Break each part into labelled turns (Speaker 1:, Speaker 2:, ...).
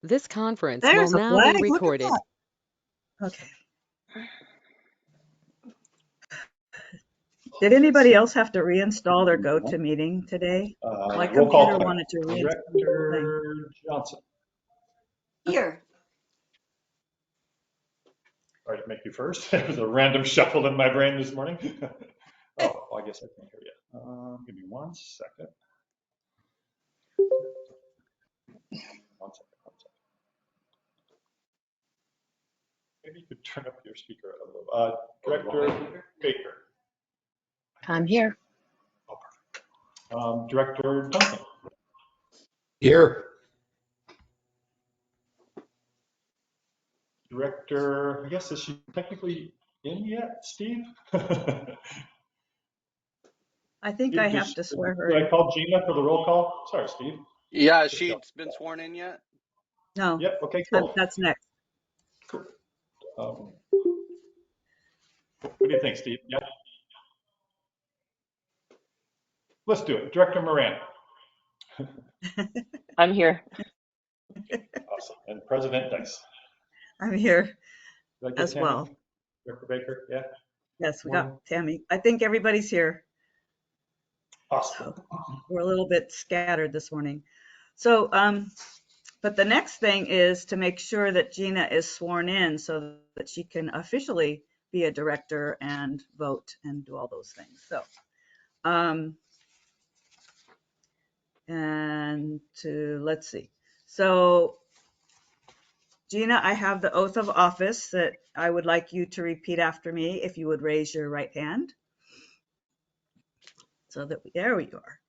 Speaker 1: This conference will
Speaker 2: There's a
Speaker 1: now be
Speaker 2: flag. Look at
Speaker 1: recorded.
Speaker 2: that. Okay. Did anybody else have to reinstall their GoToMeeting today? My
Speaker 3: Roll call
Speaker 2: computer
Speaker 3: time.
Speaker 2: wanted to reinstall the whole thing.
Speaker 3: Director Johnson.
Speaker 4: Here.
Speaker 3: Sorry to make you first. It was a random shuffle in my brain this morning. Oh, well, I guess I can't hear you. Give me 1 second. 1 second. 1 second. Maybe you could turn up your speaker a little. Director Baker.
Speaker 5: I'm here.
Speaker 3: Oh, perfect. Director Duncan.
Speaker 6: Here.
Speaker 3: Director, I guess, is she technically in yet, Steve?
Speaker 2: I think I have to swear her
Speaker 3: Did I
Speaker 2: in.
Speaker 3: call Gina for the roll call? Sorry, Steve.
Speaker 7: Yeah, she's been sworn in yet?
Speaker 2: No,
Speaker 3: Yep, okay, cool.
Speaker 2: that's next.
Speaker 3: What do you think, Steve? Yeah. Let's do it. Director Moran.
Speaker 5: I'm here.
Speaker 3: Awesome. And President Dice.
Speaker 2: I'm here
Speaker 3: Did I get
Speaker 2: as
Speaker 3: Tammy?
Speaker 2: well.
Speaker 3: Director Baker, yeah.
Speaker 2: Yes, we got Tammy. I think everybody's here.
Speaker 3: Awesome.
Speaker 2: We're a little bit scattered this morning. So, but the next thing is to make sure that Gina is sworn in so that she can officially be a director and vote and do all those things. So, let's see. So, Gina, I have the oath of office that I would like you to repeat after me if you would raise your right hand. So that there we are.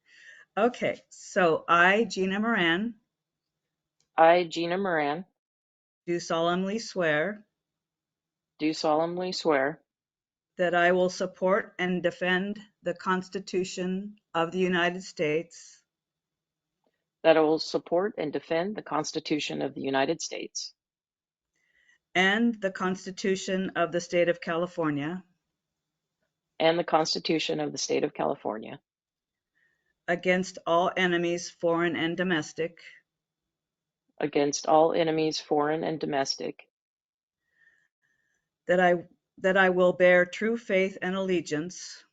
Speaker 2: Okay, so I, Gina Moran,
Speaker 5: I, Gina Moran,
Speaker 2: do solemnly swear
Speaker 5: do solemnly swear
Speaker 2: that I will support and defend the Constitution of the United States
Speaker 5: that I will support and defend the Constitution of the United States
Speaker 2: and the Constitution of the State of California
Speaker 5: and the Constitution of the State of California
Speaker 2: against all enemies, foreign and domestic,
Speaker 5: against all enemies, foreign and domestic,
Speaker 2: that I will bear true faith and allegiance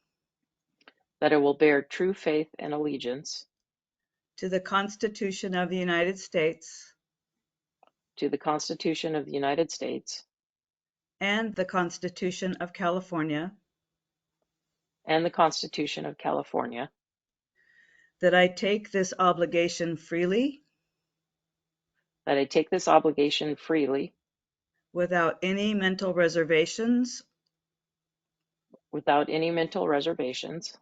Speaker 5: that I will bear true faith and allegiance
Speaker 2: to the Constitution of the United States
Speaker 5: to the Constitution of the United States
Speaker 2: and the Constitution of California,
Speaker 5: and the Constitution of California,
Speaker 2: that I take this obligation freely
Speaker 5: that I take this obligation freely
Speaker 2: without any mental reservations
Speaker 5: without any mental reservations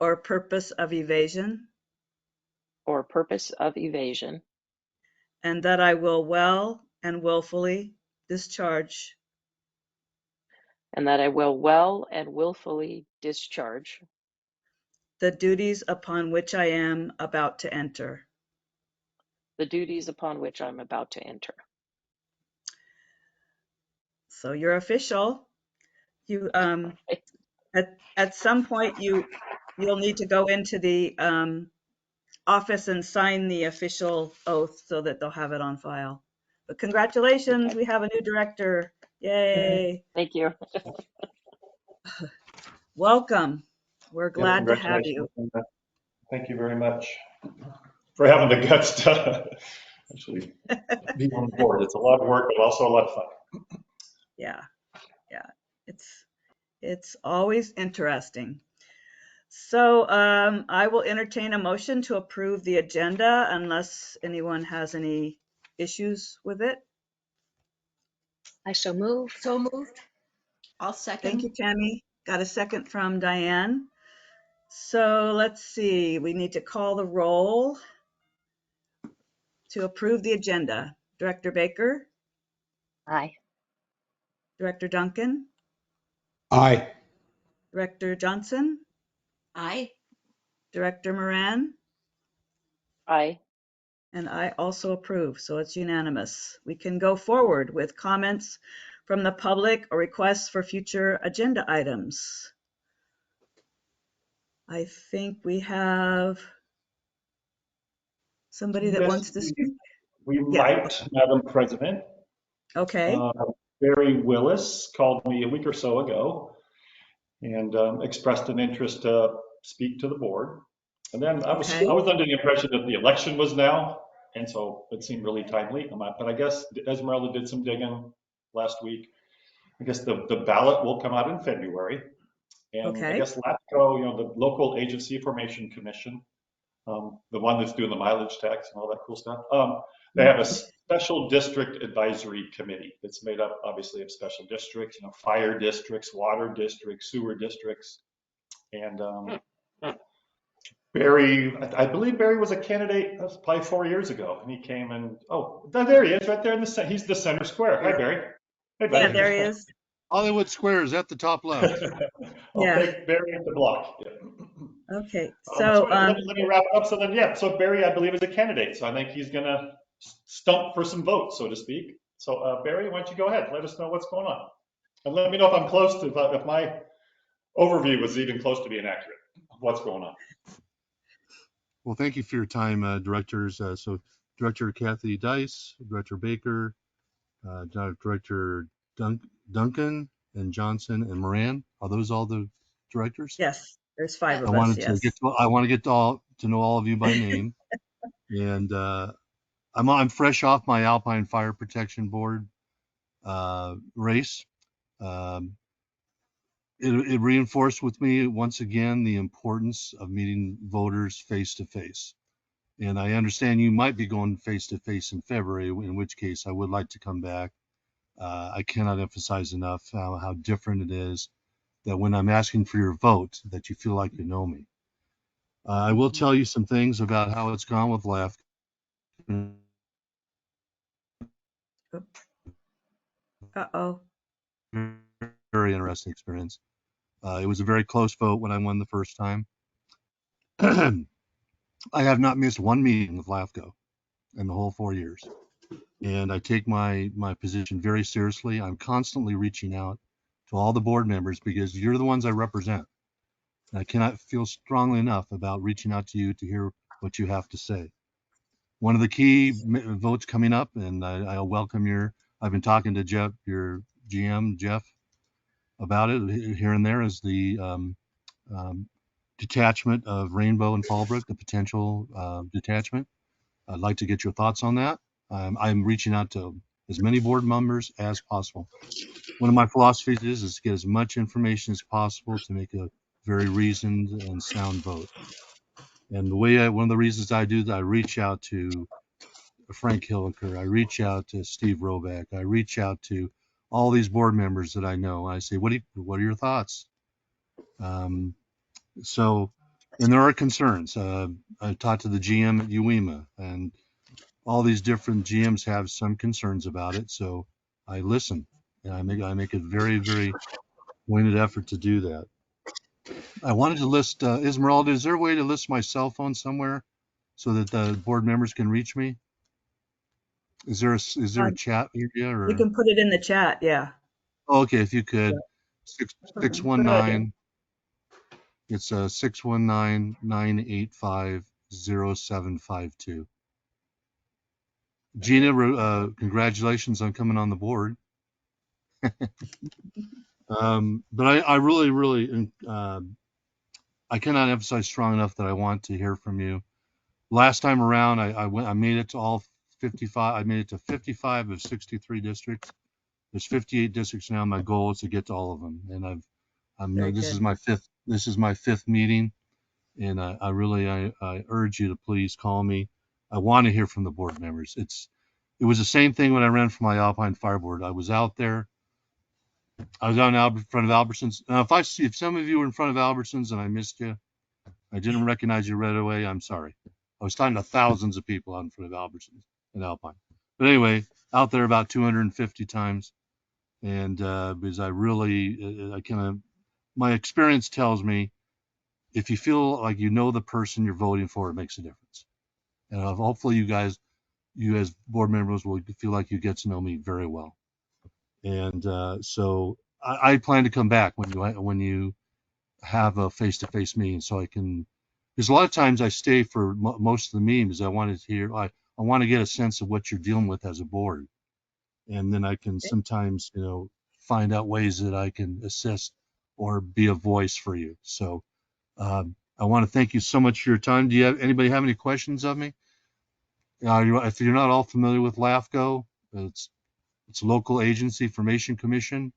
Speaker 2: or purpose of evasion,
Speaker 5: or purpose of evasion,
Speaker 2: and that I will well and willfully discharge
Speaker 5: and that I will well and willfully discharge
Speaker 2: the duties upon which I am about to enter.
Speaker 5: the duties upon which I'm about to enter.
Speaker 2: So you're official. You at some point you'll need to go into the office and sign the official oath so that they'll have it on file. But congratulations,
Speaker 5: Okay.
Speaker 2: we have a new director. Yay.
Speaker 5: Thank you.
Speaker 2: Welcome. We're glad to have you.
Speaker 3: Thank you very much for having the guts to actually be on board. It's a lot of work, but also a lot of fun.
Speaker 2: Yeah. It's always interesting. So I will entertain a motion to approve the agenda unless anyone has any issues with it.
Speaker 5: I so move.
Speaker 4: So moved. I'll second.
Speaker 2: Thank you, Tammy. Got a second from Diane. So let's see, we need to call the roll to approve the agenda. Director Baker,
Speaker 5: Aye.
Speaker 2: Director Duncan,
Speaker 6: Aye.
Speaker 2: Director Johnson,
Speaker 4: Aye.
Speaker 2: Director Moran,
Speaker 5: Aye.
Speaker 2: and I also approve, so it's unanimous. We can go forward with comments from the public or requests for future agenda items. I think we have somebody that
Speaker 3: Yes,
Speaker 2: wants to speak.
Speaker 3: We
Speaker 2: Yeah.
Speaker 3: might, Madam President.
Speaker 2: Okay.
Speaker 3: Barry Willis called me a week or so ago and expressed an interest to speak to the board. And then I was
Speaker 2: Okay.
Speaker 3: under the impression that the election was now, and so it seemed really timely. But I guess Esmeralda did some digging last week. I guess the ballot will come out in February. And I
Speaker 2: Okay.
Speaker 3: guess LAFCO, the Local Agency Formation Commission, the one that's doing the mileage tax and all that cool stuff, they have a special district advisory committee that's made up obviously of special districts, fire districts, water districts, sewer districts. And Barry, I believe Barry was a candidate probably 4 years ago, and he came and, oh, there he is right there in the center. He's the center square. Hi, Barry. Hey,
Speaker 2: Yeah,
Speaker 3: buddy.
Speaker 2: there he is.
Speaker 1: Hollywood Square is at the top left.
Speaker 3: I'll
Speaker 2: Yeah.
Speaker 3: take Barry at the block. Yeah.
Speaker 2: Okay.
Speaker 3: That's
Speaker 2: So,
Speaker 3: right. Let me wrap it up. So then, yeah, so Barry, I believe, is a candidate. So I think he's going to stump for some votes, so to speak. So Barry, why don't you go ahead? Let us know what's going on. And let me know if I'm close to, if my overview was even close to being accurate of what's going on.
Speaker 1: Well, thank you for your time, directors. So Director Kathy Dice, Director Baker, Director Duncan and Johnson and Moran. Are those all the directors?
Speaker 2: yes, there's 5
Speaker 1: I
Speaker 2: of us.
Speaker 1: wanted to
Speaker 2: Yes.
Speaker 1: get to know all of you by name. And I'm fresh off my Alpine Fire Protection Board race. It reinforced with me once again the importance of meeting voters face to face. And I understand you might be going face to face in February, in which case I would like to come back. I cannot emphasize enough how different it is that when I'm asking for your vote, that you feel like you know me. I will tell you some things about how it's gone with left.
Speaker 2: Uh-oh.
Speaker 1: Very interesting experience. It was a very close vote when I won the first time. I have not missed one meeting with LAFCO in the whole 4 years. And I take my position very seriously. I'm constantly reaching out to all the board members because you're the ones I represent. And I cannot feel strongly enough about reaching out to you to hear what you have to say. One of the key votes coming up, and I welcome I've been talking to Jeff, your GM, Jeff, about it here and there, is the detachment of Rainbow and Fallbrook, the potential detachment. I'd like to get your thoughts on that. I'm reaching out to as many board members as possible. One of my philosophies is to get as much information as possible to make a very reasoned and sound vote. And one of the reasons I do that, I reach out to Frank Hilliker, I reach out to Steve Roback, I reach out to all these board members that I know. I say, what are your thoughts? So, and there are concerns. I talked to the GM at UEMA, and all these different GMs have some concerns about it. So I listen, and I make a very, very pointed effort to do that. I wanted to list, Esmeralda, is there a way to list my cell phone somewhere so that the board members can reach me? Is there a chat area or?
Speaker 2: You can put it in the chat. Yeah.
Speaker 1: Oh, okay, if you could,
Speaker 2: Good
Speaker 1: 619, it's 619-985-0752. Gina, congratulations on coming on the board. But I really, really, I cannot emphasize strong enough that I want to hear from you. Last time around, I made it to all 55. I made it to 55 of 63 districts. There's 58 districts now. My goal is to get to all of them, and this is my fifth meeting, and I really urge you to please call me. I want to hear from the board members. It was the same thing when I ran for my Alpine Fire Board. I was out there. I was out in front of Albertsons. Now, if some of you were in front of Albertsons and I missed you, I didn't recognize you right away, I'm sorry. I was talking to thousands of people out in front of Albertsons and Alpine. But anyway, out there about 250 times. And because my experience tells me, if you feel like you know the person you're voting for, it makes a difference. And hopefully you as board members will feel like you get to know me very well. And so I plan to come back when you have a face-to-face meeting, so I can. Because a lot of times I stay for most of the meetings. I wanted to hear. I I want to get a sense of what you're dealing with as a board. And then I can
Speaker 2: Okay.
Speaker 1: sometimes, find out ways that I can assist or be a voice for you. So I want to thank you so much for your time. Do you have anybody have any questions of me? If you're not all familiar with LAFCO, it's Local Agency Formation Commission.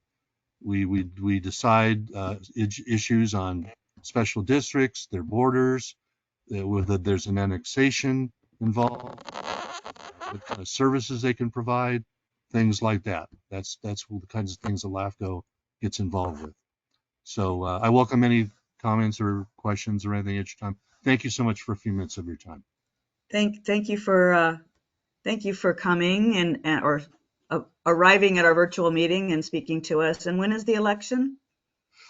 Speaker 1: We decide issues on special districts, their borders, whether there's an annexation involved, what kind of services they can provide, things like that. That's the kinds of things that LAFCO gets involved with. So I welcome any comments or questions or anything at your time. Thank you so much for a few minutes of your time.
Speaker 2: Thank you for coming or arriving at our virtual meeting and speaking to us. And when is the election?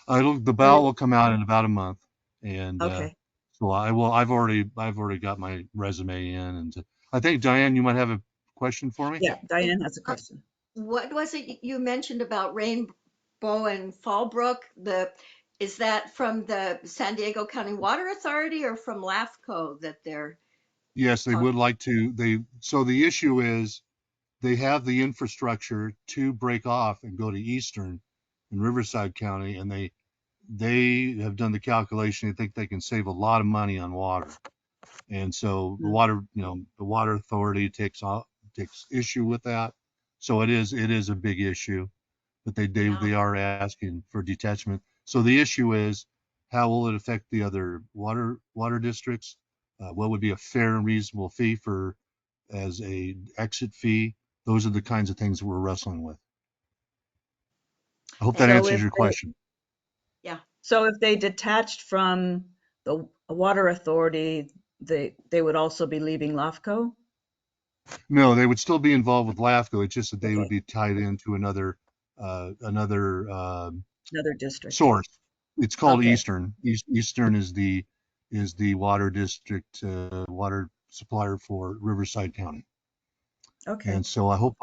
Speaker 1: The ballot will come out in about a month, and
Speaker 2: Okay.
Speaker 1: so I will. I've already got my resume in, and I think Diane, you might have a question for me.
Speaker 2: Yeah, Diane has a question.
Speaker 4: What was it you mentioned about Rainbow and Fallbrook? Is that from the San Diego County Water Authority or from LAFCO that they're
Speaker 1: Yes, they would
Speaker 4: talking?
Speaker 1: like to. So the issue is they have the infrastructure to break off and go to Eastern in Riverside County, and they have done the calculation. They think they can save a lot of money on water. And so the water authority takes issue with that. So it is a big issue, but
Speaker 4: Yeah.
Speaker 1: they are asking for detachment. So the issue is, how will it affect the other water districts? What would be a fair and reasonable fee as a exit fee? Those are the kinds of things we're wrestling with. I hope that
Speaker 4: And
Speaker 2: So
Speaker 1: answers
Speaker 2: if
Speaker 1: your
Speaker 2: they,
Speaker 1: question.
Speaker 4: yeah,
Speaker 2: so if they detached from the water authority, they would also be leaving LAFCO?
Speaker 1: No, they would still be involved with LAFCO. It's just that they would
Speaker 2: Okay,
Speaker 1: be tied into another
Speaker 2: another district.
Speaker 1: source. It's called
Speaker 2: Okay,
Speaker 1: Eastern. Eastern is the water district, water supplier for Riverside County.
Speaker 2: okay.
Speaker 1: And so I hope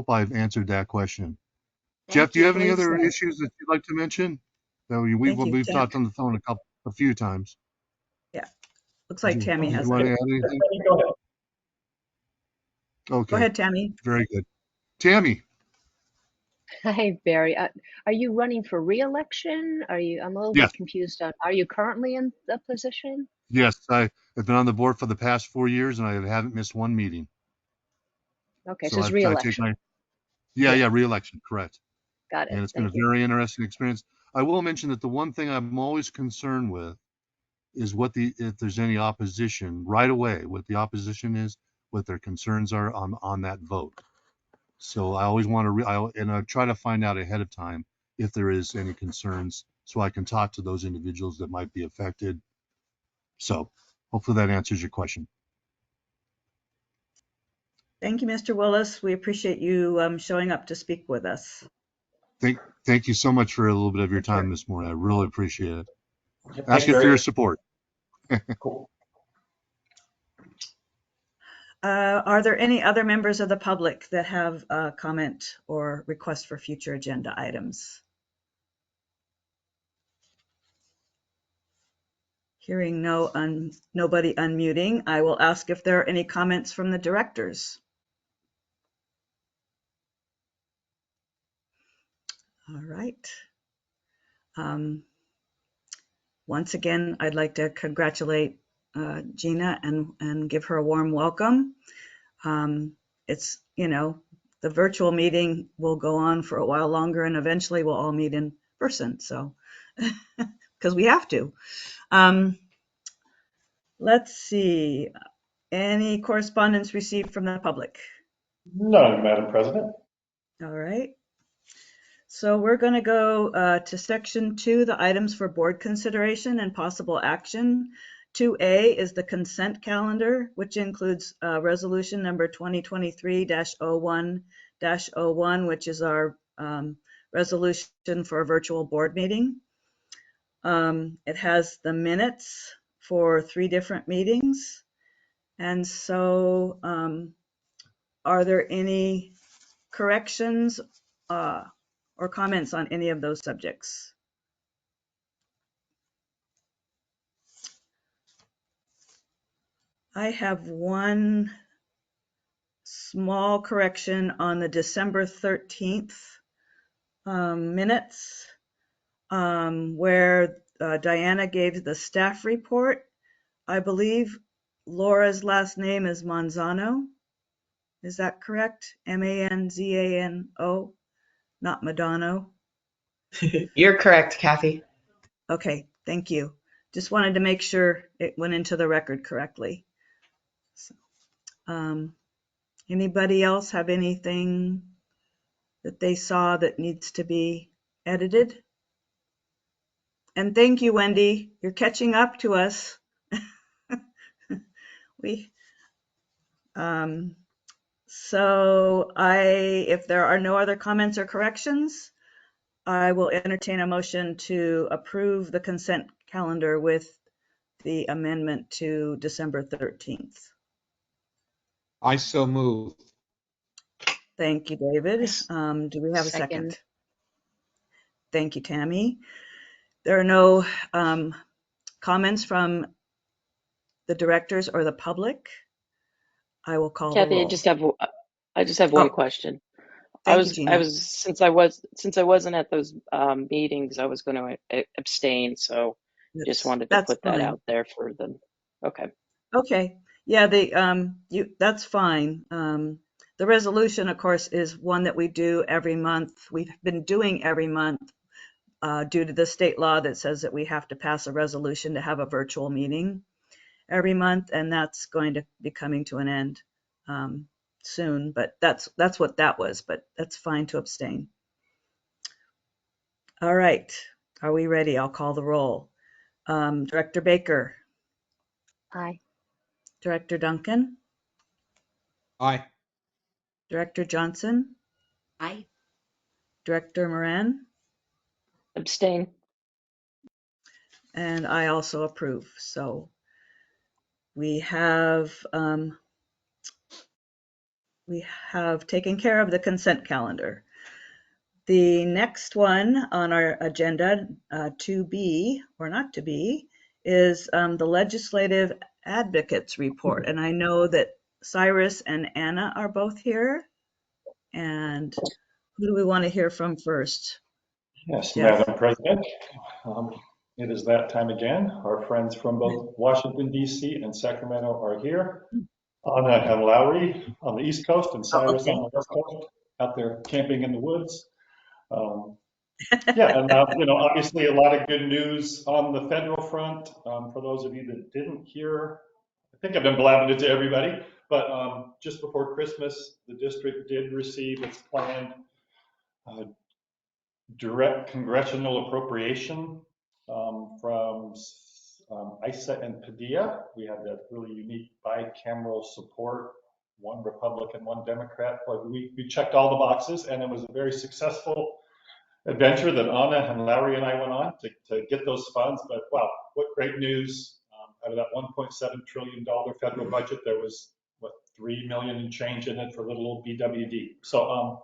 Speaker 1: I've answered that question. Jeff,
Speaker 4: thank
Speaker 1: do you
Speaker 4: you.
Speaker 1: have any
Speaker 2: Believe
Speaker 1: other
Speaker 2: so.
Speaker 1: issues that you'd like to mention? That
Speaker 2: Thank you.
Speaker 1: we've talked on the phone a few times.
Speaker 2: Yeah, looks
Speaker 1: Did
Speaker 2: like
Speaker 1: you,
Speaker 2: Tammy
Speaker 1: did you
Speaker 2: has a
Speaker 1: want to
Speaker 2: question.
Speaker 1: add anything?
Speaker 3: Go ahead.
Speaker 2: Go
Speaker 1: Okay,
Speaker 2: ahead, Tammy.
Speaker 1: very good. Tammy,
Speaker 8: Hi, Barry. Are you running for re-election? I'm a little
Speaker 1: yes,
Speaker 8: bit confused on, are you currently in the position?
Speaker 1: yes, I have been on the board for the past 4 years and I haven't missed one meeting.
Speaker 8: Okay, so
Speaker 1: So
Speaker 8: it's
Speaker 1: I take
Speaker 8: re-election.
Speaker 2: Yeah.
Speaker 1: yeah, re-election, correct.
Speaker 8: Got it.
Speaker 1: And it's been a
Speaker 8: Thank you.
Speaker 1: very interesting experience. I will mention that the one thing I'm always concerned with is if there's any opposition right away, what the opposition is, what their concerns are on that vote. So I always want and I try to find out ahead of time if there is any concerns, so I can talk to those individuals that might be affected. So hopefully that answers your question.
Speaker 2: Thank you, Mr. Willis. We appreciate you showing up to speak with us.
Speaker 1: Thank you so much for a little bit of your
Speaker 2: For sure.
Speaker 1: time this morning. I really appreciate it.
Speaker 3: Thanks,
Speaker 1: Ask you for your
Speaker 3: Barry.
Speaker 1: support.
Speaker 3: Cool.
Speaker 2: Are there any other members of the public that have a comment or request for future agenda items? Hearing nobody unmuting, I will ask if there are any comments from the directors. All right. Once again, I'd like to congratulate Gina and give her a warm welcome. It's, the virtual meeting will go on for a while longer and eventually we'll all meet in person. So, because we have to. Let's see. Any correspondence received from the public?
Speaker 3: None, Madam President.
Speaker 2: All right. So we're going to go to section 2, the items for board consideration and possible action. 2A is the consent calendar, which includes resolution number 2023-01-01, which is our resolution for a virtual board meeting. It has the minutes for 3 different meetings. And so are there any corrections or comments on any of those subjects? I have one small correction on the December 13th minutes, where Diana gave the staff report. I believe Laura's last name is Manzano. Is that correct? Manzano, not Madonna.
Speaker 9: You're correct, Kathy.
Speaker 2: Okay, thank you. Just wanted to make sure it went into the record correctly. So, anybody else have anything that they saw that needs to be edited? And thank you, Wendy. You're catching up to us. We, so if there are no other comments or corrections, I will entertain a motion to approve the consent calendar with the amendment to December 13th.
Speaker 6: I so move.
Speaker 2: Thank you, David. Do we have a
Speaker 8: Second.
Speaker 2: second? Thank you, Tammy. There are no comments from the directors or the public. I will call the
Speaker 5: Kathy,
Speaker 2: roll.
Speaker 5: I just have one
Speaker 2: Oh,
Speaker 5: question.
Speaker 2: thank you, Gina.
Speaker 5: Since I wasn't at those meetings, I was going to abstain. So just wanted to
Speaker 2: That's
Speaker 5: put that
Speaker 2: fine.
Speaker 5: out there for them. Okay.
Speaker 2: Okay. Yeah, that's fine. The resolution, of course, is one that we do every month. We've been doing every month due to the state law that says that we have to pass a resolution to have a virtual meeting every month, and that's going to be coming to an end soon. But that's what that was. But that's fine to abstain. All right. Are we ready? I'll call the roll. Director Baker,
Speaker 8: Aye.
Speaker 2: Director Duncan,
Speaker 6: Aye.
Speaker 2: Director Johnson,
Speaker 4: Aye.
Speaker 2: Director Moran,
Speaker 5: Abstain.
Speaker 2: and I also approve. So we have taken care of the consent calendar. The next one on our agenda, to be or not to be, is the legislative advocates report. And I know that Cyrus and Anna are both here. And who do we want to hear from first?
Speaker 3: Yes,
Speaker 2: Jeff?
Speaker 3: Madam President. Um, It is that time again. Our friends from both Washington, D.C. and Sacramento are here. Anna and Lowry on the East Coast and
Speaker 2: Oh,
Speaker 3: Cyrus
Speaker 2: okay.
Speaker 3: on the West Coast, out there camping in the woods. Yeah, and obviously a lot of good news on the federal front. For those of you that didn't hear, I think I've been blabbing it to everybody, but just before Christmas, the district did receive its planned direct congressional appropriation from ISA and Padilla. We had that really unique bicameral support, one Republican, one Democrat. But we checked all the boxes, and it was a very successful adventure that Anna and Larry and I went on to get those funds. But wow, what great news. Out of that $1.7 trillion federal budget, there was, what, 3 million and change in it for little old BWD. So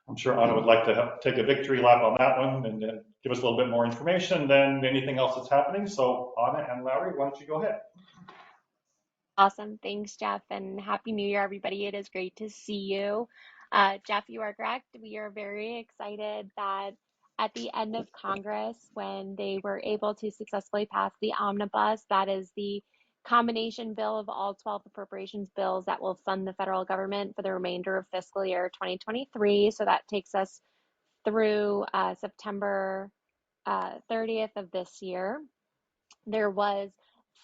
Speaker 3: I'm sure Anna would like to take a victory lap on that one and then give us a little bit more information than anything else that's happening. So Anna and Larry, why don't you go ahead?
Speaker 10: Awesome. Thanks, Jeff, and Happy New Year, everybody. It is great to see you. Jeff, you are correct. We are very excited that at the end of Congress, when they were able to successfully pass the omnibus, that is the combination bill of all 12 appropriations bills that will fund the federal government for the remainder of fiscal year 2023. So that takes us through September 30th of this year. There was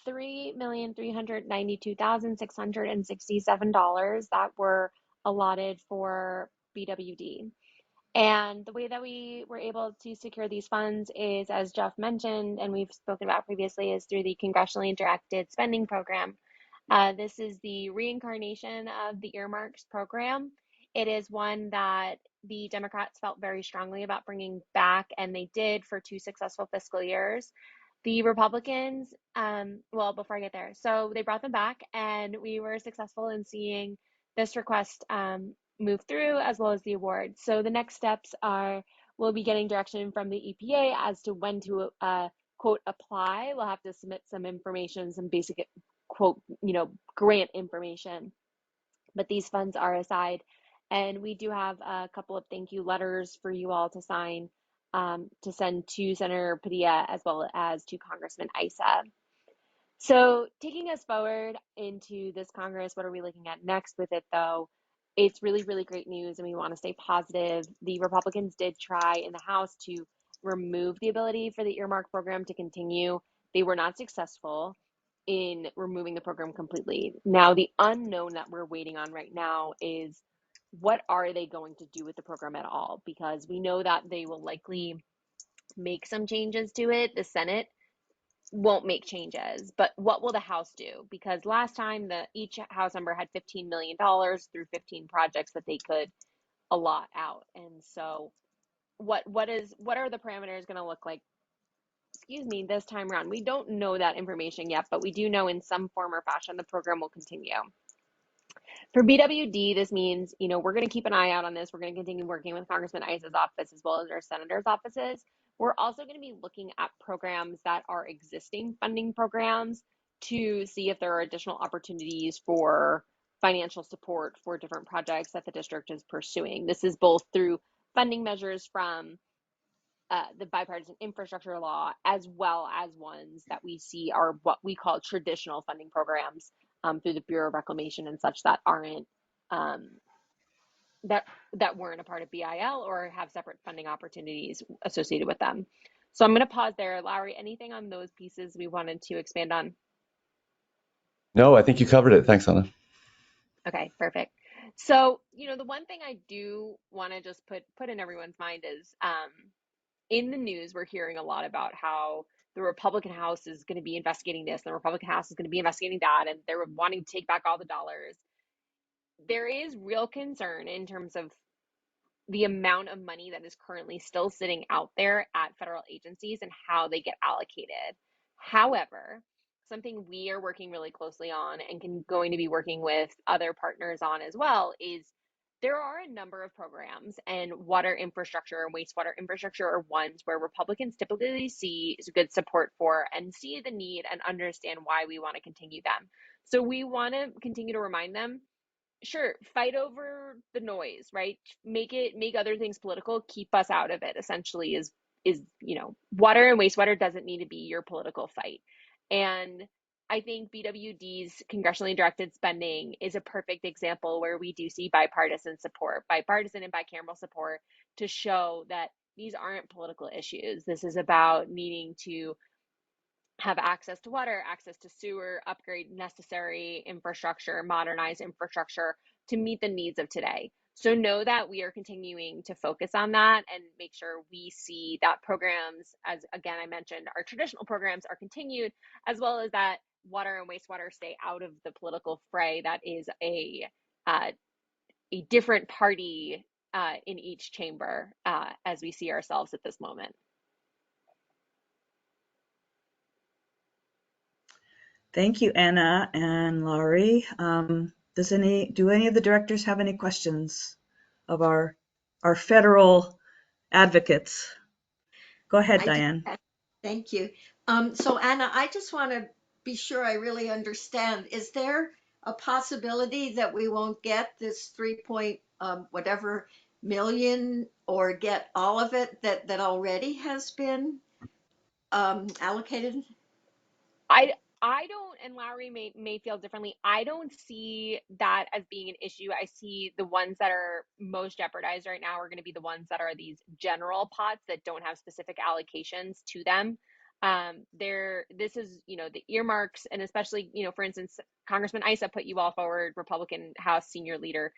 Speaker 10: $3,392,667 that were allotted for BWD. And the way that we were able to secure these funds is, as Jeff mentioned, and we've spoken about previously, is through the Congressionally Directed Spending Program. This is the reincarnation of the earmarks program. It is one that the Democrats felt very strongly about bringing back, and they did for 2 successful fiscal years. The Republicans, well, before I get there, so they brought them back, and we were successful in seeing this request move through, as well as the award. So the next steps are we'll be getting direction from the EPA as to when to quote apply. We'll have to submit some information, some basic quote grant information. but these funds are aside. And we do have a couple of thank you letters for you all to sign, to send to Senator Padilla as well as to Congressman Issa. So taking us forward into this Congress, what are we looking at next with it though? It's really, really great news and we want to stay positive. The Republicans did try in the House to remove the ability for the earmark program to continue. They were not successful in removing the program completely. Now, the unknown that we're waiting on right now is what are they going to do with the program at all? Because we know that they will likely make some changes to it. The Senate won't make changes, but what will the House do? Because last time each House member had $15 million through 15 projects that they could allot out. And so what are the parameters going to look like, excuse me, this time around? We don't know that information yet, but we do know in some form or fashion the program will continue. For BWD, this means, we're going to keep an eye out on this. We're going to continue working with Congressman Issa's office as well as our senators' offices. We're also going to be looking at programs that are existing funding programs to see if there are additional opportunities for financial support for different projects that the district is pursuing. This is both through funding measures from the bipartisan infrastructure law, as well as ones that we see are what we call traditional funding programs through the Bureau of Reclamation and such that aren't um, that weren't a part of BIL or have separate funding opportunities associated with them. So I'm going to pause there. Lowry, anything on those pieces we wanted to expand on?
Speaker 11: No, I think you covered it. Thanks, Anna.
Speaker 10: Okay, perfect. So, the one thing I do want to just put in everyone's mind is in the news, we're hearing a lot about how the Republican House is going to be investigating this, and the Republican House is going to be investigating that, and they're wanting to take back all the dollars. There is real concern in terms of the amount of money that is currently still sitting out there at federal agencies and how they get allocated. However, something we are working really closely on and going to be working with other partners on as well is there are a number of programs, and water infrastructure and wastewater infrastructure are ones where Republicans typically see good support for and see the need and understand why we want to continue them. So we want to continue to remind them, sure, fight over the noise, right? Make other things political, keep us out of it, essentially is water and wastewater doesn't need to be your political fight. And I think BWD's congressionally directed spending is a perfect example where we do see bipartisan support, bipartisan and bicameral support to show that these aren't political issues. This is about needing to have access to water, access to sewer, upgrade necessary infrastructure, modernize infrastructure to meet the needs of today. So know that we are continuing to focus on that and make sure we see that programs, as again I mentioned, our traditional programs are continued, as well as that water and wastewater stay out of the political fray. That is a different party in each chamber as we see ourselves at this moment.
Speaker 2: Thank you, Anna and Laurie. Do any of the directors have any questions of our federal advocates? Go ahead,
Speaker 4: I do.
Speaker 2: Diane.
Speaker 4: Thank you. So Anna, I just want to be sure I really understand. Is there a possibility that we won't get this 3 point whatever million, or get all of it that already has been allocated?
Speaker 10: I don't, and Lowry may feel differently. I don't see that as being an issue. I see the ones that are most jeopardized right now are going to be the ones that are these general pots that don't have specific allocations to them. This is, the earmarks, and especially, for instance, Congressman Issa put you all forward, Republican House senior leader.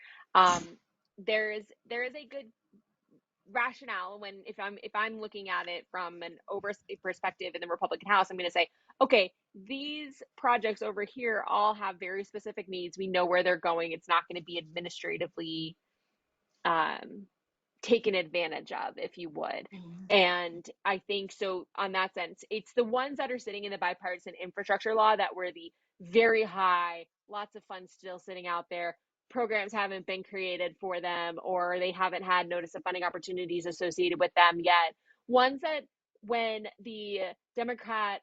Speaker 10: There is a good rationale when if I'm looking at it from an oversight perspective in the Republican House, I'm going to say, okay, these projects over here all have very specific needs. We know where they're going. It's not going to be administratively taken advantage of, if you would. And I think so on that sense, it's the ones that are sitting in the bipartisan infrastructure law that were the very high, lots of funds still sitting out there. Programs haven't been created for them, or they haven't had notice of funding opportunities associated with them yet. Ones that when the Democrat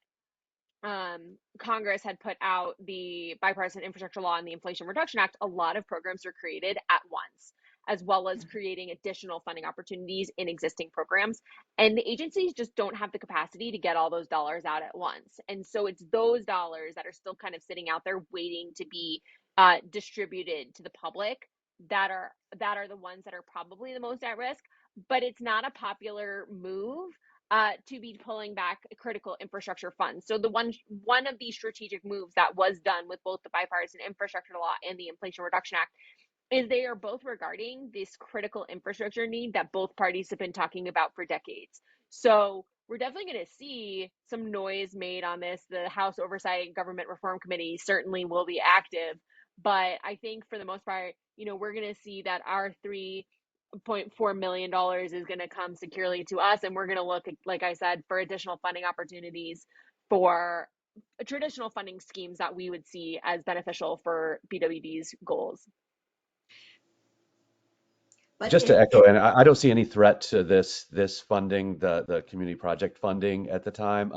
Speaker 10: Congress had put out the bipartisan infrastructure law and the Inflation Reduction Act, a lot of programs were created at once, as well as creating additional funding opportunities in existing programs. And the agencies just don't have the capacity to get all those dollars out at once. And so it's those dollars that are still kind of sitting out there waiting to be distributed to the public that are the ones that are probably the most at risk. But it's not a popular move to be pulling back critical infrastructure funds. So the one of these strategic moves that was done with both the bipartisan infrastructure law and the Inflation Reduction Act is they are both regarding this critical infrastructure need that both parties have been talking about for decades. So we're definitely going to see some noise made on this. The House Oversight and Government Reform Committee certainly will be active, but I think for the most part, we're going to see that our $3.4 million is going to come securely to us, and we're going to look, like I said, for additional funding opportunities for traditional funding schemes that we would see as beneficial for BWD's goals.
Speaker 4: But
Speaker 11: Just to echo, and I don't see any threat to this funding, the community project funding at the time.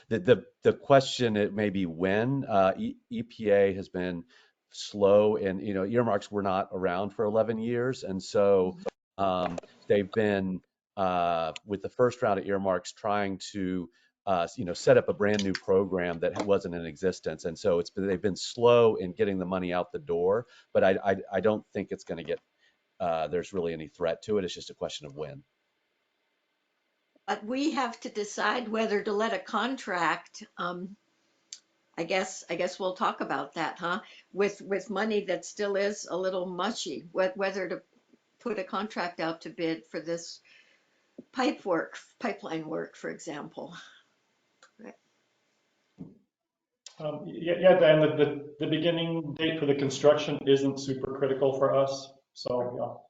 Speaker 11: The question, it may be when. EPA has been slow, and earmarks were not around for 11 years, and so they've been with the first round of earmarks trying to set up a brand new program that wasn't in existence, and so they've been slow in getting the money out the door. But I don't think it's going to get there's really any threat to it. It's just a question of when.
Speaker 4: But we have to decide whether to let a contract. I guess we'll talk about that, huh? With money that still is a little mushy, whether to put a contract out to bid for this pipeline work, for example.
Speaker 3: Yeah, Dan, the beginning date for the construction isn't super critical for us. So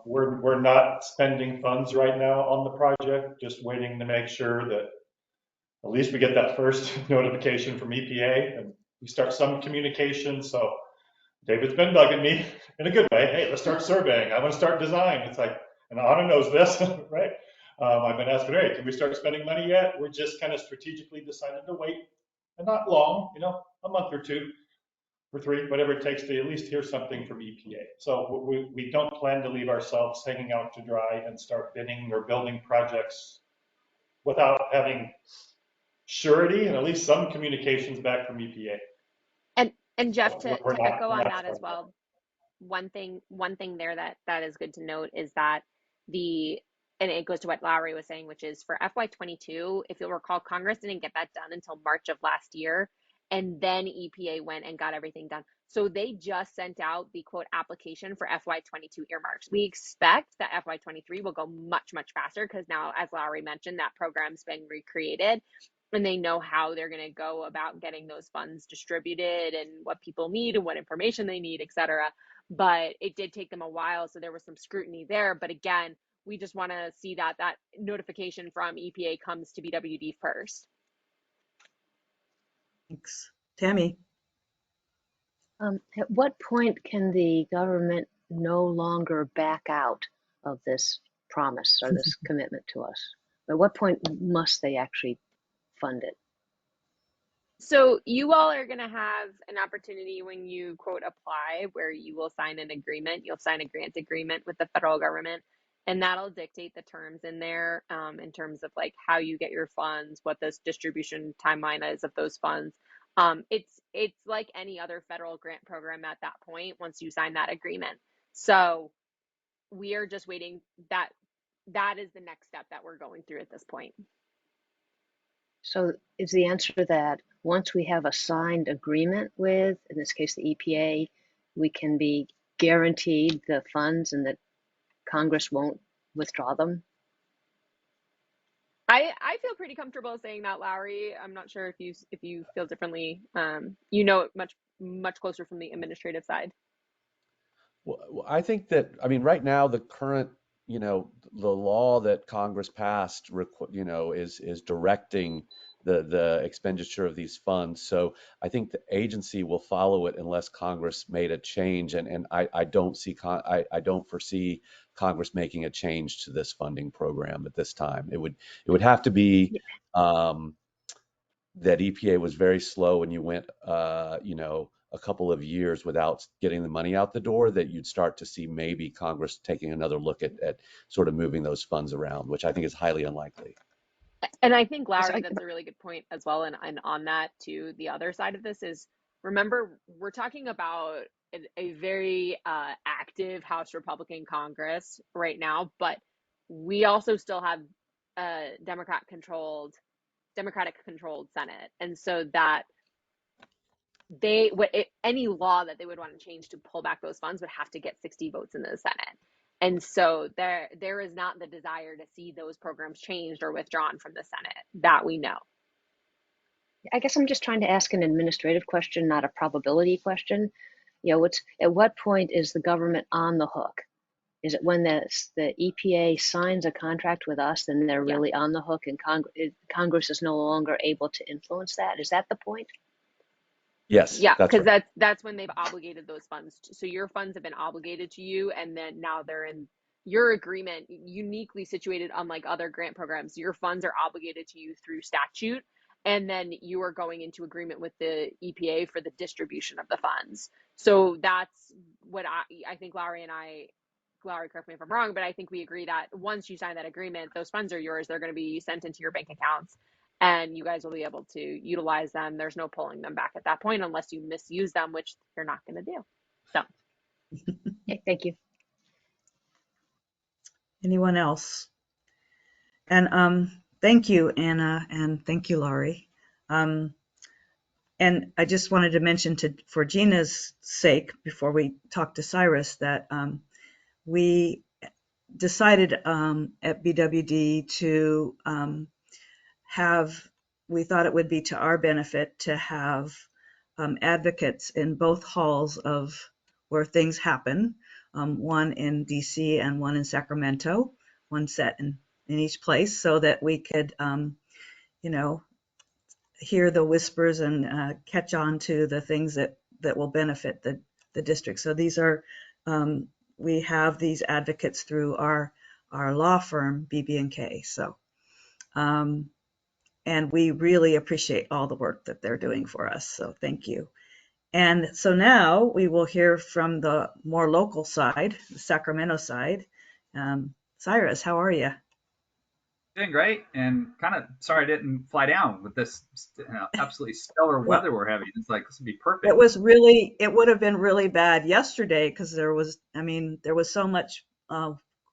Speaker 3: we're not spending funds right now on the project, just waiting to make sure that at least we get that first notification from EPA and we start some communication. So David's been bugging me in a good way. Hey, let's start surveying. I want to start design. It's like, and Anna knows this, right? I've been asking, hey, can we start spending money yet? We're just kind of strategically decided to wait, and not long, a month or two or three, whatever it takes to at least hear something from EPA. So we don't plan to leave ourselves hanging out to dry and start bidding or building projects without having surety and at least some communications back from EPA.
Speaker 10: And Jeff,
Speaker 3: So
Speaker 10: to echo on that as
Speaker 3: starting
Speaker 10: well, one thing there that is good to note is that and it goes to what Lowry was saying, which is for FY22, if you'll recall, Congress didn't get that done until March of last year, and then EPA went and got everything done. So they just sent out the quote application for FY22 earmarks. We expect that FY23 will go much, much faster because now, as Lowry mentioned, that program's been recreated and they know how they're going to go about getting those funds distributed and what people need and what information they need, et cetera. But it did take them a while, so there was some scrutiny there. But again, we just want to see that notification from EPA comes to BWD first.
Speaker 2: Thanks. Tammy?
Speaker 8: At what point can the government no longer back out of this promise or this commitment to us? At what point must they actually fund it?
Speaker 10: So you all are going to have an opportunity when you quote apply where you will sign an agreement. You'll sign a grant agreement with the federal government, and that'll dictate the terms in there in terms of like how you get your funds, what this distribution timeline is of those funds. It's like any other federal grant program at that point once you sign that agreement. So we are just waiting. That is the next step that we're going through at this point.
Speaker 8: So is the answer that once we have a signed agreement with, in this case, the EPA, we can be guaranteed the funds and that Congress won't withdraw them?
Speaker 10: I feel pretty comfortable saying that, Lowry. I'm not sure if you feel differently. Much closer from the administrative side.
Speaker 11: Well, I think that, right now, the current, the law that Congress passed, is directing the expenditure of these funds. So I think the agency will follow it unless Congress made a change. And I don't foresee Congress making a change to this funding program at this time. It would have to be, that EPA was very slow and you went, a couple of years without getting the money out the door, that you'd start to see maybe Congress taking another look at sort of moving those funds around, which I think is highly unlikely.
Speaker 10: And I think,
Speaker 8: Yes,
Speaker 10: Larry, that's a really good point as well. And on that, too, the other side of this is, remember, we're talking about a very active House Republican Congress right now, but we also still have a Democratic controlled Senate. And so that any law that they would want to change to pull back those funds would have to get 60 votes in the Senate. And so there is not the desire to see those programs changed or withdrawn from the Senate, that we know.
Speaker 8: I guess I'm just trying to ask an administrative question, not a probability question. At what point is the government on the hook? Is it when the EPA signs a contract with us, then they're
Speaker 10: Yeah.
Speaker 8: really on the hook, and Congress is no longer able to influence that? Is that the point?
Speaker 11: Yes,
Speaker 10: Yeah,
Speaker 11: that's
Speaker 10: because
Speaker 11: right.
Speaker 10: that's when they've obligated those funds. So your funds have been obligated to you, and then now they're in your agreement, uniquely situated, unlike other grant programs. Your funds are obligated to you through statute, and then you are going into agreement with the EPA for the distribution of the funds. So that's what I think Larry, correct me if I'm wrong, but I think we agree that once you sign that agreement, those funds are yours. They're going to be sent into your bank accounts, and you guys will be able to utilize them. There's no pulling them back at that point unless you misuse them, which you're not going to do. So,
Speaker 8: Okay, thank you.
Speaker 2: Anyone else? And thank you, Anna, and thank you, Laurie. And I just wanted to mention for Gina's sake, before we talk to Cyrus, that we decided at BWD to we thought it would be to our benefit to have advocates in both halls of where things happen, one in DC and one in Sacramento, one set in each place, so that we could, hear the whispers and catch on to the things that will benefit the district. So these are, we have these advocates through our law firm, BB&K. So, and we really appreciate all the work that they're doing for us. So thank you. And so now we will hear from the more local side, the Sacramento side. Cyrus, how are you?
Speaker 12: Doing great, and kind of sorry I didn't fly down with this absolutely stellar weather we're having. It's like, this would be perfect.
Speaker 2: It would have been really bad yesterday because there was so much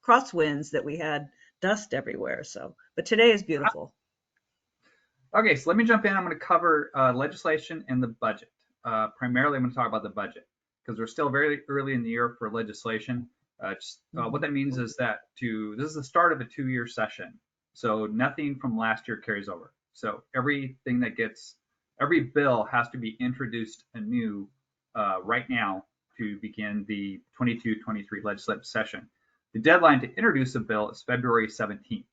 Speaker 2: crosswinds that we had dust everywhere. So, but today is beautiful.
Speaker 12: Okay, so let me jump in. I'm going to cover legislation and the budget. Primarily, I'm going to talk about the budget because we're still very early in the year for legislation. What that means is that this is the start of a 2-year session. So nothing from last year carries over. So every bill has to be introduced anew right now to begin the 22-23 legislative session. The deadline to introduce a bill is February 17th.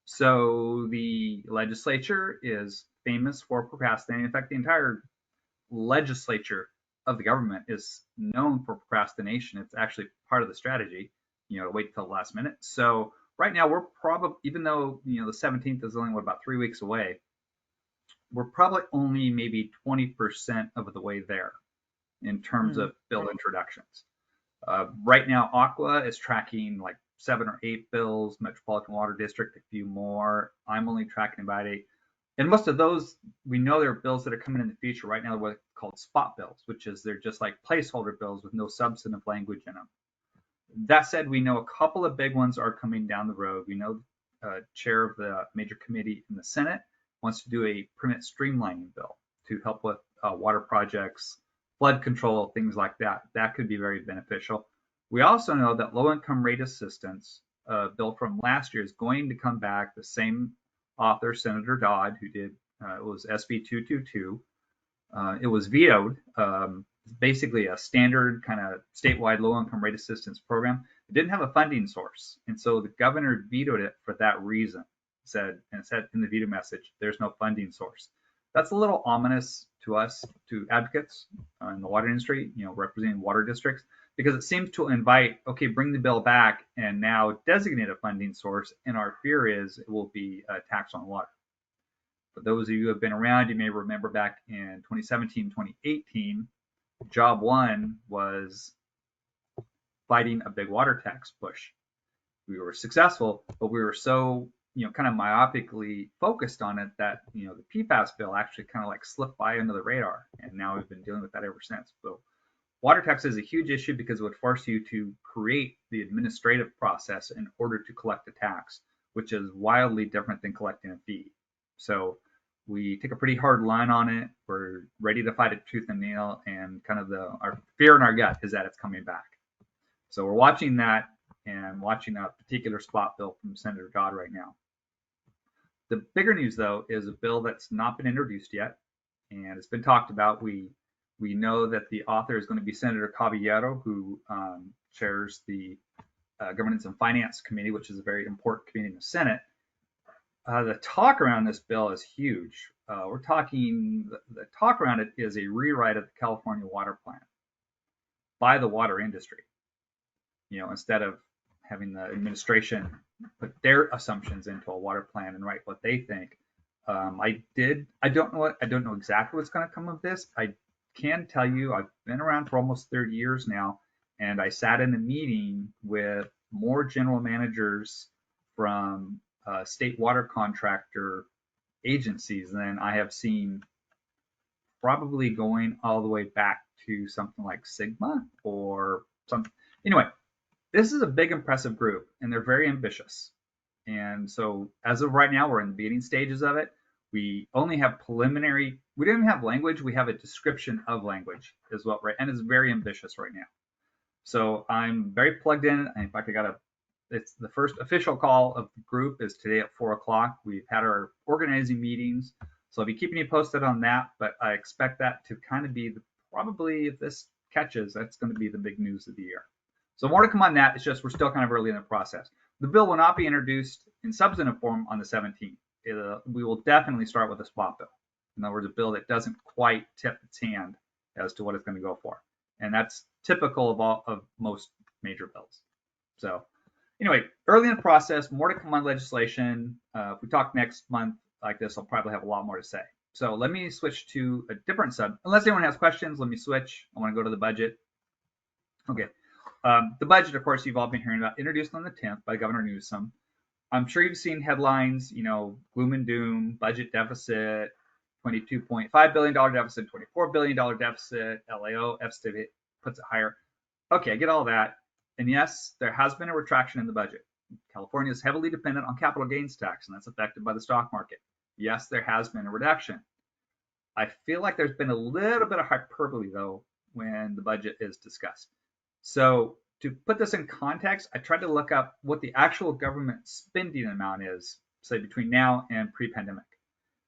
Speaker 12: So the legislature is famous for procrastinating. In fact, the entire legislature of the government is known for procrastination. It's actually part of the strategy, to wait till the last minute. So right now we're probably, even though, the 17th is only about 3 weeks away, we're probably only maybe 20% of the way there in terms of bill introductions. Right now, Aqua is tracking like 7 or 8 bills, Metropolitan Water District, a few more. I'm only tracking about 8. And most of those, we know there are bills that are coming in the future. Right now, they're what's called spot bills, which is they're just like placeholder bills with no substantive language in them. That said, we know a couple of big ones are coming down the road. We know chair of the major committee in the Senate wants to do a permit streamlining bill to help with water projects, flood control, things like that. That could be very beneficial. We also know that low-income rate assistance bill from last year is going to come back. The same author, Senator Dodd, who did, it was SB 222. It was vetoed. Basically a standard kind of statewide low-income rate assistance program. It didn't have a funding source, and so the governor vetoed it for that reason. It said in the veto message, there's no funding source. That's a little ominous to us, to advocates in the water industry, representing water districts, because it seems to invite, okay, bring the bill back and now designate a funding source, and our fear is it will be a tax on water. For those of you who have been around, you may remember back in 2017, 2018, job one was fighting a big water tax push. We were successful, but we were so, kind of myopically focused on it that, the PFAS bill actually kind of like slipped by under the radar. And now we've been dealing with that ever since. So water tax is a huge issue because it would force you to create the administrative process in order to collect a tax, which is wildly different than collecting a fee. So we take a pretty hard line on it. We're ready to fight it tooth and nail, and kind of our fear in our gut is that it's coming back. So we're watching that and watching a particular spot bill from Senator Dodd right now. The bigger news, though, is a bill that's not been introduced yet, and it's been talked about. We know that the author is going to be Senator Caballero, who chairs the Governance and Finance Committee, which is a very important committee in the Senate. The talk around this bill is huge. We're talking, the talk around it is a rewrite of the California Water Plan by the water industry. Instead of having the administration put their assumptions into a water plan and write what they think. I don't know exactly what's going to come of this. I can tell you I've been around for almost 30 years now, and I sat in a meeting with more general managers from state water contractor agencies than I have seen, probably going all the way back to something like Sigma or something. Anyway, this is a big, impressive group, and they're very ambitious. And so as of right now, we're in the beginning stages of it. We only have preliminary, we don't even have language, we have a description of language is what, right? And it's very ambitious right now. So I'm very plugged in. In fact, it's the first official call of the group is today at 4:00. We've had our organizing meetings. So I'll be keeping you posted on that, but I expect that to kind of be probably, if this catches, that's going to be the big news of the year. So more to come on that. It's just we're still kind of early in the process. The bill will not be introduced in substantive form on the 17th. We will definitely start with a spot bill. In other words, a bill that doesn't quite tip its hand as to what it's going to go for. And that's typical of most major bills. So anyway, early in the process, more to come on legislation. If we talk next month like this, I'll probably have a lot more to say. So let me switch to a different sub. Unless anyone has questions, let me switch. I want to go to the budget. Okay. The budget, of course, you've all been hearing about, introduced on the 10th by Governor Newsom. I'm sure you've seen headlines, gloom and doom, budget deficit, $22.5 billion deficit, $24 billion deficit, LAO estimate puts it higher. Okay, I get all that. And yes, there has been a retraction in the budget. California is heavily dependent on capital gains tax, and that's affected by the stock market. Yes, there has been a reduction. I feel like there's been a little bit of hyperbole, though, when the budget is discussed. So to put this in context, I tried to look up what the actual government spending amount is, say between now and pre-pandemic.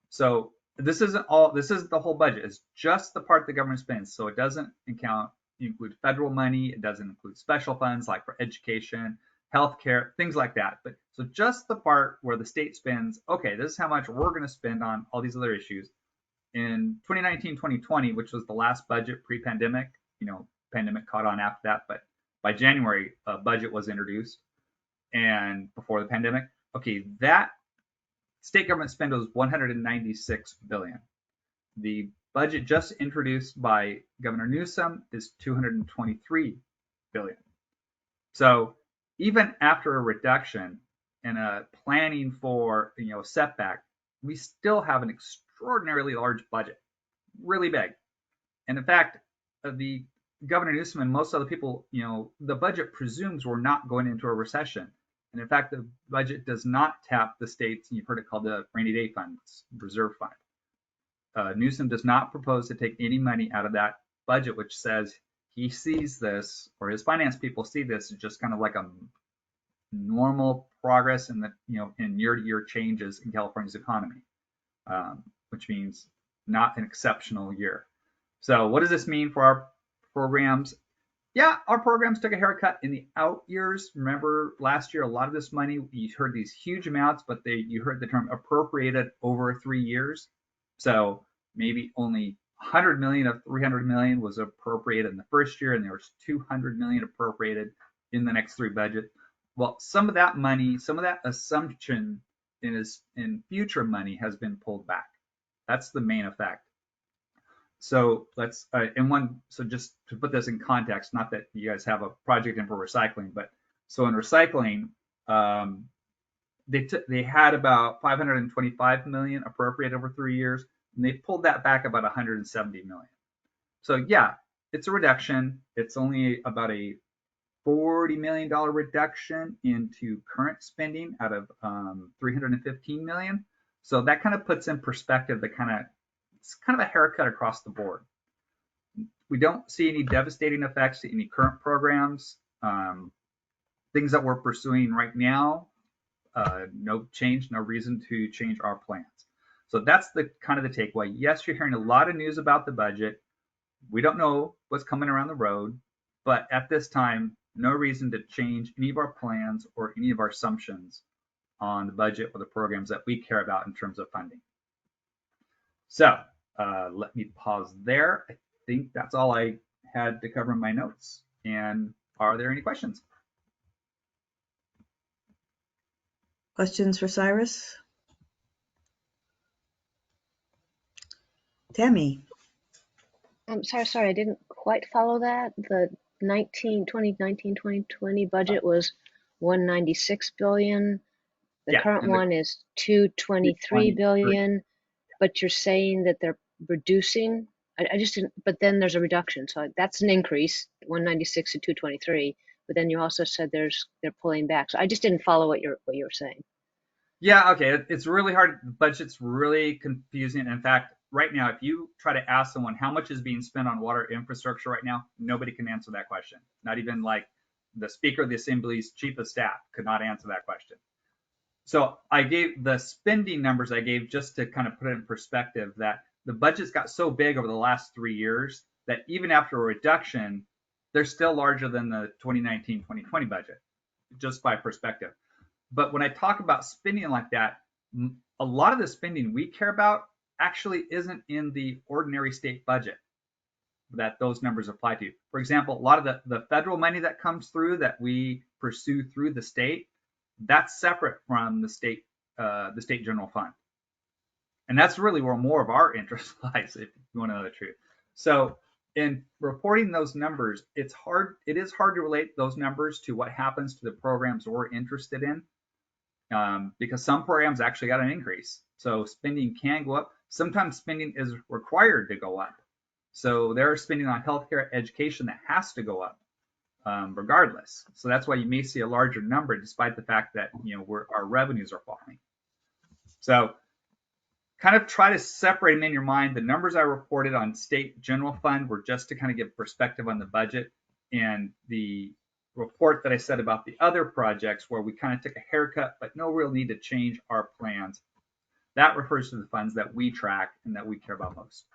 Speaker 12: So this isn't the whole budget. It's just the part the government spends. So it doesn't include federal money. It doesn't include special funds like for education, healthcare, things like that. But so just the part where the state spends, okay, this is how much we're going to spend on all these other issues. In 2019-2020, which was the last budget pre-pandemic, pandemic caught on after that, but by January, a budget was introduced, and before the pandemic, okay, that state government spend was $196 billion. The budget just introduced by Governor Newsom is $223 billion. So even after a reduction and a planning for a setback, we still have an extraordinarily large budget, really big. And in fact, the Governor Newsom and most other people, the budget presumes we're not going into a recession. And in fact, the budget does not tap the states, and you've heard it called the rainy day fund, reserve fund. Newsom does not propose to take any money out of that budget, which says he sees this, or his finance people see this as just kind of like a normal progress in in year-to-year changes in California's economy, which means not an exceptional year. So what does this mean for our programs? Yeah, our programs took a haircut in the out years. Remember last year, a lot of this money, you heard these huge amounts, but you heard the term appropriated over 3 years. So maybe only 100 million of 300 million was appropriated in the first year, and there was 200 million appropriated in the next 3 budgets. Well, some of that money, some of that assumption in future money has been pulled back. That's the main effect. So let's so just to put this in context, not that you guys have a project in for recycling, but so in recycling, they had about 525 million appropriate over 3 years, and they pulled that back about 170 million. So yeah, it's a reduction. It's only about a $40 million reduction into current spending out of 315 million. So that kind of puts in perspective it's kind of a haircut across the board. We don't see any devastating effects to any current programs. Things that we're pursuing right now, no change, no reason to change our plans. So that's the kind of the takeaway. Yes, you're hearing a lot of news about the budget. We don't know what's coming around the road, but at this time, no reason to change any of our plans or any of our assumptions on the budget or the programs that we care about in terms of funding. So let me pause there. I think that's all I had to cover in my notes. And are there any questions?
Speaker 2: Questions for Cyrus? Tammy.
Speaker 8: I'm sorry, I didn't quite follow that. The 2020 budget was 196 billion. The
Speaker 12: Yeah,
Speaker 8: current
Speaker 12: and the
Speaker 8: one is 223
Speaker 12: 23.
Speaker 8: billion, but you're saying that they're reducing. I just didn't, but then there's a reduction. So that's an increase, 196 to 223. But then you also said they're pulling back. So I just didn't follow what you were saying.
Speaker 12: Yeah, okay. It's really hard. The budget's really confusing. In fact, right now, if you try to ask someone how much is being spent on water infrastructure right now, nobody can answer that question. Not even like the Speaker of the Assembly's Chief of Staff could not answer that question. So I gave the spending numbers I gave just to kind of put it in perspective that the budgets got so big over the last 3 years that even after a reduction, they're still larger than the 2019-2020 budget, just by perspective. But when I talk about spending like that, a lot of the spending we care about actually isn't in the ordinary state budget that those numbers apply to. For example, a lot of the federal money that comes through that we pursue through the state, that's separate from the state general fund. And that's really where more of our interest lies, if you want to know the truth. So in reporting those numbers, it is hard to relate those numbers to what happens to the programs we're interested in, because some programs actually got an increase. So spending can go up. Sometimes spending is required to go up. So there are spending on healthcare education that has to go up regardless. So that's why you may see a larger number despite the fact that our revenues are falling. So kind of try to separate them in your mind. The numbers I reported on state general fund were just to kind of give perspective on the budget, and the report that I said about the other projects where we kind of took a haircut but no real need to change our plans, that refers to the funds that we track and that we care about most,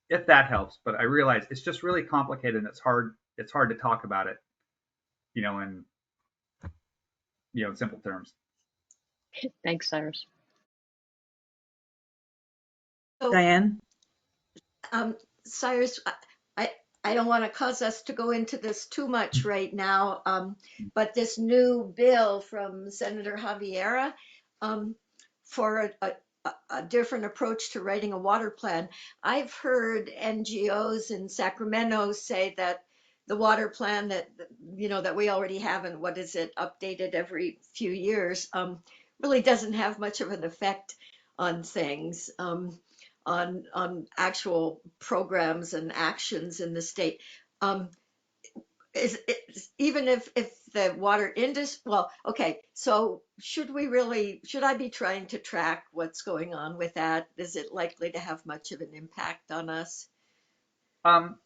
Speaker 12: if that helps. But I realize it's just really complicated and it's hard to talk about it in simple terms.
Speaker 8: Thanks, Cyrus.
Speaker 4: So,
Speaker 2: Diane?
Speaker 4: Cyrus, I don't want to cause us to go into this too much right now, but this new bill from Senator Javiera for a different approach to writing a water plan. I've heard NGOs in Sacramento say that the water plan that that we already have, and what is it, updated every few years, really doesn't have much of an effect on things. On actual programs and actions in the state. Even if the water industry, well, okay, so should I be trying to track what's going on with that? Is it likely to have much of an impact on us?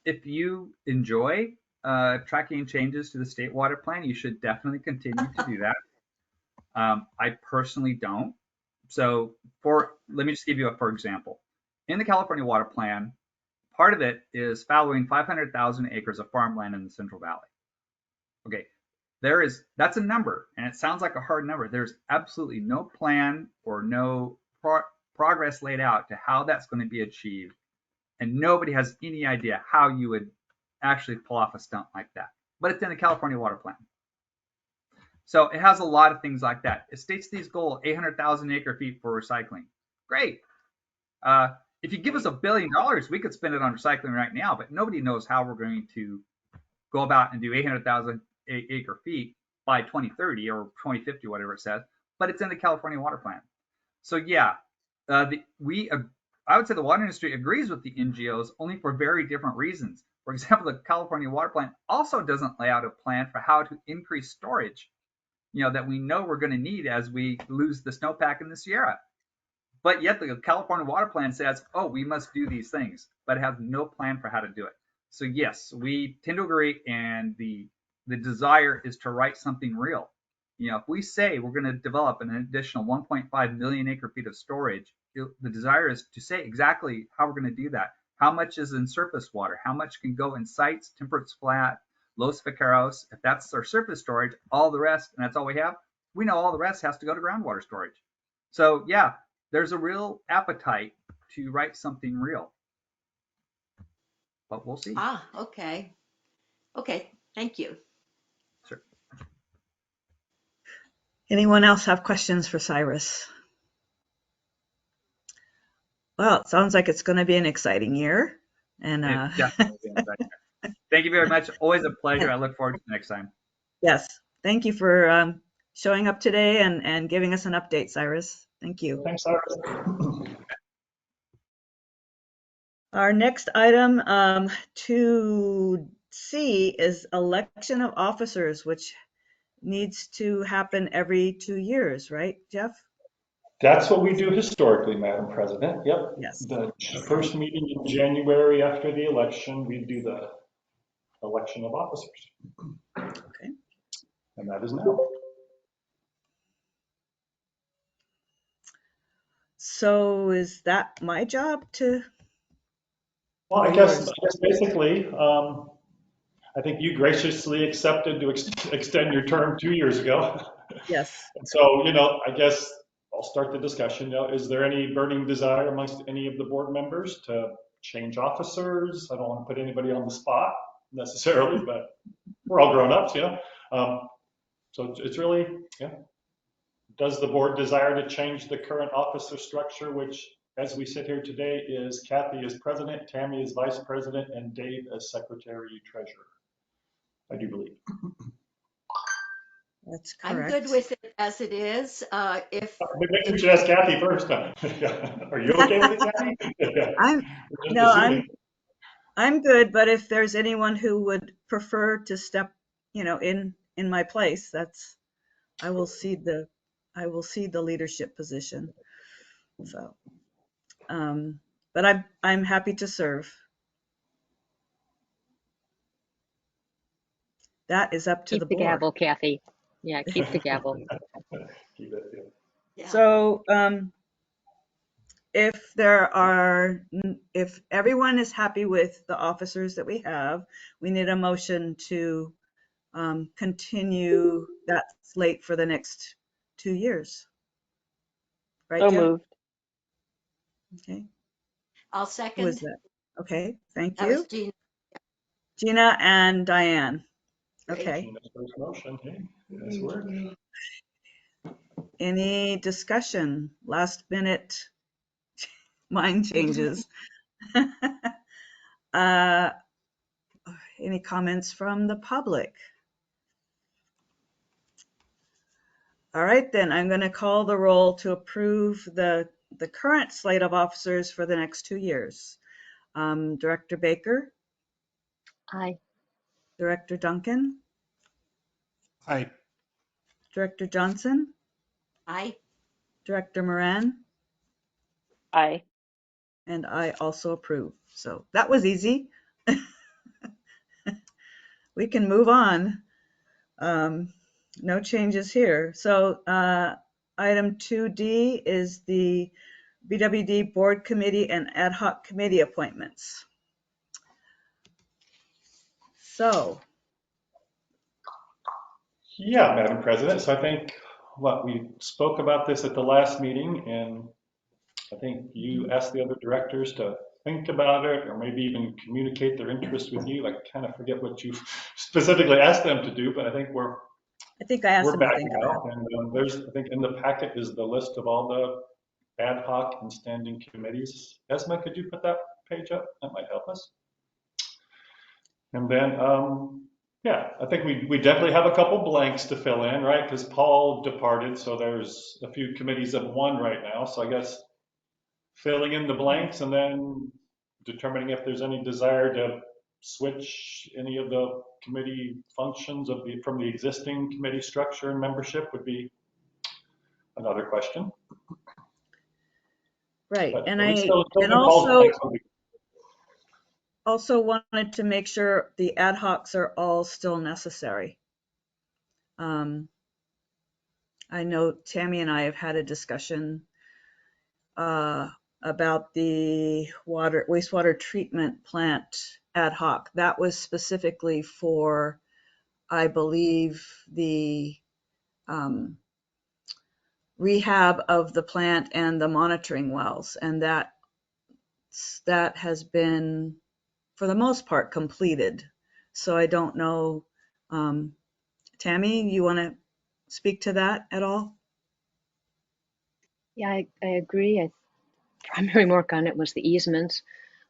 Speaker 12: If you enjoy tracking changes to the state water plan, you should definitely continue to do that. I personally don't. So let me just give you for example. In the California Water Plan, part of it is following 500,000 acres of farmland in the Central Valley. Okay, that's a number, and it sounds like a hard number. There's absolutely no plan or no progress laid out to how that's going to be achieved, and nobody has any idea how you would actually pull off a stunt like that. But it's in the California Water Plan. So it has a lot of things like that. It states these goals, 800,000 acre feet for recycling. Great. if you give us $1 billion, we could spend it on recycling right now, but nobody knows how we're going to go about and do 800,000 acre feet by 2030 or 2050, whatever it says. But it's in the California Water Plan. So yeah, I would say the water industry agrees with the NGOs only for very different reasons. For example, the California Water Plan also doesn't lay out a plan for how to increase storage, that we know we're going to need as we lose the snowpack in the Sierra. But yet the California Water Plan says, oh, we must do these things, but it has no plan for how to do it. So yes, we tend to agree, and the desire is to write something real. If we say we're going to develop an additional 1.5 million acre feet of storage, the desire is to say exactly how we're going to do that. How much is in surface water? How much can go in sites, temperate flat, Los Vaqueros? If that's our surface storage, all the rest, and that's all we have, we know all the rest has to go to groundwater storage. So yeah, there's a real appetite to write something real. But we'll see.
Speaker 4: Okay. Okay, thank you.
Speaker 12: Sure.
Speaker 2: Anyone else have questions for Cyrus? Well, it sounds like it's going to be an exciting year. And
Speaker 12: definitely. Thank you very much. Always a pleasure. I look forward to the next time.
Speaker 2: Yes. Thank you for showing up today and giving us an update, Cyrus. Thank you.
Speaker 3: Thanks, Cyrus.
Speaker 2: Our next item 2C is election of officers, which needs to happen every 2 years, right, Jeff?
Speaker 3: That's what we do historically, Madam President. Yep.
Speaker 2: Yes.
Speaker 3: The first meeting in January after the election, we do the election of officers.
Speaker 2: Okay.
Speaker 3: And that is now.
Speaker 2: So is that my job to?
Speaker 3: Well, I guess basically, I think you graciously accepted to extend your term 2 years ago.
Speaker 2: Yes.
Speaker 3: And so, I guess I'll start the discussion. Is there any burning desire amongst any of the board members to change officers? I don't want to put anybody on the spot necessarily, but we're all grown ups, So it's really, does the board desire to change the current officer structure, which, as we sit here today, is Kathy as president, Tammy as vice president, and Dave as secretary treasurer? I do believe.
Speaker 2: That's correct.
Speaker 4: I'm good with it as it is.
Speaker 3: Maybe we should ask Kathy first. Are you okay with it, Kathy?
Speaker 2: I'm good, but if there's anyone who would prefer to step, in my place, I will cede the leadership position. So, but I'm happy to serve. That is up to the board.
Speaker 8: Keep the gavel, Kathy. Yeah, keep the gavel.
Speaker 3: Keep it,
Speaker 4: Yeah.
Speaker 2: So, if everyone is happy with the officers that we have, we need a motion to continue that slate for the next 2 years. Right,
Speaker 5: So
Speaker 2: Jeff?
Speaker 5: moved.
Speaker 2: Okay.
Speaker 4: I'll
Speaker 2: Who
Speaker 4: second.
Speaker 2: was that? Okay, thank
Speaker 4: That
Speaker 2: you.
Speaker 4: was Gina.
Speaker 2: Gina and Diane. Okay.
Speaker 3: Gina's first motion. Okay, nice work.
Speaker 2: Any discussion? Last minute mind changes. Any comments from the public? All right, then I'm going to call the roll to approve the current slate of officers for the next 2 years. Director Baker,
Speaker 8: Aye.
Speaker 2: Director Duncan,
Speaker 1: Aye.
Speaker 2: Director Johnson,
Speaker 4: Aye.
Speaker 2: Director Moran,
Speaker 5: Aye.
Speaker 2: and I also approve. So that was easy. We can move on. No changes here. So item 2D is the BWD Board Committee and Ad Hoc Committee appointments. So.
Speaker 3: Yeah, Madam President. So I think we spoke about this at the last meeting, and I think you asked the other directors to think about it, or maybe even communicate their interest with you. I kind of forget what you specifically asked them to do, but I think
Speaker 2: I asked them
Speaker 3: back
Speaker 2: to think
Speaker 3: now.
Speaker 2: about it.
Speaker 3: And I think in the packet is the list of all the ad hoc and standing committees. Esma, could you put that page up? That might help us. And then, yeah, I think we definitely have a couple blanks to fill in, right? Because Paul departed, so there's a few committees of one right now. So I guess filling in the blanks and then determining if there's any desire to switch any of the committee functions from the existing committee structure and membership would be another question.
Speaker 2: Right.
Speaker 3: But
Speaker 2: And
Speaker 3: at least
Speaker 2: I
Speaker 3: those
Speaker 2: and
Speaker 3: in Paul's
Speaker 2: also
Speaker 3: blanks would be.
Speaker 2: wanted to make sure the ad hocs are all still necessary. I know Tammy and I have had a discussion about the wastewater treatment plant ad hoc. That was specifically for, I believe, the rehab of the plant and the monitoring wells, and that has been, for the most part, completed. So I don't know, Tammy, you want to speak to that at all?
Speaker 8: Yeah, I agree. Primary work on it was the easements.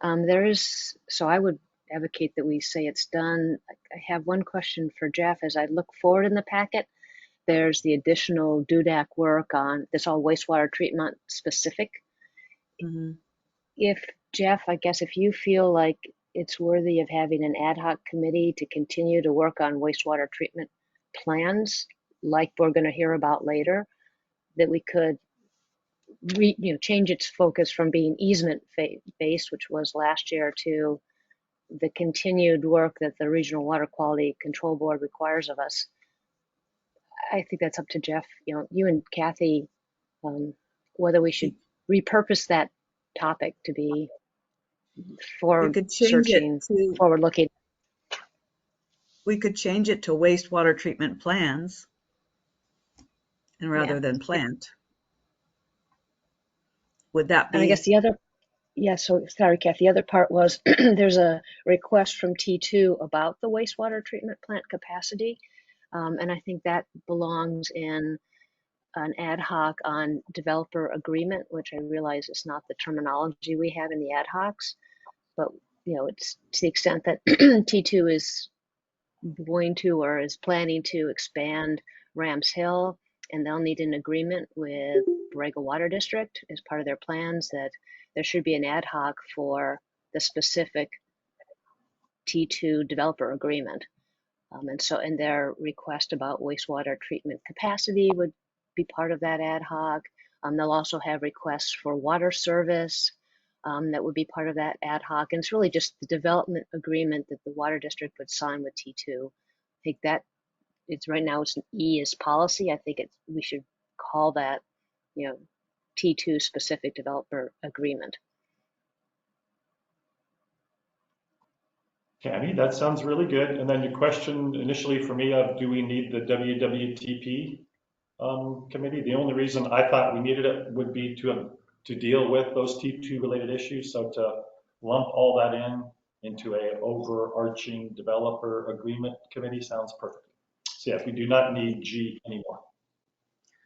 Speaker 8: So I would advocate that we say it's done. I have one question for Jeff. As I look forward in the packet, there's the additional DUDAC work on this, all wastewater treatment specific.
Speaker 2: Mm-hmm.
Speaker 8: If Jeff, I guess if you feel like it's worthy of having an ad hoc committee to continue to work on wastewater treatment plans, like we're going to hear about later, that we could change its focus from being easement based, which was last year, to the continued work that the Regional Water Quality Control Board requires of us. I think that's up to Jeff, you and Kathy, whether we should repurpose that topic to be
Speaker 2: We could change it to
Speaker 8: forward looking.
Speaker 2: We could change it to wastewater treatment plans, and rather than plant. Would that be?
Speaker 8: And I guess so sorry, Kathy, the other part was there's a request from T2 about the wastewater treatment plant capacity. And I think that belongs in an ad hoc on developer agreement, which I realize is not the terminology we have in the ad hocs, but it's to the extent that T2 is going to or is planning to expand Rams Hill, and they'll need an agreement with Borrego Water District as part of their plans, that there should be an ad hoc for the specific T2 developer agreement. And their request about wastewater treatment capacity would be part of that ad hoc. They'll also have requests for water service that would be part of that ad hoc. And it's really just the development agreement that the water district would sign with T2. I think that right now it's an E as policy. I think we should call that, T2 specific developer agreement.
Speaker 3: Tammy, that sounds really good. And then your question initially for me of, do we need the WWTP committee? The only reason I thought we needed it would be to deal with those T2 related issues. So to lump all that into a overarching developer agreement committee sounds perfect. So yes, we do not need G anymore.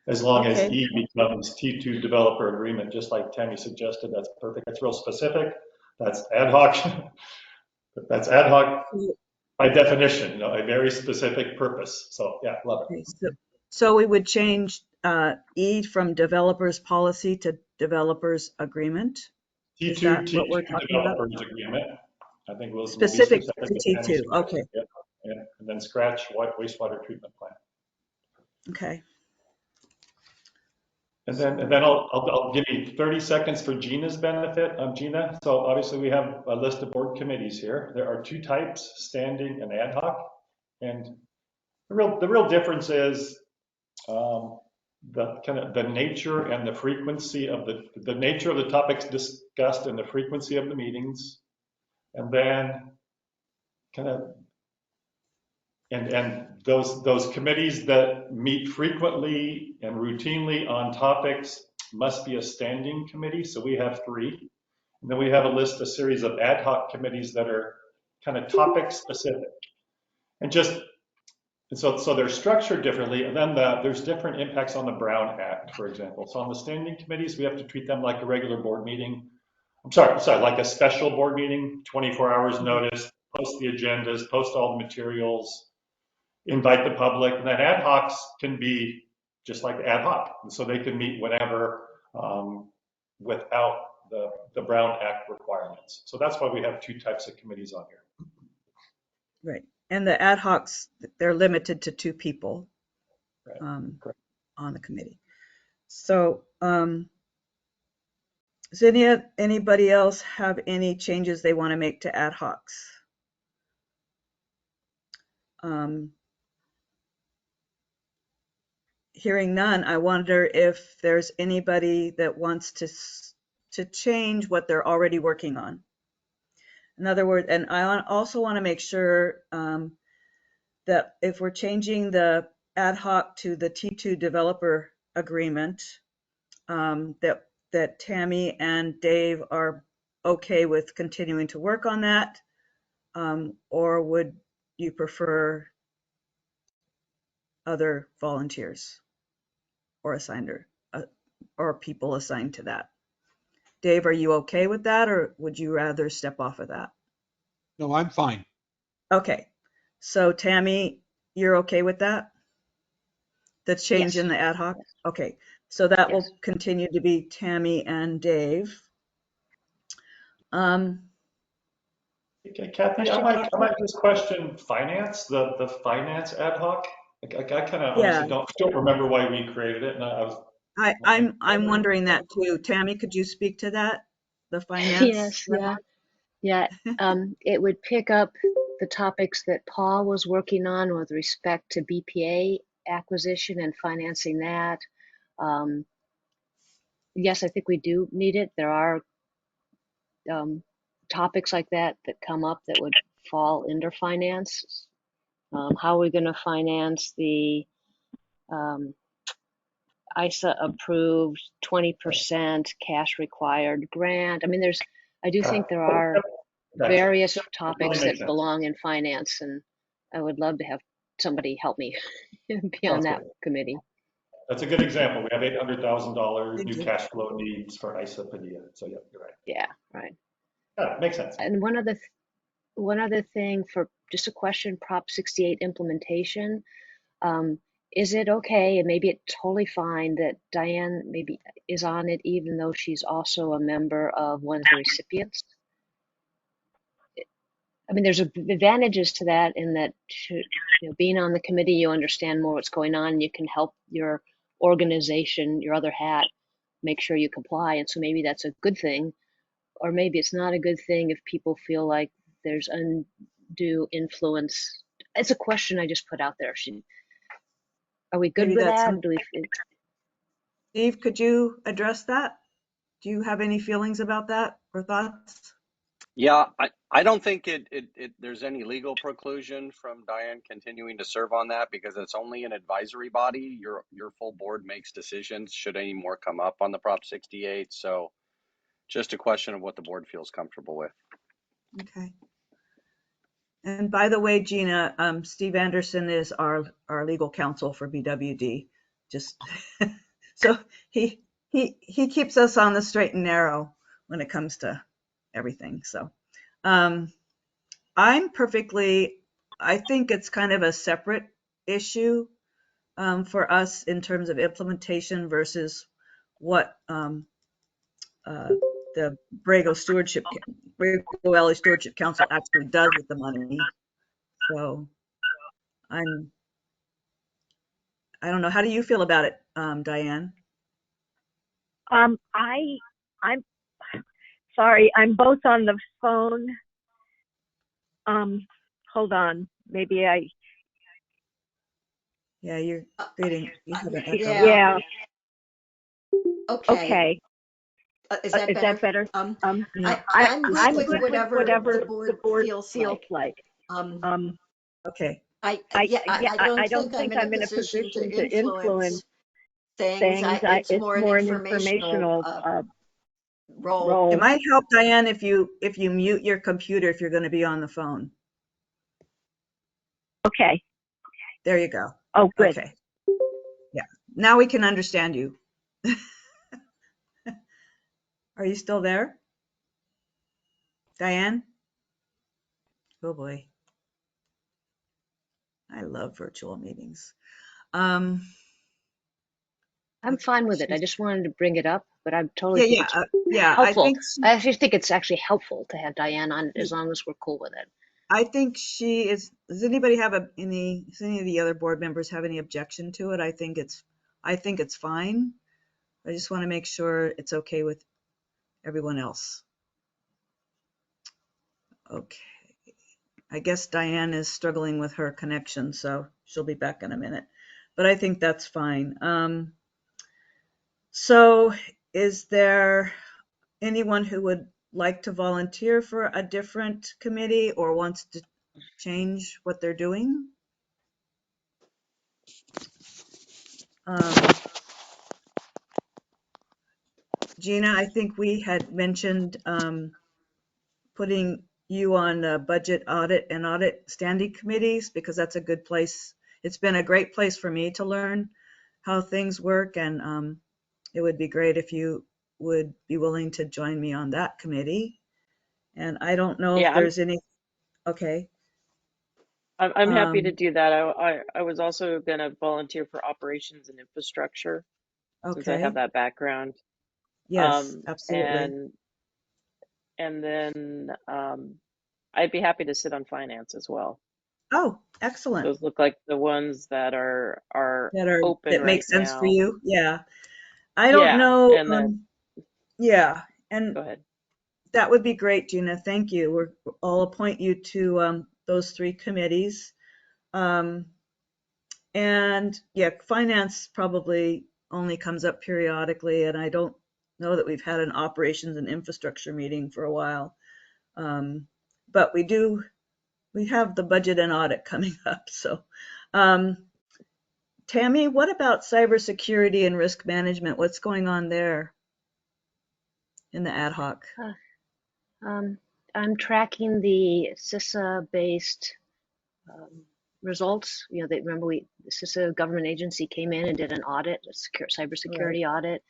Speaker 3: As long as E becomes T2 developer agreement, just like Tammy suggested, that's perfect. That's real specific. That's ad hoc. That's ad hoc by definition, a very specific purpose. So yeah, love it.
Speaker 2: So we would change E from developers policy to developers agreement. Is that what we're talking
Speaker 3: developers
Speaker 2: about?
Speaker 3: Agreement. I think we'll
Speaker 2: Specific
Speaker 3: be specific
Speaker 2: to T2. Okay.
Speaker 3: Yeah. And then scratch wastewater treatment plant.
Speaker 2: Okay.
Speaker 3: And then I'll give you 30 seconds for Gina's benefit. Gina, so obviously we have a list of board committees here. There are two types, standing and ad hoc. And the real difference is the nature and the frequency of the nature of the topics discussed and the frequency of the meetings. And then and those committees that meet frequently and routinely on topics must be a standing committee. So we have 3. And then we have a series of ad hoc committees that are kind of topic specific. And just And so they're structured differently, and then there's different impacts on the Brown Act, for example. So on the standing committees, we have to treat them like a regular board meeting. I'm sorry, like a special board meeting, 24 hours notice, post the agendas, post all the materials, invite the public, and then ad hocs can be just like ad hoc. So they can meet whenever without the Brown Act requirements. So that's why we have two types of committees on here.
Speaker 2: Right. And the ad hocs, they're limited to 2 people
Speaker 3: Right.
Speaker 2: On the committee. So, does anybody else have any changes they want to make to ad hocs? Hearing none, I wonder if there's anybody that wants to change what they're already working on. In other words, and I also want to make sure that if we're changing the ad hoc to the T2 developer agreement, that Tammy and Dave are okay with continuing to work on that, or would you prefer other volunteers or or people assigned to that? Dave, are you okay with that, or would you rather step off of that?
Speaker 6: No, I'm fine.
Speaker 2: Okay, so Tammy, you're okay with that? The change
Speaker 8: Yes.
Speaker 2: in the ad hoc? Okay, so that will
Speaker 8: Yes.
Speaker 2: continue to be Tammy and Dave.
Speaker 3: Okay, Kathy, I
Speaker 8: Question,
Speaker 3: might, I
Speaker 8: Kathy?
Speaker 3: might just question finance, the finance ad hoc. I kind of
Speaker 2: Yeah,
Speaker 3: honestly don't remember why we created it, and I was
Speaker 2: I'm wondering that too. Tammy, could you speak to that? The finance?
Speaker 8: Yes, yeah. Yeah, it would pick up the topics that Paul was working on with respect to BPA acquisition and financing that. Um, yes, I think we do need it. There are topics like that that come up that would fall under finance. How are we going to finance the ISA approved 20% cash required grant? I mean, I do think there are
Speaker 3: gotcha.
Speaker 8: various
Speaker 3: Yep, that
Speaker 8: topics
Speaker 3: totally makes
Speaker 8: that
Speaker 3: sense.
Speaker 8: belong in finance, and I would love to have somebody help me be on
Speaker 3: Sounds
Speaker 8: that
Speaker 3: good.
Speaker 8: committee.
Speaker 3: That's a good example. We have $800,000
Speaker 2: Thank
Speaker 3: new
Speaker 2: you.
Speaker 3: cash flow needs for ISA Padilla. So yeah, you're right.
Speaker 8: Yeah, right.
Speaker 3: Yeah, makes sense.
Speaker 8: And one other thing for just a question, Prop 68 implementation. Um, is it okay, and maybe it's totally fine, that Diane maybe is on it even though she's also a member of one of the recipients? I mean, there's advantages to that in that, being on the committee, you understand more what's going on. You can help your organization, your other hat, make sure you comply. And so maybe that's a good thing, or maybe it's not a good thing if people feel like there's undue influence. It's a question I just put out there. Are we good
Speaker 2: Maybe
Speaker 8: with
Speaker 2: that's
Speaker 8: that?
Speaker 2: some. Steve, could you address that? Do you have any feelings about that or thoughts?
Speaker 7: Yeah, I don't think there's any legal preclusion from Diane continuing to serve on that because it's only an advisory body. Your full board makes decisions should any more come up on the Prop 68. So just a question of what the board feels comfortable with.
Speaker 2: Okay. And by the way, Gina, Steve Anderson is our legal counsel for BWD. Just so he keeps us on the straight and narrow when it comes to everything. So I think it's kind of a separate issue for us in terms of implementation versus what the Borrego Valley Stewardship Council actually does with the money. So I don't know. How do you feel about it, Diane?
Speaker 13: I'm sorry, I'm both on the phone. Hold on. Maybe
Speaker 2: Yeah, you're getting, you have an echo.
Speaker 13: yeah.
Speaker 4: Okay.
Speaker 13: Okay.
Speaker 4: Is that
Speaker 13: Is that
Speaker 4: better?
Speaker 13: better?
Speaker 2: Yeah.
Speaker 4: I'm good
Speaker 13: I'm
Speaker 4: with
Speaker 13: good with
Speaker 4: whatever the
Speaker 13: whatever the
Speaker 4: board
Speaker 13: board
Speaker 4: feels
Speaker 13: feels
Speaker 4: like.
Speaker 13: like.
Speaker 2: Okay.
Speaker 4: I
Speaker 13: I
Speaker 4: don't
Speaker 13: don't
Speaker 4: think
Speaker 13: think
Speaker 4: I'm in a
Speaker 13: I'm in a
Speaker 4: position to
Speaker 13: position to influence
Speaker 4: influence things.
Speaker 13: things.
Speaker 4: It's
Speaker 13: It's
Speaker 4: more an
Speaker 13: more an
Speaker 4: informational
Speaker 13: informational
Speaker 4: role.
Speaker 2: It
Speaker 13: role.
Speaker 2: might help, Diane, if you mute your computer if you're going to be on the phone.
Speaker 13: Okay.
Speaker 2: There you go.
Speaker 13: Oh, good.
Speaker 2: Okay. Yeah. Now we can understand you. Are you still there, Diane? Oh boy. I love virtual meetings. Um,
Speaker 8: I'm
Speaker 2: okay,
Speaker 8: fine with it. I just wanted to bring it up, but I totally
Speaker 2: yeah,
Speaker 8: think
Speaker 2: yeah,
Speaker 8: it's
Speaker 2: yeah.
Speaker 8: helpful. I actually think it's actually helpful to have Diane on as long as we're cool with it.
Speaker 2: I think she is. Does anybody have does any of the other board members have any objection to it? I think it's fine. I just want to make sure it's okay with everyone else. Okay. I guess Diane is struggling with her connection, so she'll be back in a minute. But I think that's fine. So is there anyone who would like to volunteer for a different committee or wants to change what they're doing? Gina, I think we had mentioned putting you on budget audit and audit standing committees because that's a good place. It's been a great place for me to learn how things work, and it would be great if you would be willing to join me on that committee. And I don't know if
Speaker 5: Yeah,
Speaker 2: there's any, okay.
Speaker 5: I'm happy to
Speaker 2: Um,
Speaker 5: do that. I was also going to volunteer for operations and infrastructure since I have
Speaker 2: okay.
Speaker 5: that background.
Speaker 2: Yes,
Speaker 5: Um,
Speaker 2: absolutely.
Speaker 5: and and then I'd be happy to sit on finance as well.
Speaker 2: Oh, excellent.
Speaker 5: Those look like the ones that are open
Speaker 2: That
Speaker 5: right
Speaker 2: makes sense for
Speaker 5: now.
Speaker 2: you. Yeah. I don't
Speaker 5: Yeah,
Speaker 2: know.
Speaker 5: and then
Speaker 2: Yeah.
Speaker 5: go
Speaker 2: And
Speaker 5: ahead.
Speaker 2: that would be great, Gina. Thank you. I'll appoint you to those three committees. Um, and yeah, finance probably only comes up periodically, and I don't know that we've had an operations and infrastructure meeting for a while. Um, but we have the budget and audit coming up. So, um, Tammy, what about cybersecurity and risk management? What's going on there in the ad hoc?
Speaker 8: Uh, I'm tracking the CISA-based results. You know, remember the CISA government agency came in and did an audit, a
Speaker 2: Right.
Speaker 8: cybersecurity audit.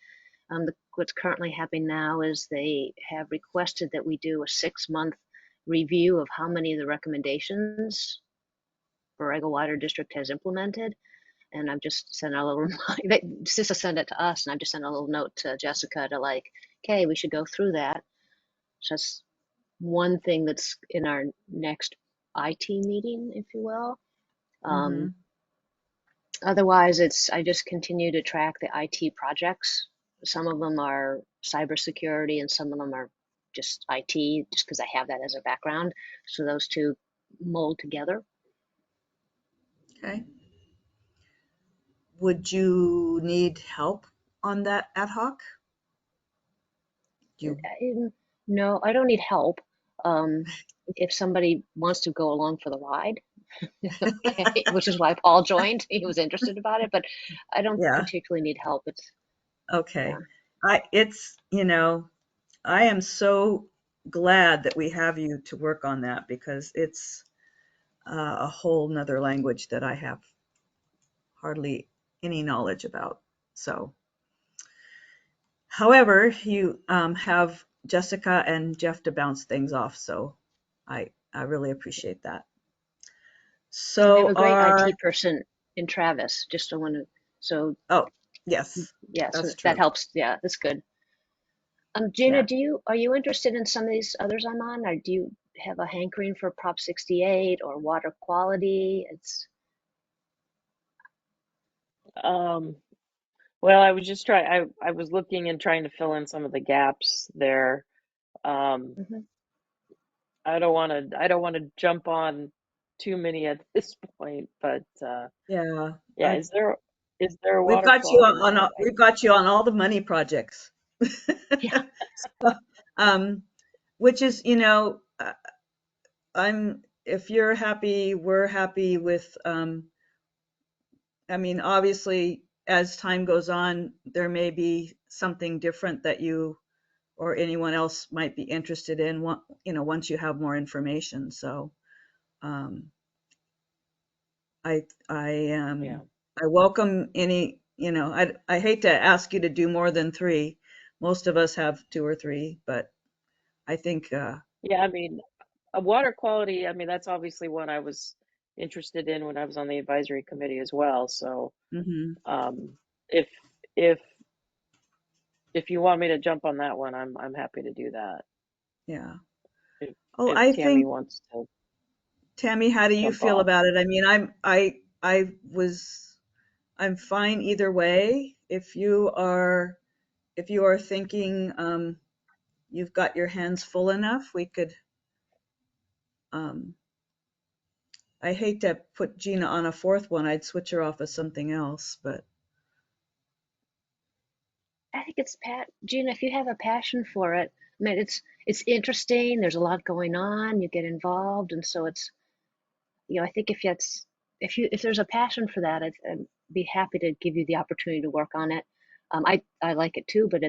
Speaker 8: What's currently happening now is they have requested that we do a 6-month review of how many of the recommendations Borrego Water District has implemented. And I've just sent a little, CISA sent it to us, and I've just sent a little note to Jessica to like, okay, we should go through that. So that's one thing that's in our next IT meeting, if you will.
Speaker 2: Mm-hmm.
Speaker 8: Otherwise, I just continue to track the IT projects. Some of them are cybersecurity, and some of them are just IT, just because I have that as a background. So those two mold together.
Speaker 2: Okay. Would you need help on that ad hoc? You,
Speaker 8: No, I don't need help. If somebody wants to go along for the ride, okay, which is why Paul joined. He was interested about it, but I don't
Speaker 2: yeah,
Speaker 8: particularly need help. It's yeah.
Speaker 2: okay. I am so glad that we have you to work on that because it's a whole nother language that I have hardly any knowledge about. So, however, you have Jessica and Jeff to bounce things off. So I really appreciate that.
Speaker 8: And we have
Speaker 2: So
Speaker 8: a great IT person in Travis. Just don't want to. So
Speaker 2: oh, yes,
Speaker 8: yeah, so
Speaker 2: that's
Speaker 8: that
Speaker 2: true.
Speaker 8: helps. Yeah, that's good. Gina,
Speaker 2: Yeah.
Speaker 8: are you interested in some of these others I'm on, or do you have a hankering for Prop 68 or water quality? It's
Speaker 5: Um, well, I was just trying. I was looking and trying to fill in some of the gaps there. Um,
Speaker 8: mhm.
Speaker 5: I don't want to jump on too many at this point, but
Speaker 2: Yeah,
Speaker 5: yeah, is there a
Speaker 2: we've
Speaker 5: water
Speaker 2: got you
Speaker 5: quality?
Speaker 2: we've got you on all the money projects.
Speaker 8: Yeah.
Speaker 2: um, which is, if you're happy, we're happy with, I mean, obviously, as time goes on, there may be something different that you or anyone else might be interested in, once you have more information. So, um,
Speaker 5: Yeah.
Speaker 2: I welcome any, I hate to ask you to do more than 3. Most of us have 2 or 3, but I think,
Speaker 5: Yeah, I mean, water quality, I mean, that's obviously one I was interested in when I was on the advisory committee as well. So,
Speaker 2: mhm,
Speaker 5: um, if if if you want me to jump on that one, I'm happy to do that.
Speaker 2: yeah.
Speaker 5: If
Speaker 2: Oh,
Speaker 5: if
Speaker 2: I
Speaker 5: Tammy
Speaker 2: think,
Speaker 5: wants to
Speaker 2: Tammy, how do you
Speaker 5: jump
Speaker 2: feel
Speaker 5: off.
Speaker 2: about it? I mean, I'm fine either way. If you are thinking, you've got your hands full enough, we could, um, I hate to put Gina on a 4th one. I'd switch her off as something else, but
Speaker 8: I think it's Gina, if you have a passion for it, I mean, it's interesting. There's a lot going on. You get involved, and so it's, I think if there's a passion for that, I'd be happy to give you the opportunity to work on it. I like it too, but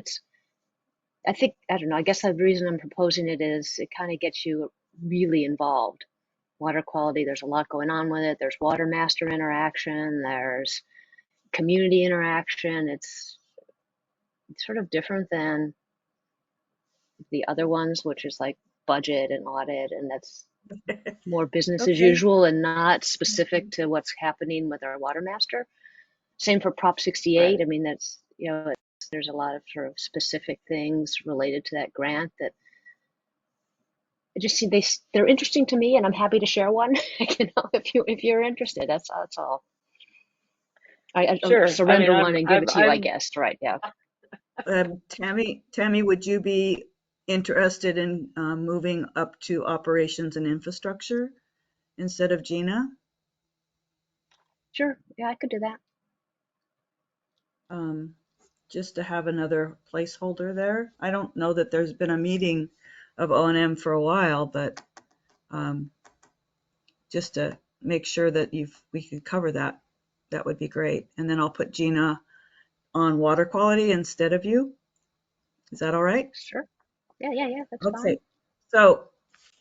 Speaker 8: I don't know. I guess the reason I'm proposing it is it kind of gets you really involved. Water quality, there's a lot going on with it. There's water master interaction. There's community interaction. It's sort of different than the other ones, which is like budget and audit, and that's more business as
Speaker 2: okay.
Speaker 8: usual and not specific to what's happening with our water master. Same for Prop 68.
Speaker 2: Right.
Speaker 8: I mean, there's a lot of sort of specific things related to that grant that I just see they're interesting to me, and I'm happy to share one. If you're interested, that's all. I
Speaker 5: Sure. I mean,
Speaker 8: surrender one and give it to you, I guess. Right? Yeah.
Speaker 2: Tammy, would you be interested in moving up to operations and infrastructure instead of Gina?
Speaker 8: Sure. Yeah, I could do that.
Speaker 2: Um, just to have another placeholder there. I don't know that there's been a meeting of O&M for a while, but um, just to make sure that we could cover that, that would be great. And then I'll put Gina on water quality instead of you. Is that all right?
Speaker 8: Sure. Yeah. That's fine.
Speaker 2: Okay. So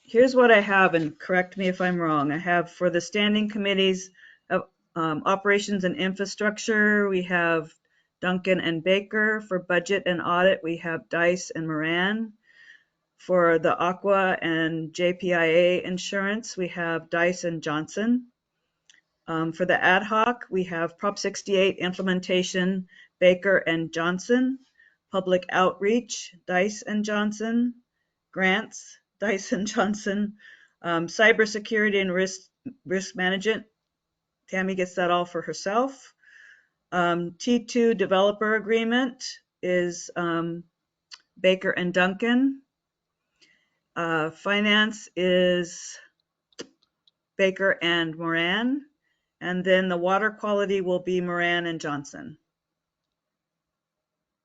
Speaker 2: here's what I have, and correct me if I'm wrong. I have for the standing committees of operations and infrastructure, we have Duncan and Baker. For budget and audit, we have Dice and Moran. For the Aqua and JPIA insurance, we have Dice and Johnson. For the ad hoc, we have Prop 68 implementation, Baker and Johnson. Public outreach, Dice and Johnson. Grants, Dice and Johnson. Cybersecurity and risk management, Tammy gets that all for herself. T2 developer agreement is Baker and Duncan. Finance is Baker and Moran. And then the water quality will be Moran and Johnson.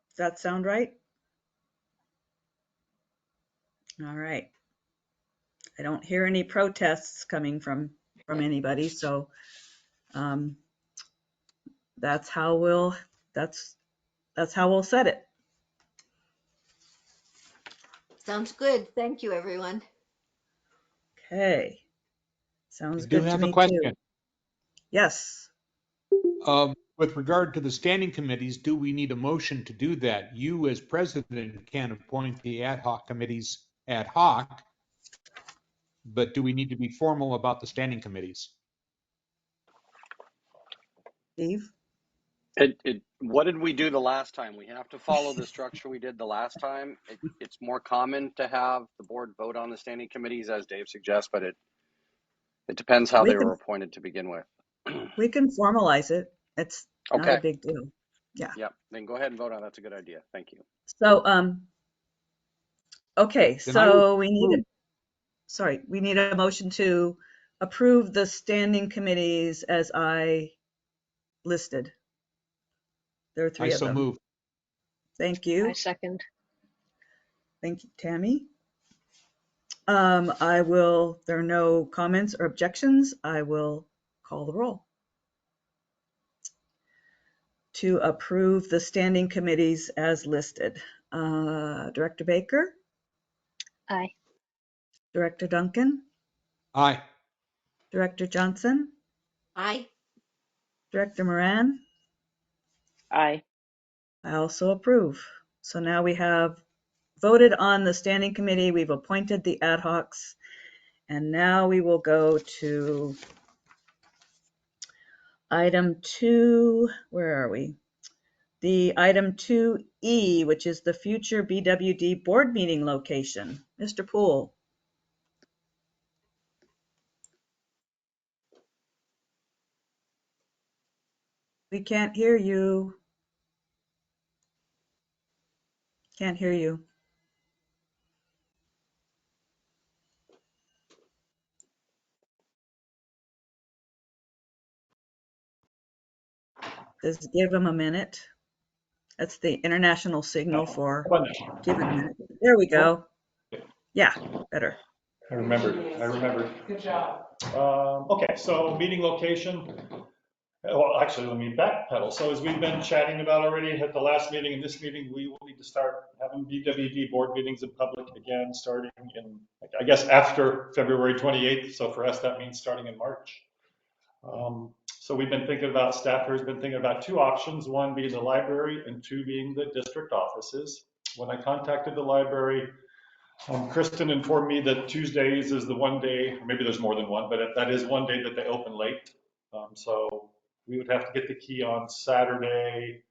Speaker 2: Does that sound right? All right. I don't hear any protests coming from anybody, so um, that's how we'll that's how we'll set it.
Speaker 4: Sounds good. Thank you, everyone.
Speaker 2: Okay.
Speaker 6: I
Speaker 2: Sounds
Speaker 6: do
Speaker 2: good to
Speaker 6: have a
Speaker 2: me
Speaker 6: question.
Speaker 2: too. Yes.
Speaker 6: With regard to the standing committees, do we need a motion to do that? You, as president, can appoint the ad hoc committees ad hoc, but do we need to be formal about the standing committees?
Speaker 2: Steve?
Speaker 7: What did we do the last time? We have to follow the structure we did the last time. It's more common to have the board vote on the standing committees, as Dave suggests, but it depends how
Speaker 2: We
Speaker 7: they were
Speaker 2: can
Speaker 7: appointed to begin with.
Speaker 2: formalize it. It's not a
Speaker 7: Okay.
Speaker 2: big deal. Yeah.
Speaker 7: Yep. Then go ahead and vote on it. That's a good idea. Thank you.
Speaker 2: So okay,
Speaker 6: Then I will
Speaker 2: so we need
Speaker 6: move.
Speaker 2: we need a motion to approve the standing committees as I listed. There are
Speaker 6: I
Speaker 2: 3 of
Speaker 6: so
Speaker 2: them.
Speaker 6: move.
Speaker 2: Thank
Speaker 8: I
Speaker 2: you.
Speaker 8: second.
Speaker 2: Thank you, Tammy. There are no comments or objections. I will call the roll to approve the standing committees as listed. Director Baker,
Speaker 8: Aye.
Speaker 2: Director Duncan,
Speaker 6: Aye.
Speaker 2: Director Johnson,
Speaker 4: Aye.
Speaker 2: Director Moran?
Speaker 5: Aye.
Speaker 2: I also approve. So now we have voted on the standing committee, we've appointed the ad hocs, and now we will go to item 2, where are we? The item 2E, which is the future BWD board meeting location. Mr. Poole. We can't hear you. Can't hear you. Just give him a minute. That's the international signal for give it a minute. There we go. Yeah, better.
Speaker 3: I remembered. Good job. Okay, so meeting location. Well, actually, let me backpedal. So as we've been chatting about already at the last meeting and this meeting, we will need to start having BWD board meetings in public again, starting in, I guess, after February 28th. So for us, that means starting in March. So we've been thinking about, staff has been thinking about two options, one being the library and two being the district offices. When I contacted the library, Kristen informed me that Tuesdays is the one day, maybe there's more than one, but that is one day that they open late. So we would have to get the key on Saturday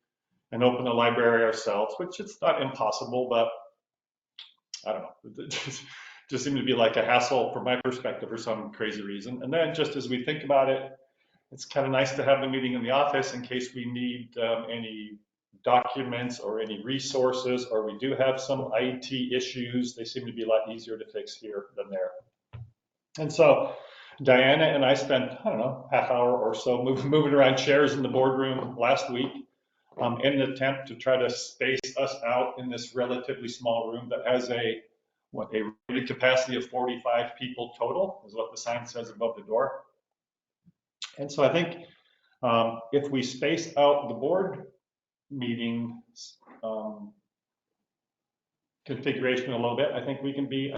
Speaker 3: and open the library ourselves, which it's not impossible, but I don't know. It just seemed to be like a hassle from my perspective for some crazy reason. And then just as we think about it, it's kind of nice to have the meeting in the office in case we need any documents or any resources, or we do have some IT issues. They seem to be a lot easier to fix here than there. And so Diana and I spent, I don't know, half hour or so moving around chairs in the boardroom last week in an attempt to try to space us out in this relatively small room that has a rated capacity of 45 people total, is what the sign says above the door. And so I think if we space out the board meeting configuration a little bit, I think we can be,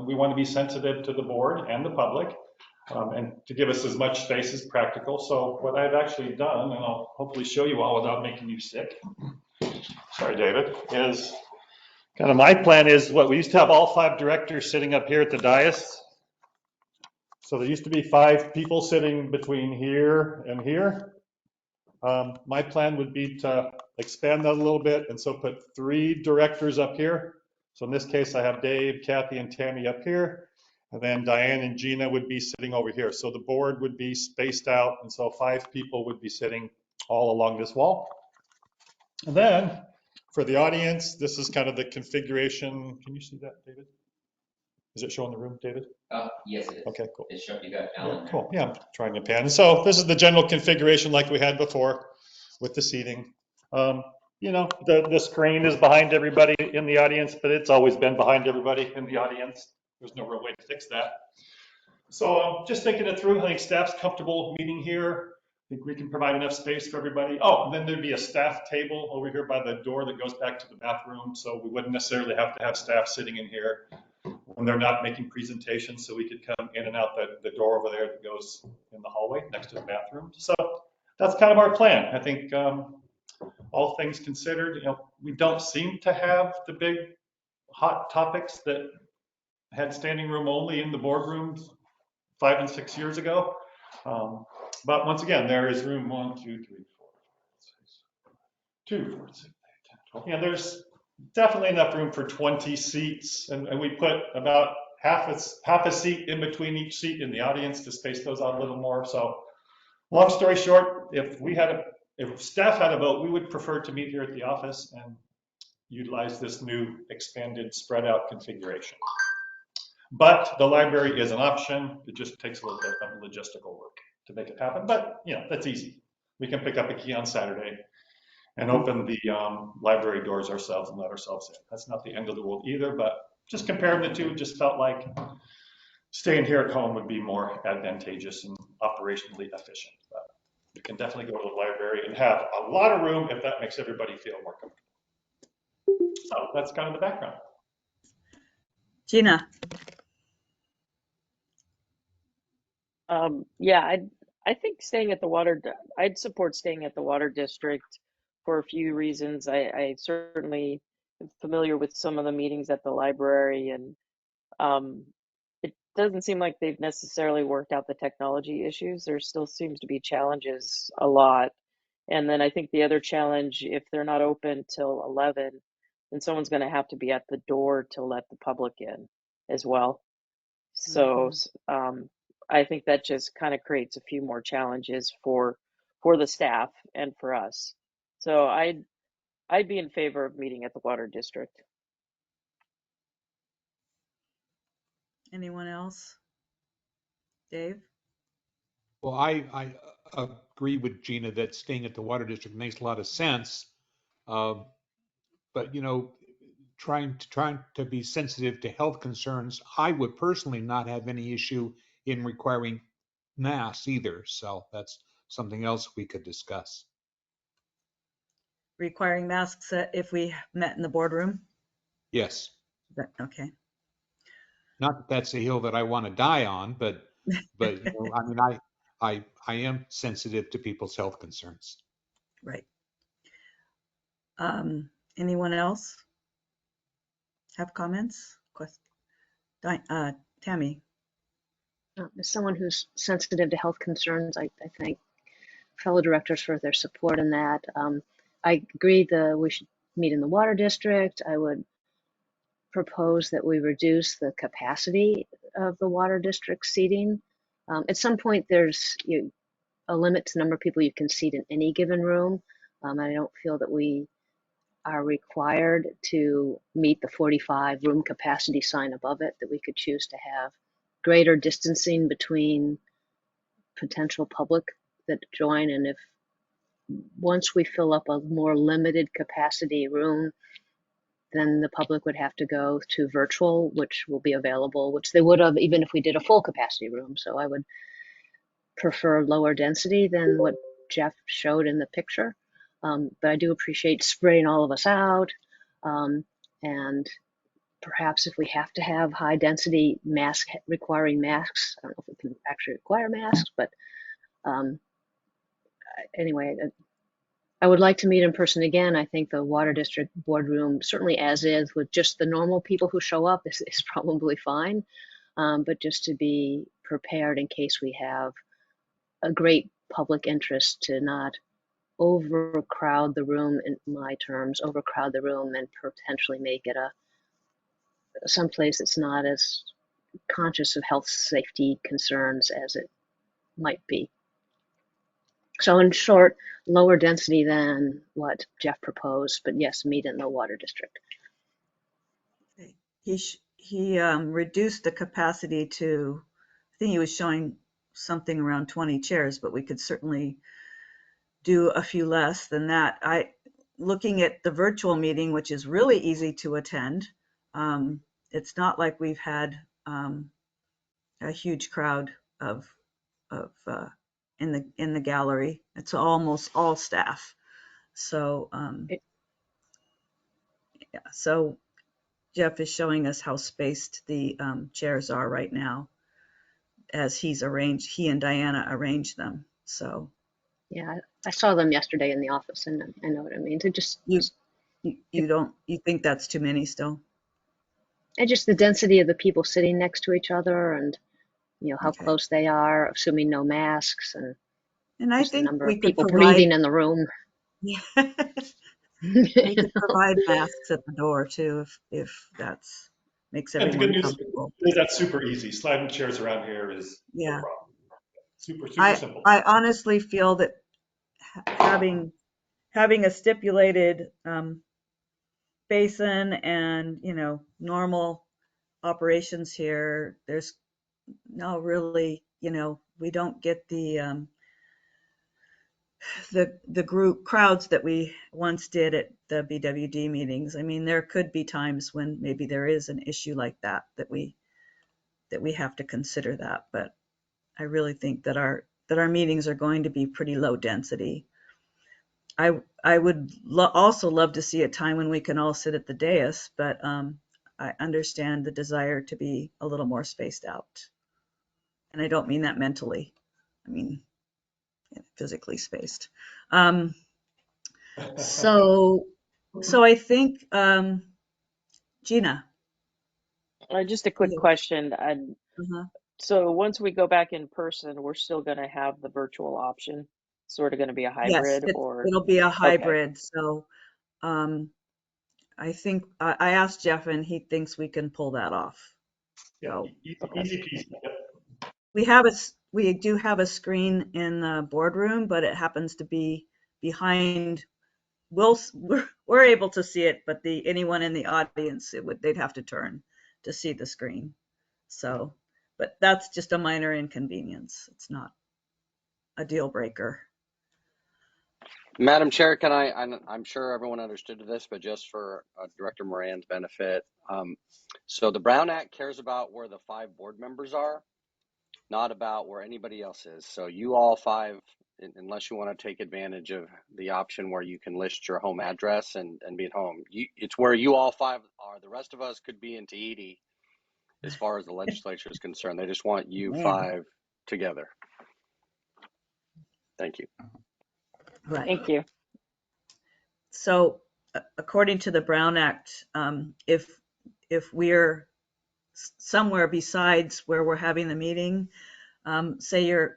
Speaker 3: we want to be sensitive to the board and the public and to give us as much space as practical. So what I've actually done, and I'll hopefully show you all without making you sick, sorry, David, is kind of my plan is what we used to have all 5 directors sitting up here at the dais. So there used to be 5 people sitting between here and here. My plan would be to expand that a little bit and so put 3 directors up here. So in this case, I have Dave, Kathy, and Tammy up here, and then Diane and Gina would be sitting over here. So the board would be spaced out, and so 5 people would be sitting all along this wall. And then for the audience, this is kind of the configuration. Can you see that, David? Is it showing the room, David?
Speaker 14: Yes, it is.
Speaker 3: Okay, cool.
Speaker 14: It's showing you got Alan.
Speaker 3: Yeah, cool. Yeah, I'm trying to pan. So this is the general configuration like we had before with the seating. You know, the screen is behind everybody in the audience, but it's always been behind everybody in the audience. There's no real way to fix that. So just thinking it through, I think staff's comfortable meeting here. I think we can provide enough space for everybody. Oh, and then there'd be a staff table over here by the door that goes back to the bathroom. So we wouldn't necessarily have to have staff sitting in here when they're not making presentations. So we could come in and out the door over there that goes in the hallway next to the bathroom. So that's kind of our plan. I think all things considered, you know, we don't seem to have the big hot topics that had standing room only in the boardrooms 5 and 6 years ago. But once again, there is room 1, 2, 3, 4, 5, 6, 2, 4, 6, 8, 10, 12. Yeah, there's definitely enough room for 20 seats, and we put about half a seat in between each seat in the audience to space those out a little more. So long story short, if staff had a vote, we would prefer to meet here at the office and utilize this new expanded spread out configuration. But the library is an option. It just takes a little bit of logistical work to make it happen. But you know, that's easy. We can pick up a key on Saturday and open the library doors ourselves and let ourselves in. That's not the end of the world either, but just comparing the two, it just felt like staying here at home would be more advantageous and operationally efficient. But you can definitely go to the library and have a lot of room if that makes everybody feel more comfortable. So that's kind of the background.
Speaker 2: Gina.
Speaker 5: Yeah, I think staying at the I'd support staying at the water district for a few reasons. I certainly am familiar with some of the meetings at the library, and um, it doesn't seem like they've necessarily worked out the technology issues. There still seems to be challenges a lot. And then I think the other challenge, if they're not open till 11, then someone's going to have to be at the door to let the public in as well. So
Speaker 2: Mhm.
Speaker 5: I think that just kind of creates a few more challenges for the staff and for us. So I'd be in favor of meeting at the water district.
Speaker 2: Anyone else? Dave?
Speaker 6: Well, I agree with Gina that staying at the water district makes a lot of sense. Um, but trying to be sensitive to health concerns, I would personally not have any issue in requiring masks either. So that's something else we could discuss.
Speaker 2: Requiring masks if we met in the boardroom?
Speaker 6: Yes.
Speaker 2: Okay.
Speaker 6: Not that that's a hill that I want to die on, but I mean, I am sensitive to people's health concerns.
Speaker 2: Right. Anyone else have comments? Tammy?
Speaker 8: As someone who's sensitive to health concerns, I thank fellow directors for their support in that. I agree that we should meet in the water district. I would propose that we reduce the capacity of the water district seating. At some point, there's a limit to the number of people you can seat in any given room. I don't feel that we are required to meet the 45 room capacity sign above it, that we could choose to have greater distancing between potential public that join. And if once we fill up a more limited capacity room, then the public would have to go to virtual, which will be available, which they would have even if we did a full capacity room. So I would prefer lower density than what Jeff showed in the picture. But I do appreciate spreading all of us out. And perhaps if we have to have high density mask requiring masks, I don't know if we can actually require masks, but um, anyway, I would like to meet in person again. I think the water district boardroom, certainly as is, with just the normal people who show up, is probably fine. But just to be prepared in case we have a great public interest, to not overcrowd the room, in my terms, overcrowd the room and potentially make it a someplace that's not as conscious of health safety concerns as it might be. So in short, lower density than what Jeff proposed, but yes, meet in the water district.
Speaker 2: He reduced the capacity to, I think he was showing something around 20 chairs, but we could certainly do a few less than that. Looking at the virtual meeting, which is really easy to attend, it's not like we've had a huge crowd of in the gallery. It's almost all staff. So yeah. So Jeff is showing us how spaced the chairs are right now, as he and Diana arranged them. So
Speaker 8: Yeah, I saw them yesterday in the office, and I know what it means.
Speaker 2: you you think that's too many still?
Speaker 8: And just the density of the people sitting next to each other, and how
Speaker 2: Okay.
Speaker 8: close they are, assuming no masks, and
Speaker 2: I
Speaker 8: just the
Speaker 2: think
Speaker 8: number
Speaker 2: we
Speaker 8: of
Speaker 2: could
Speaker 8: people
Speaker 2: provide,
Speaker 8: breathing in the room.
Speaker 2: yeah, we could provide masks at the door too, if that's makes
Speaker 3: And the good
Speaker 2: everyone
Speaker 3: news
Speaker 2: comfortable.
Speaker 3: is that's super easy. Sliding chairs around here is no
Speaker 2: Yeah.
Speaker 3: problem. Super, super
Speaker 2: I
Speaker 3: simple.
Speaker 2: I honestly feel that having a stipulated basin and normal operations here, there's no really, we don't get the group crowds that we once did at the BWD meetings. I mean, there could be times when maybe there is an issue like that we have to consider that, but I really think that our meetings are going to be pretty low density. I would also love to see a time when we can all sit at the dais, but I understand the desire to be a little more spaced out. And I don't mean that mentally. I mean physically spaced. So I think, Gina.
Speaker 5: Just a quick
Speaker 2: You,
Speaker 5: question.
Speaker 2: uh-huh.
Speaker 5: So once we go back in person, we're still going to have the virtual option, sort of going to be a
Speaker 2: Yes,
Speaker 5: hybrid, or
Speaker 2: it'll be a
Speaker 5: okay.
Speaker 2: hybrid. So um, I think I asked Jeff, and he thinks we can pull that off.
Speaker 3: Yeah,
Speaker 2: So
Speaker 5: Okay.
Speaker 3: easy peasy. Yep.
Speaker 2: we do have a screen in the boardroom, but it happens to be behind. We're able to see it, but anyone in the audience, they'd have to turn to see the screen. So, but that's just a minor inconvenience. It's not a deal breaker.
Speaker 7: Madam Chair, I'm sure everyone understood this, but just for Director Moran's benefit, so the Brown Act cares about where the 5 board members are, not about where anybody else is. So you all 5, unless you want to take advantage of the option where you can list your home address and be at home, it's where you all 5 are. The rest of us could be in Tahiti as far as the legislature is concerned. They just want you
Speaker 2: Man.
Speaker 7: 5 together. Thank you.
Speaker 2: Right.
Speaker 5: Thank you.
Speaker 2: So, according to the Brown Act, if we're somewhere besides where we're having the meeting, say you're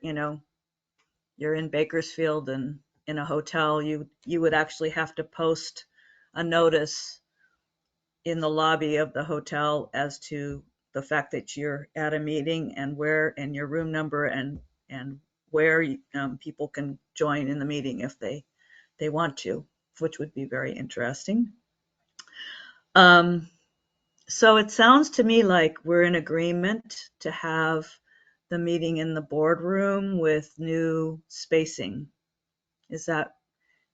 Speaker 2: in Bakersfield and in a hotel, you would actually have to post a notice in the lobby of the hotel as to the fact that you're at a meeting and where, and your room number, and where people can join in the meeting if they want to, which would be very interesting. So it sounds to me like we're in agreement to have the meeting in the boardroom with new spacing. Is that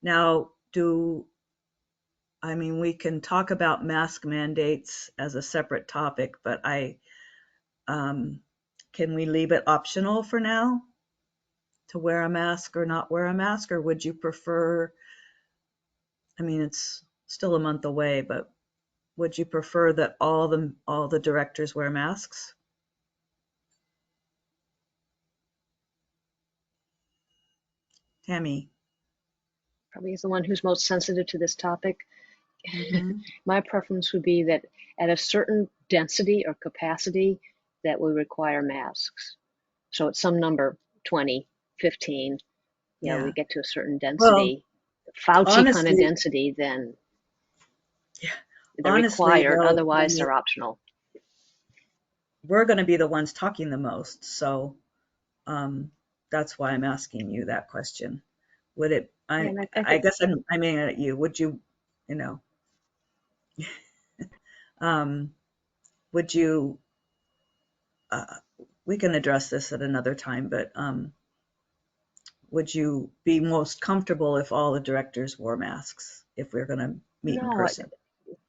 Speaker 2: now? We can talk about mask mandates as a separate topic, but can we leave it optional for now to wear a mask or not wear a mask, or would you prefer? It's still a month away, but would you prefer that all the directors wear masks? Tammy.
Speaker 8: Probably is the one who's most sensitive to this topic.
Speaker 2: Mm-hmm.
Speaker 8: My preference would be that at a certain density or capacity that we require masks. So at some number, 20, 15,
Speaker 2: Yeah.
Speaker 8: we get to a certain
Speaker 2: Well,
Speaker 8: density, Fauci kind of
Speaker 2: honestly,
Speaker 8: density, then
Speaker 2: yeah.
Speaker 8: they're
Speaker 2: Honestly,
Speaker 8: required.
Speaker 2: though,
Speaker 8: Otherwise, they're optional.
Speaker 2: we're going to be the ones talking the most, so that's why I'm asking you that question. Would it?
Speaker 8: Yeah,
Speaker 2: I
Speaker 8: and I
Speaker 2: I
Speaker 8: think
Speaker 2: guess I'm aiming at you. Would you? You know, um, would you? We can address this at another time, but would you be most comfortable if all the directors wore masks if we're going to meet in
Speaker 8: no,
Speaker 2: person?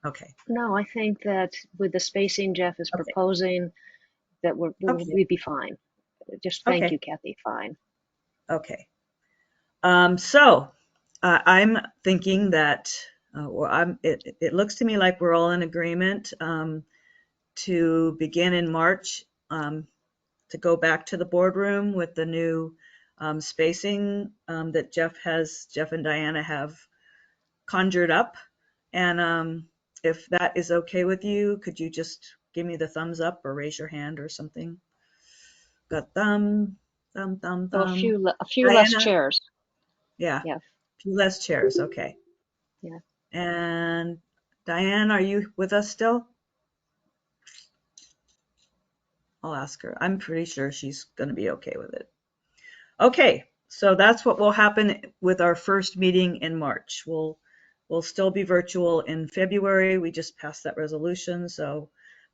Speaker 2: Okay.
Speaker 8: no. I think that with the spacing Jeff is
Speaker 2: Okay.
Speaker 8: proposing, that
Speaker 2: Okay.
Speaker 8: we'd be fine. Just thank
Speaker 2: Okay.
Speaker 8: you, Kathy. Fine.
Speaker 2: Okay. So I'm thinking that it looks to me like we're all in agreement to begin in March, to go back to the boardroom with the new spacing that Jeff and Diana have conjured up. And if that is okay with you, could you just give me the thumbs up or raise your hand or something? Got thumb, thumb, thumb,
Speaker 8: So
Speaker 2: thumb.
Speaker 8: a few less
Speaker 2: Diana?
Speaker 8: chairs.
Speaker 2: Yeah,
Speaker 8: Yeah,
Speaker 2: few less chairs. Okay.
Speaker 8: yeah.
Speaker 2: And Diane, are you with us still? I'll ask her. I'm pretty sure she's going to be okay with it. Okay, so that's what will happen with our first meeting in March. We'll still be virtual in February. We just passed that resolution, so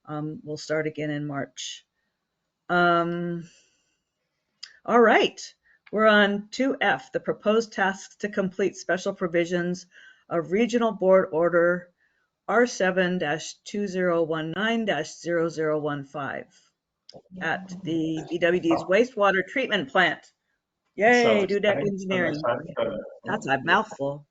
Speaker 2: we'll start again in March. All right, we're on 2F, the proposed tasks to complete special provisions of Regional Board Order R7-2019-0015 at the BWD's wastewater treatment plant. Yay,
Speaker 3: So
Speaker 2: Dudek
Speaker 3: exciting. I'm
Speaker 2: Engineering.
Speaker 3: excited.
Speaker 2: That's a mouthful.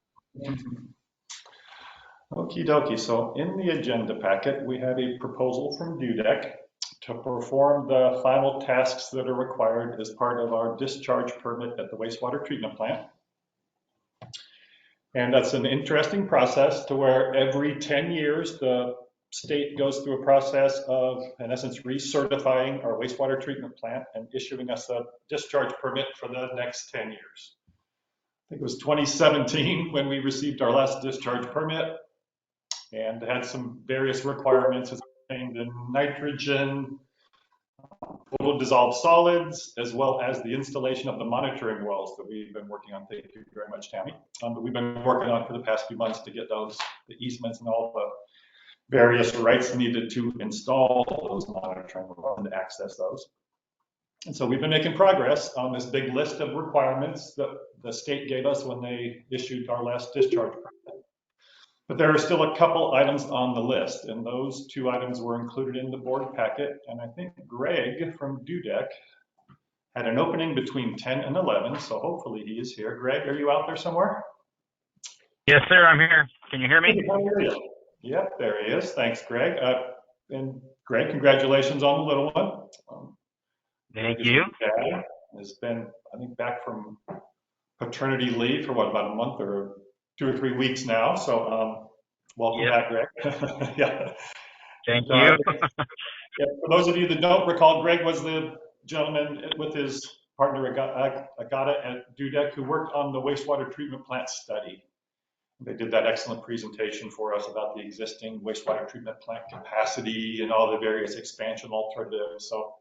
Speaker 3: Okie dokie. So in the agenda packet, we have a proposal from Dudek to perform the final tasks that are required as part of our discharge permit at the wastewater treatment plant. And that's an interesting process to where every 10 years, the state goes through a process of, in essence, recertifying our wastewater treatment plant and issuing us a discharge permit for the next 10 years. I think it was 2017 when we received our last discharge permit and had some various requirements as contained in nitrogen, total dissolved solids, as well as the installation of the monitoring wells that we've been working on. Thank you very much, Tammy. That we've been working on for the past few months to get those, the easements and all the various rights needed to install those monitoring wells and to access those. And so we've been making progress on this big list of requirements that the state gave us when they issued our last discharge permit. But there are still a couple items on the list, and those 2 items were included in the board packet. And I think Greg from DUDEC had an opening between 10 and 11, so hopefully he is here. Greg, are you out there somewhere?
Speaker 15: Yes, sir, I'm here. Can you hear me?
Speaker 3: Yep, there he is. Thanks, Greg. And Greg, congratulations on the little one.
Speaker 15: Thank you.
Speaker 3: Dad has been, I think, back from paternity leave for what, about a month or 2 or 3 weeks now. So welcome back, Greg. Yeah.
Speaker 15: Thank you.
Speaker 3: Yeah, for those of you that don't recall, Greg was the gentleman with his partner Agata at DUDEC who worked on the wastewater treatment plant study. They did that excellent presentation for us about the existing wastewater treatment plant capacity and all the various expansion alternatives. So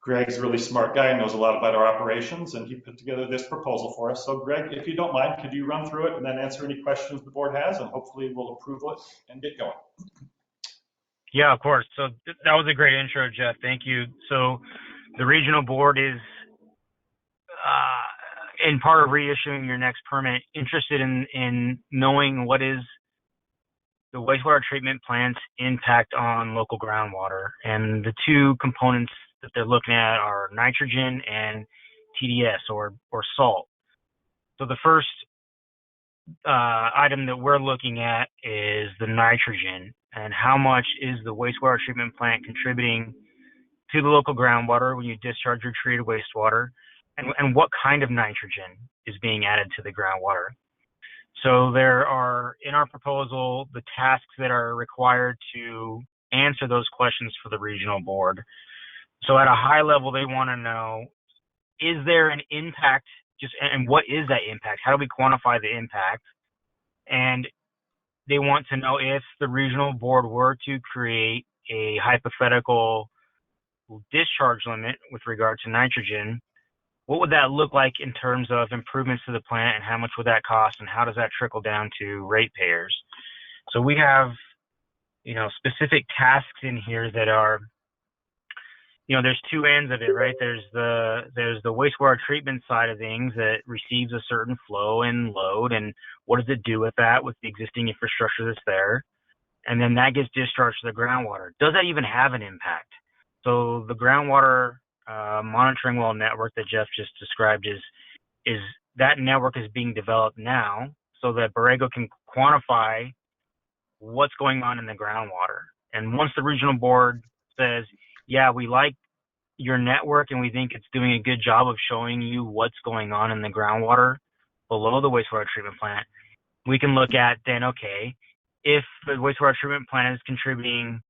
Speaker 3: Greg's a really smart guy and knows a lot about our operations, and he put together this proposal for us. So Greg, if you don't mind, could you run through it and then answer any questions the board has, and hopefully we'll approve it and get going.
Speaker 15: Yeah, of course. So that was a great intro, Jeff. Thank you. So the regional board is, in part of reissuing your next permit, interested in knowing what is the wastewater treatment plant's impact on local groundwater. And the 2 components that they're looking at are nitrogen and TDS or salt. So the first item that we're looking at is the nitrogen and how much is the wastewater treatment plant contributing to the local groundwater when you discharge your treated wastewater, and what kind of nitrogen is being added to the groundwater. So there are, in our proposal, the tasks that are required to answer those questions for the regional board. So at a high level, they want to know, is there an impact, and what is that impact? How do we quantify the impact? And they want to know if the regional board were to create a hypothetical discharge limit with regard to nitrogen, what would that look like in terms of improvements to the plant, and how much would that cost, and how does that trickle down to ratepayers? So we have, specific tasks in here that are, there's 2 ends of it, right? There's the wastewater treatment side of things that receives a certain flow and load, and what does it do with that, with the existing infrastructure that's there? And then that gets discharged to the groundwater. Does that even have an impact? So the groundwater monitoring well network that Jeff just described is that network is being developed now so that Borrego can quantify what's going on in the groundwater. And once the regional board says, yeah, we like your network and we think it's doing a good job of showing you what's going on in the groundwater below the wastewater treatment plant, we can look at then, okay, if the wastewater treatment plant is contributing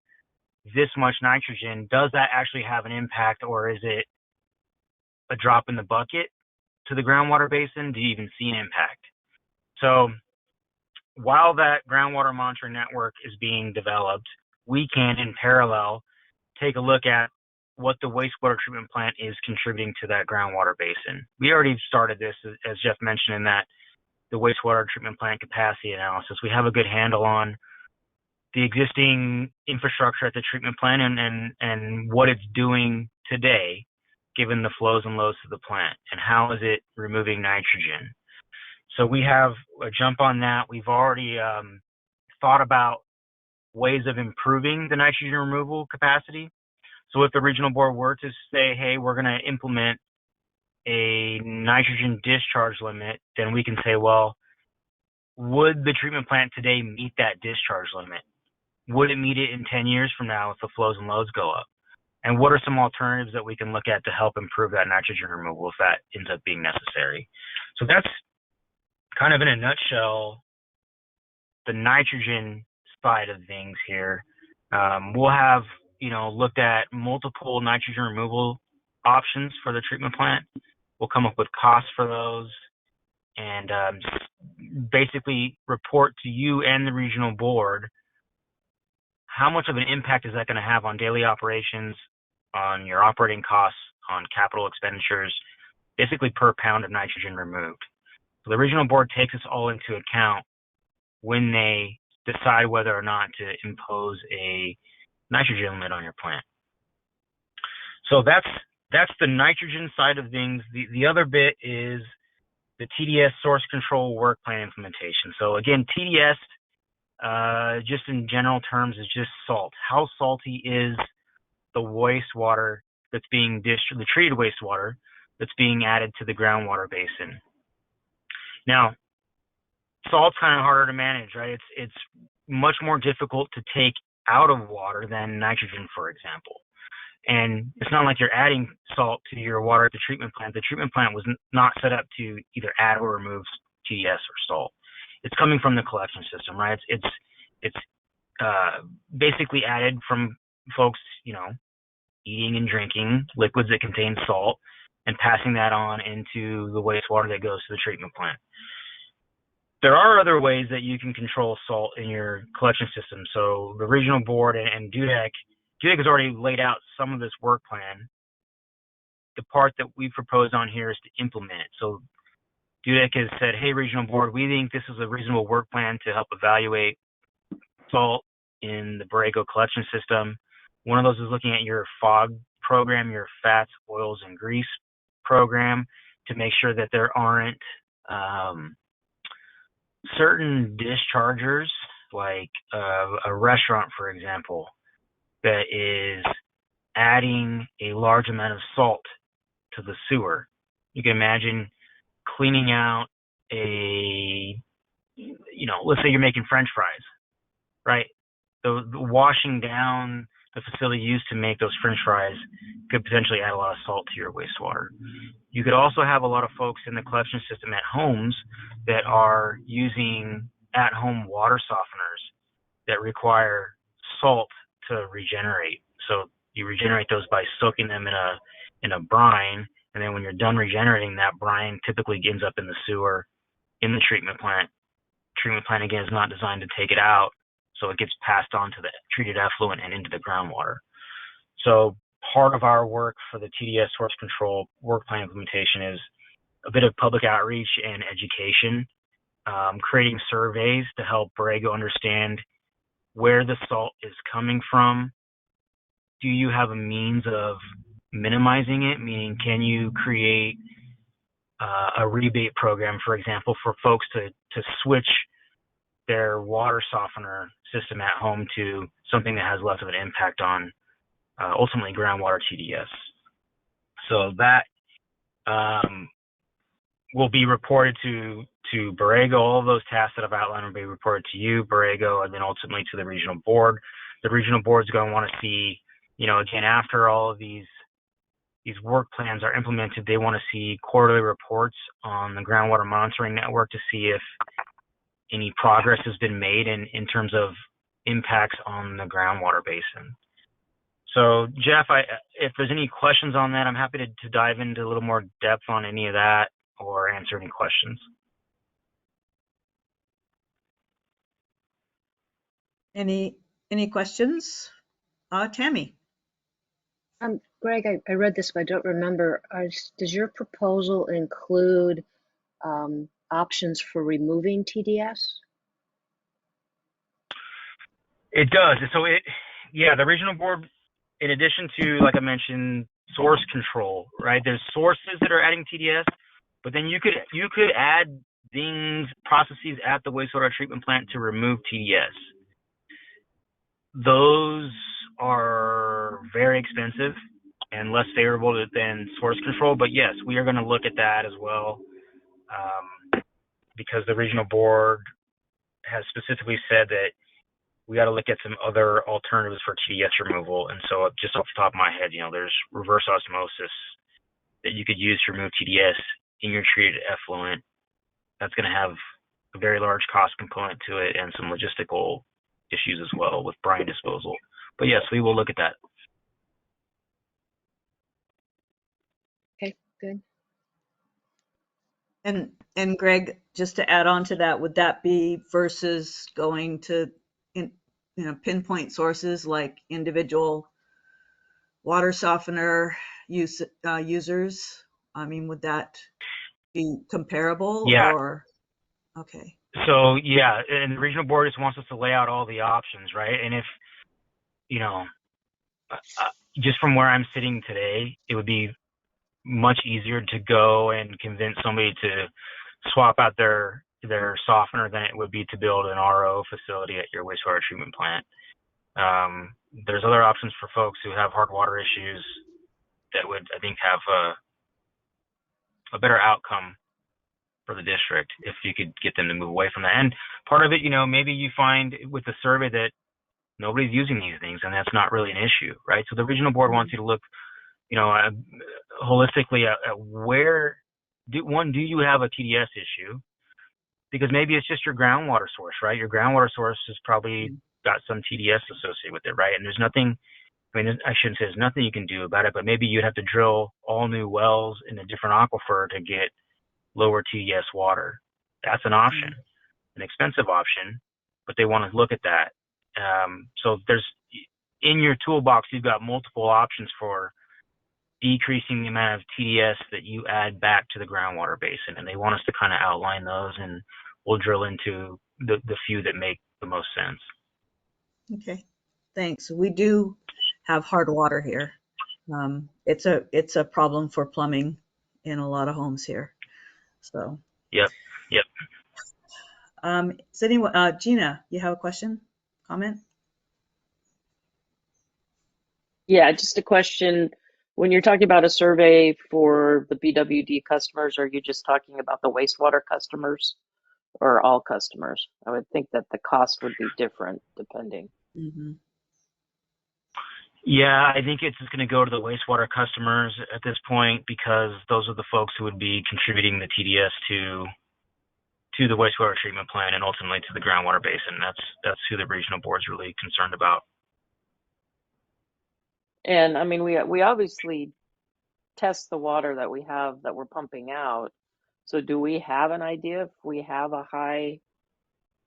Speaker 15: this much nitrogen, does that actually have an impact, or is it a drop in the bucket to the groundwater basin? Do you even see an impact? So while that groundwater monitoring network is being developed, we can, in parallel, take a look at what the wastewater treatment plant is contributing to that groundwater basin. We already started this, as Jeff mentioned, in that the wastewater treatment plant capacity analysis. We have a good handle on the existing infrastructure at the treatment plant and what it's doing today, given the flows and loads to the plant, and how is it removing nitrogen. So we have a jump on that. We've already thought about ways of improving the nitrogen removal capacity. So if the regional board were to say, hey, we're going to implement a nitrogen discharge limit, then we can say, well, would the treatment plant today meet that discharge limit? Would it meet it in 10 years from now if the flows and loads go up? and what are some alternatives that we can look at to help improve that nitrogen removal if that ends up being necessary. So that's kind of in a nutshell the nitrogen side of things here. We'll have, looked at multiple nitrogen removal options for the treatment plant. We'll come up with costs for those and just basically report to you and the regional board how much of an impact is that going to have on daily operations, on your operating costs, on capital expenditures, basically per pound of nitrogen removed. So the regional board takes this all into account when they decide whether or not to impose a nitrogen limit on your plant. So that's the nitrogen side of things. The other bit is the TDS source control work plan implementation. So again, TDS, just in general terms, is just salt. How salty is the wastewater that's being the treated wastewater that's being added to the groundwater basin? Now, salt's kind of harder to manage, right? It's much more difficult to take out of water than nitrogen, for example. And it's not like you're adding salt to your water at the treatment plant. The treatment plant was not set up to either add or remove TDS or salt. It's coming from the collection system, right? It's basically added from folks, eating and drinking liquids that contain salt and passing that on into the wastewater that goes to the treatment plant. There are other ways that you can control salt in your collection system. So the regional board and DUDEC has already laid out some of this work plan. The part that we propose on here is to implement it. So DUDEC has said, hey, regional board, we think this is a reasonable work plan to help evaluate salt in the Borrego collection system. One of those is looking at your FOG program, your fats, oils, and grease program, to make sure that there aren't certain dischargers, like a restaurant, for example, that is adding a large amount of salt to the sewer. You can imagine cleaning out let's say you're making French fries, right? The washing down the facility used to make those French fries could potentially add a lot of salt to your wastewater. You could also have a lot of folks in the collection system at homes that are using at-home water softeners that require salt to regenerate. So you regenerate those by soaking them in a brine, and then when you're done regenerating, that brine typically ends up in the sewer, in the treatment plant. Treatment plant, again, is not designed to take it out, so it gets passed on to the treated effluent and into the groundwater. So part of our work for the TDS source control work plan implementation is a bit of public outreach and education, creating surveys to help Borrego understand where the salt is coming from. Do you have a means of minimizing it? Meaning, can you create a rebate program, for example, for folks to switch their water softener system at home to something that has less of an impact on ultimately groundwater TDS? So that will be reported to Borrego. All of those tasks that I've outlined will be reported to you, Borrego, and then ultimately to the regional board. The regional board is going to want to see, again, after all of these work plans are implemented, they want to see quarterly reports on the groundwater monitoring network to see if any progress has been made in terms of impacts on the groundwater basin. So, Jeff, if there's any questions on that, I'm happy to dive into a little more depth on any of that or answer any questions.
Speaker 2: Any questions? Tammy.
Speaker 8: Greg, I read this, but I don't remember. Does your proposal include options for removing TDS?
Speaker 15: It does. So the regional board, in addition to, like I mentioned, source control, right? There's sources that are adding TDS, but then you could add things, processes at the wastewater treatment plant to remove TDS. Those are very expensive and less favorable than source control, but yes, we are going to look at that as well, because the regional board has specifically said that we got to look at some other alternatives for TDS removal. And so just off the top of my head, there's reverse osmosis that you could use to remove TDS in your treated effluent. That's going to have a very large cost component to it and some logistical issues as well with brine disposal. But yes, we will look at that.
Speaker 8: Okay, good.
Speaker 2: And Greg, just to add on to that, would that be versus going to pinpoint sources like individual water softener users? I mean, would that be comparable
Speaker 15: Yeah.
Speaker 2: or okay?
Speaker 15: So yeah, and the regional board just wants us to lay out all the options, right? And if just from where I'm sitting today, it would be much easier to go and convince somebody to swap out their softener than it would be to build an RO facility at your wastewater treatment plant. There's other options for folks who have hard water issues that would, I think, have a better outcome for the district if you could get them to move away from that. And part of it, maybe you find with the survey that nobody's using these things and that's not really an issue, right? So the regional board wants you to look, holistically at where do you have a TDS issue? Because maybe it's just your groundwater source, right? Your groundwater source has probably got some TDS associated with it, right? And there's nothing, I shouldn't say there's nothing you can do about it, but maybe you'd have to drill all new wells in a different aquifer to get lower TDS water. That's an option, an expensive option, but they want to look at that. So there's, in your toolbox, you've got multiple options for decreasing the amount of TDS that you add back to the groundwater basin, and they want us to kind of outline those, and we'll drill into the few that make the most sense.
Speaker 2: Okay, thanks. We do have hard water here. It's a problem for plumbing in a lot of homes here. So.
Speaker 15: Yep.
Speaker 2: Is anyone, Gina, you have a question, comment?
Speaker 5: Yeah, just a question. When you're talking about a survey for the BWD customers, are you just talking about the wastewater customers or all customers? I would think that the cost would be different depending.
Speaker 2: Mm-hmm.
Speaker 15: Yeah, I think it's just going to go to the wastewater customers at this point because those are the folks who would be contributing the TDS to the wastewater treatment plant and ultimately to the groundwater basin. That's who the regional board's really concerned about.
Speaker 5: And I mean, we obviously test the water that we have that we're pumping out. So do we have an idea if we have a high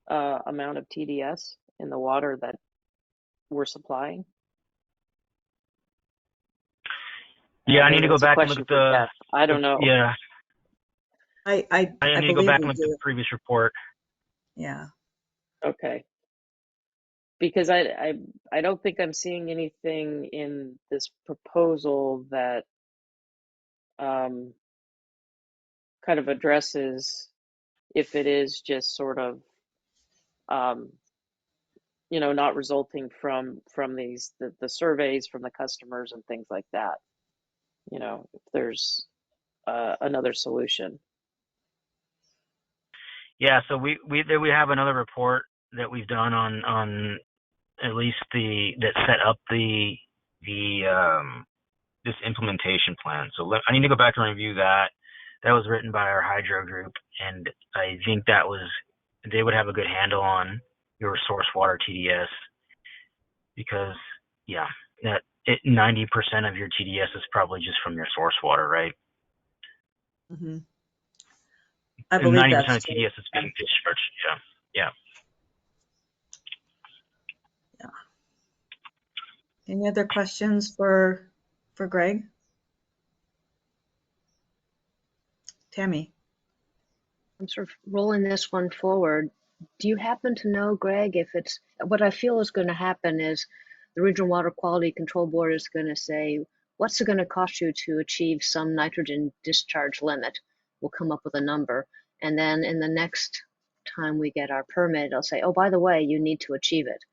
Speaker 5: amount of TDS in the water that we're supplying?
Speaker 15: Yeah, I need to go back and look at the.
Speaker 5: I don't know.
Speaker 15: Yeah.
Speaker 2: I
Speaker 15: need to go back and look at the previous report.
Speaker 2: Yeah.
Speaker 5: Okay. Because I don't think I'm seeing anything in this proposal that kind of addresses if it is just sort of not resulting from these the surveys from the customers and things like that. If there's another solution.
Speaker 15: Yeah, so we have another report that we've done on at least that set up the this implementation plan. So I need to go back and review that. That was written by our hydro group, and I think they would have a good handle on your source water TDS because 90% of your TDS is probably just from your source water, right?
Speaker 2: Mm-hmm. I believe
Speaker 15: 90%
Speaker 2: that's
Speaker 15: of TDS is being discharged. Yeah.
Speaker 2: Any other questions for Greg? Tammy.
Speaker 8: I'm sort of rolling this one forward. Do you happen to know, Greg, if it's what I feel is going to happen is the Regional Water Quality Control Board is going to say, what's it going to cost you to achieve some nitrogen discharge limit? We'll come up with a number. And then in the next time we get our permit, I'll say, oh, by the way, you need to achieve it.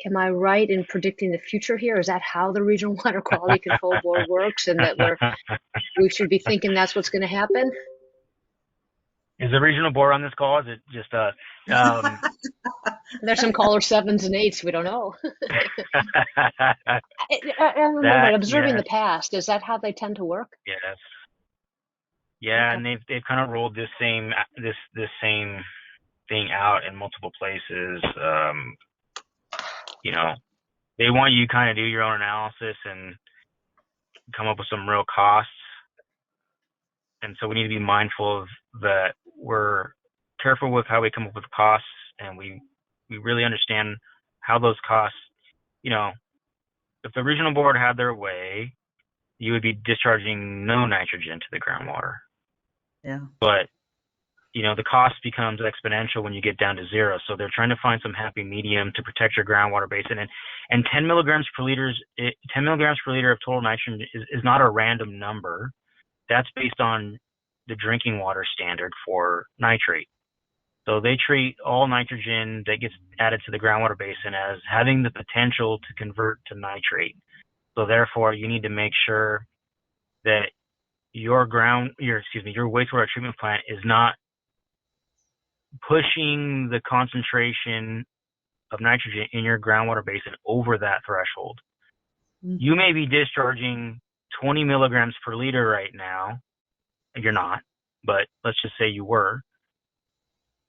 Speaker 8: Am I right in predicting the future here? Is that how the Regional Water Quality Control Board works and that we should be thinking that's what's going to happen?
Speaker 15: Is the regional board on this call? Is it just us?
Speaker 8: There's some caller 7s and 8s. We don't know. I don't know,
Speaker 15: that
Speaker 8: but observing
Speaker 15: yes,
Speaker 8: the past, is that how they tend to work?
Speaker 15: yes, yeah,
Speaker 8: Okay.
Speaker 15: and they've kind of rolled this same thing out in multiple places. You know, they want you to kind of do your own analysis and come up with some real costs. And so we need to be mindful of that. We're careful with how we come up with costs, and we really understand how those costs, you know, if the regional board had their way, you would be discharging no nitrogen to the groundwater.
Speaker 2: Yeah.
Speaker 15: But, you know, the cost becomes exponential when you get down to zero. So they're trying to find some happy medium to protect your groundwater basin. And 10 milligrams per liter of total nitrogen is not a random number. That's based on the drinking water standard for nitrate. So they treat all nitrogen that gets added to the groundwater basin as having the potential to convert to nitrate. So therefore, you need to make sure that your wastewater treatment plant is not pushing the concentration of nitrogen in your groundwater basin over that threshold.
Speaker 2: Mm.
Speaker 15: You may be discharging 20 milligrams per liter right now. You're not, but let's just say you were.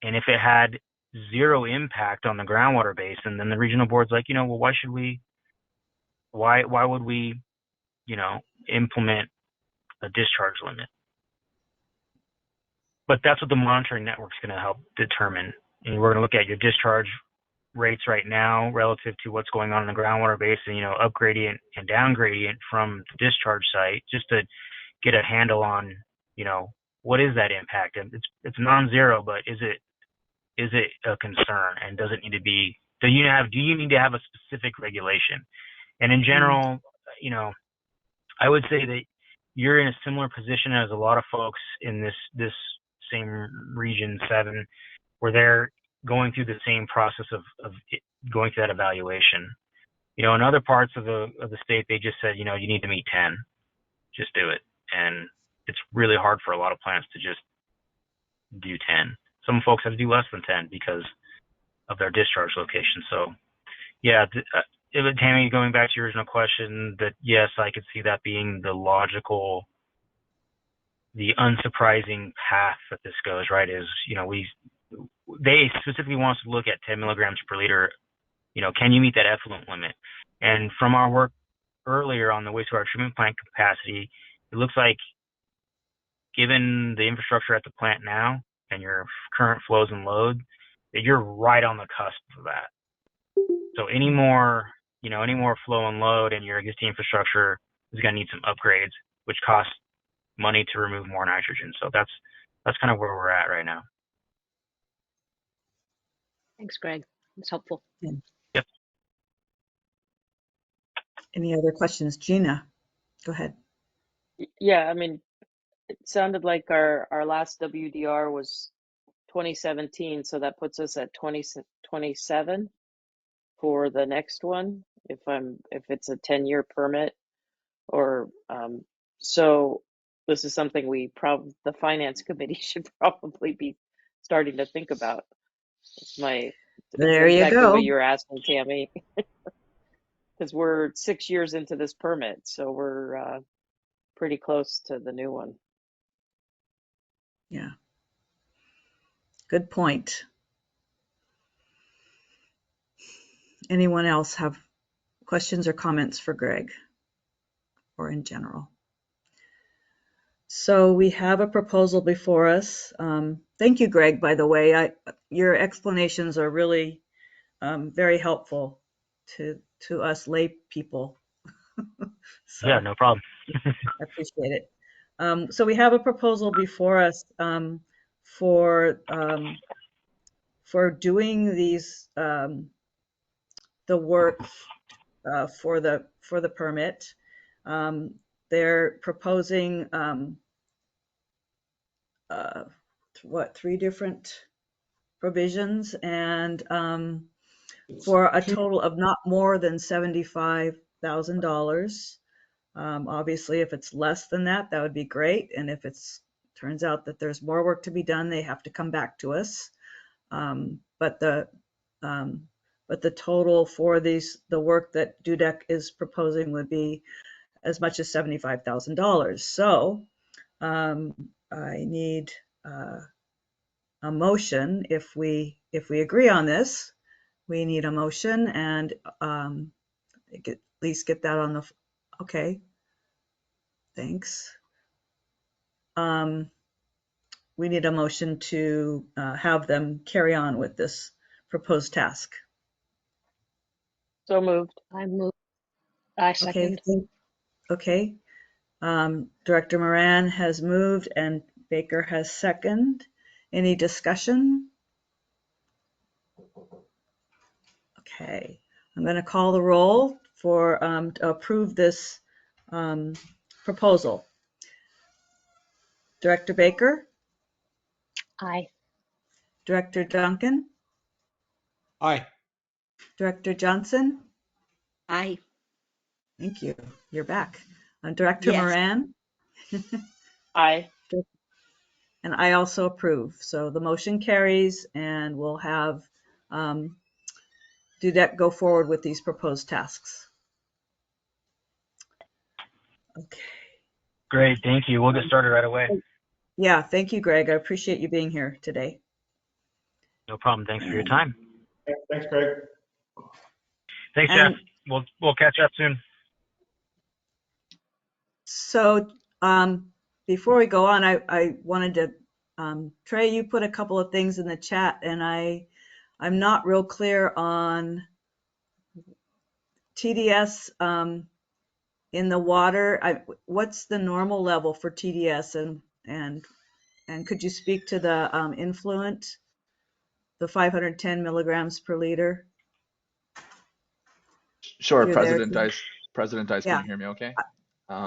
Speaker 15: And if it had zero impact on the groundwater basin, then the regional board's like, well, why would we, implement a discharge limit? But that's what the monitoring network's going to help determine. And we're going to look at your discharge rates right now relative to what's going on in the groundwater basin, up gradient and down gradient from the discharge site, just to get a handle on, what is that impact? And it's non-zero, but is it a concern, and does it need to be? Do you need to have a specific regulation? And in general, I would say that you're in a similar position as a lot of folks in this same region 7, where they're going through the same process of going through that evaluation. In other parts of the state, they just said, you need to meet 10, just do it. And it's really hard for a lot of plants to just do 10. Some folks have to do less than 10 because of their discharge location. So, yeah, Tammy, going back to your original question, that yes, I could see that being the logical, the unsurprising path that this goes, right? Is, they specifically want us to look at 10 milligrams per liter. Can you meet that effluent limit? And from our work earlier on the wastewater treatment plant capacity, it looks like, given the infrastructure at the plant now and your current flows and load, that you're right on the cusp of that. So any more flow and load in your existing infrastructure is going to need some upgrades, which costs money to remove more nitrogen. So that's kind of where we're at right now.
Speaker 8: Thanks, Greg. It's helpful.
Speaker 15: Yep.
Speaker 2: Any other questions? Gina, go ahead.
Speaker 5: Yeah, I mean, it sounded like our last WDR was 2017, so that puts us at 2027 for the next one, if it's a 10-year permit, or so this is something the finance committee should probably be starting to think about.
Speaker 2: There
Speaker 5: It's
Speaker 2: you
Speaker 5: exactly
Speaker 2: go.
Speaker 5: what you're asking, Tammy, because we're 6 years into this permit, so we're pretty close to the new one.
Speaker 2: Yeah. Good point. Anyone else have questions or comments for Greg, or in general? So we have a proposal before us. Thank you, Greg, by the way. Your explanations are really very helpful to us lay people. So
Speaker 15: Yeah, no problem.
Speaker 2: I appreciate it. So we have a proposal before us for doing these the work for the permit. They're proposing 3 different provisions, and for a total of not more than $75,000. Obviously, if it's less than that, that would be great, and if it's turns out that there's more work to be done, they have to come back to us. But the total for the work that DUDEC is proposing would be as much as $75,000. So I need a motion. If we agree on this, we need a motion, and at least get that on the. Okay, thanks. We need a motion to have them carry on with this proposed task.
Speaker 5: So moved.
Speaker 8: I move. I second.
Speaker 2: Okay. Director Moran has moved and Baker has seconded. Any discussion? Okay. I'm going to call the roll for to approve this proposal. Director Baker?
Speaker 8: Aye.
Speaker 2: Director Duncan?
Speaker 6: Aye.
Speaker 2: Director Johnson?
Speaker 4: Aye.
Speaker 2: Thank you. You're back. Director
Speaker 4: Yes.
Speaker 2: Moran?
Speaker 5: Aye.
Speaker 2: And I also approve. So the motion carries, and we'll have DUDEC go forward with these proposed tasks. Okay.
Speaker 15: Great, thank you. We'll get started right away.
Speaker 2: Yeah, thank you, Greg. I appreciate you being here today.
Speaker 15: No problem. Thanks for your time.
Speaker 3: Thanks, Craig.
Speaker 15: Thanks,
Speaker 2: And
Speaker 15: Jeff. We'll catch up soon.
Speaker 2: so before we go on, I wanted to, Trey, you put a couple of things in the chat, and I'm not real clear on TDS in the water. What's the normal level for TDS, and could you speak to the influent, the 510 milligrams per liter?
Speaker 16: Sure,
Speaker 2: You're there
Speaker 16: President
Speaker 2: too?
Speaker 16: Dice. President Dice, can
Speaker 2: Yeah.
Speaker 16: you hear me okay?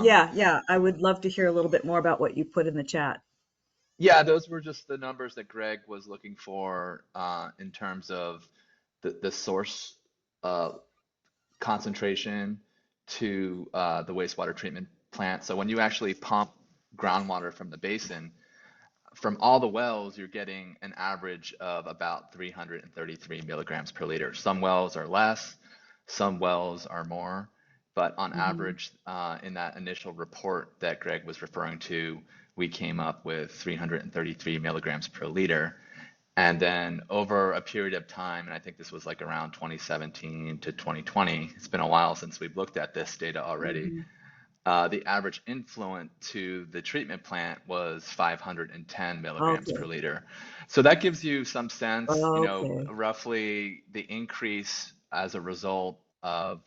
Speaker 2: Yeah. I would love to hear a little bit more about what you put in the chat.
Speaker 16: Yeah, those were just the numbers that Greg was looking for in terms of the source concentration to the wastewater treatment plant. So when you actually pump groundwater from the basin, from all the wells, you're getting an average of about 333 milligrams per liter. Some wells are less, some wells are more, but on average, in that initial report that Greg was referring to, we came up with 333 milligrams per liter. And then over a period of time, and I think this was like around 2017 to 2020, it's been a while since we've looked at this data already. The average influent to the treatment plant was 510 milligrams per liter. So that gives you some sense, roughly the increase as a result of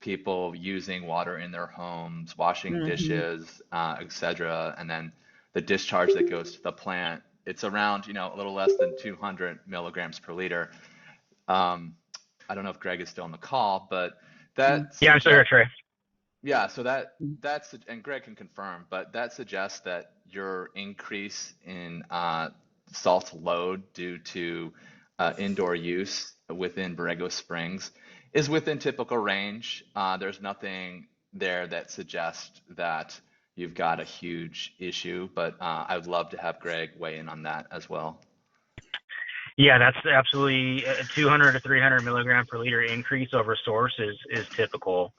Speaker 16: people using water in their homes, washing dishes, etc., and then the discharge that goes to the plant. It's around, a little less than 200 milligrams per liter. I don't know if Greg is still on the call, but that
Speaker 15: Yeah, I'm still here, Trey.
Speaker 16: Yeah, so that's and Greg can confirm, but that suggests that your increase in salt load due to indoor use within Borrego Springs is within typical range. There's nothing there that suggests that you've got a huge issue, but I would love to have Greg weigh in on that as well.
Speaker 15: Yeah, that's absolutely a 200 to 300 milligram per liter increase over source is typical.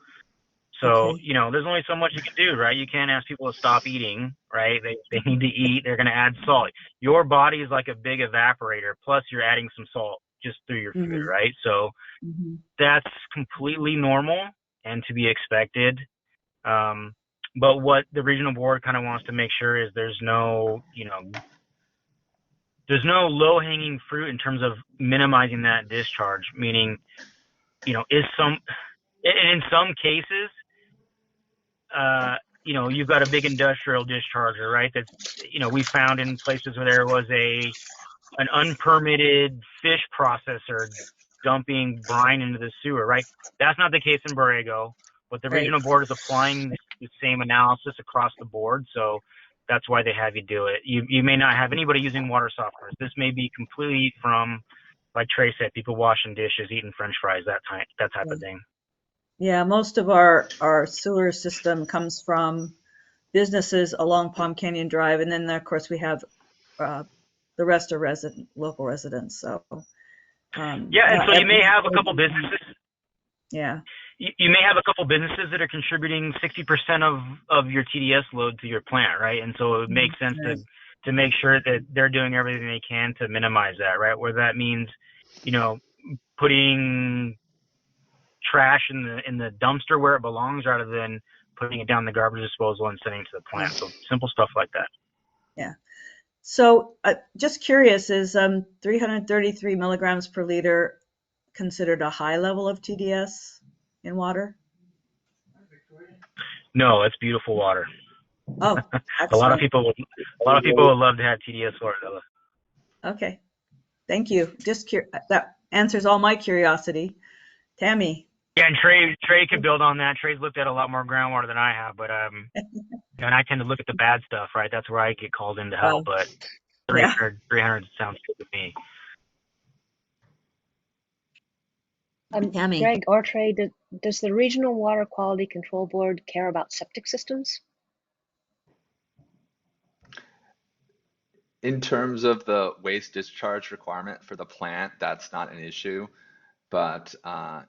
Speaker 15: So, there's only so much you can do, right? You can't ask people to stop eating, right? They need to eat. They're going to add salt. Your body is like a big evaporator, plus you're adding some salt just through your food, right? So that's completely normal and to be expected. But what the regional board kind of wants to make sure is there's no low-hanging fruit in terms of minimizing that discharge, meaning, in some cases, you've got a big industrial discharger, right? That's, we found in places where there was an unpermitted fish processor dumping brine into the sewer, right? That's not the case in Borrego, but the regional board is applying the same analysis across the board. So that's why they have you do it. You may not have anybody using water softeners. This may be completely from, like Trey said, people washing dishes, eating French fries, that type of thing.
Speaker 2: Yeah, most of our sewer system comes from businesses along Palm Canyon Drive, and then of course we have the rest are local residents. So
Speaker 15: Yeah, and
Speaker 2: not
Speaker 15: so you may have a
Speaker 2: every,
Speaker 15: couple businesses.
Speaker 2: yeah.
Speaker 15: You may have a couple businesses that are contributing 60% of your TDS load to your plant, right? And so it makes sense
Speaker 2: Right.
Speaker 15: to make sure that they're doing everything they can to minimize that, right? Whether that means, putting trash in the dumpster where it belongs rather than putting it down the garbage disposal and sending it to the plant. So simple stuff like that.
Speaker 2: Yeah. So just curious, is 333 milligrams per liter considered a high level of TDS in water?
Speaker 15: No, it's beautiful water.
Speaker 2: Oh,
Speaker 15: a lot of
Speaker 2: excellent.
Speaker 15: people would love to have TDS water though.
Speaker 2: Okay. Thank you. Just that answers all my curiosity. Tammy.
Speaker 15: Yeah, and Trey could build on that. Trey's looked at a lot more groundwater than I have, but and I tend to look at the bad stuff, right? That's where I get called in to help. But
Speaker 2: Yeah.
Speaker 15: 300 sounds good to me.
Speaker 2: Tammy.
Speaker 8: Greg or Trey, does the Regional Water Quality Control Board care about septic systems?
Speaker 16: In terms of the waste discharge requirement for the plant, that's not an issue. But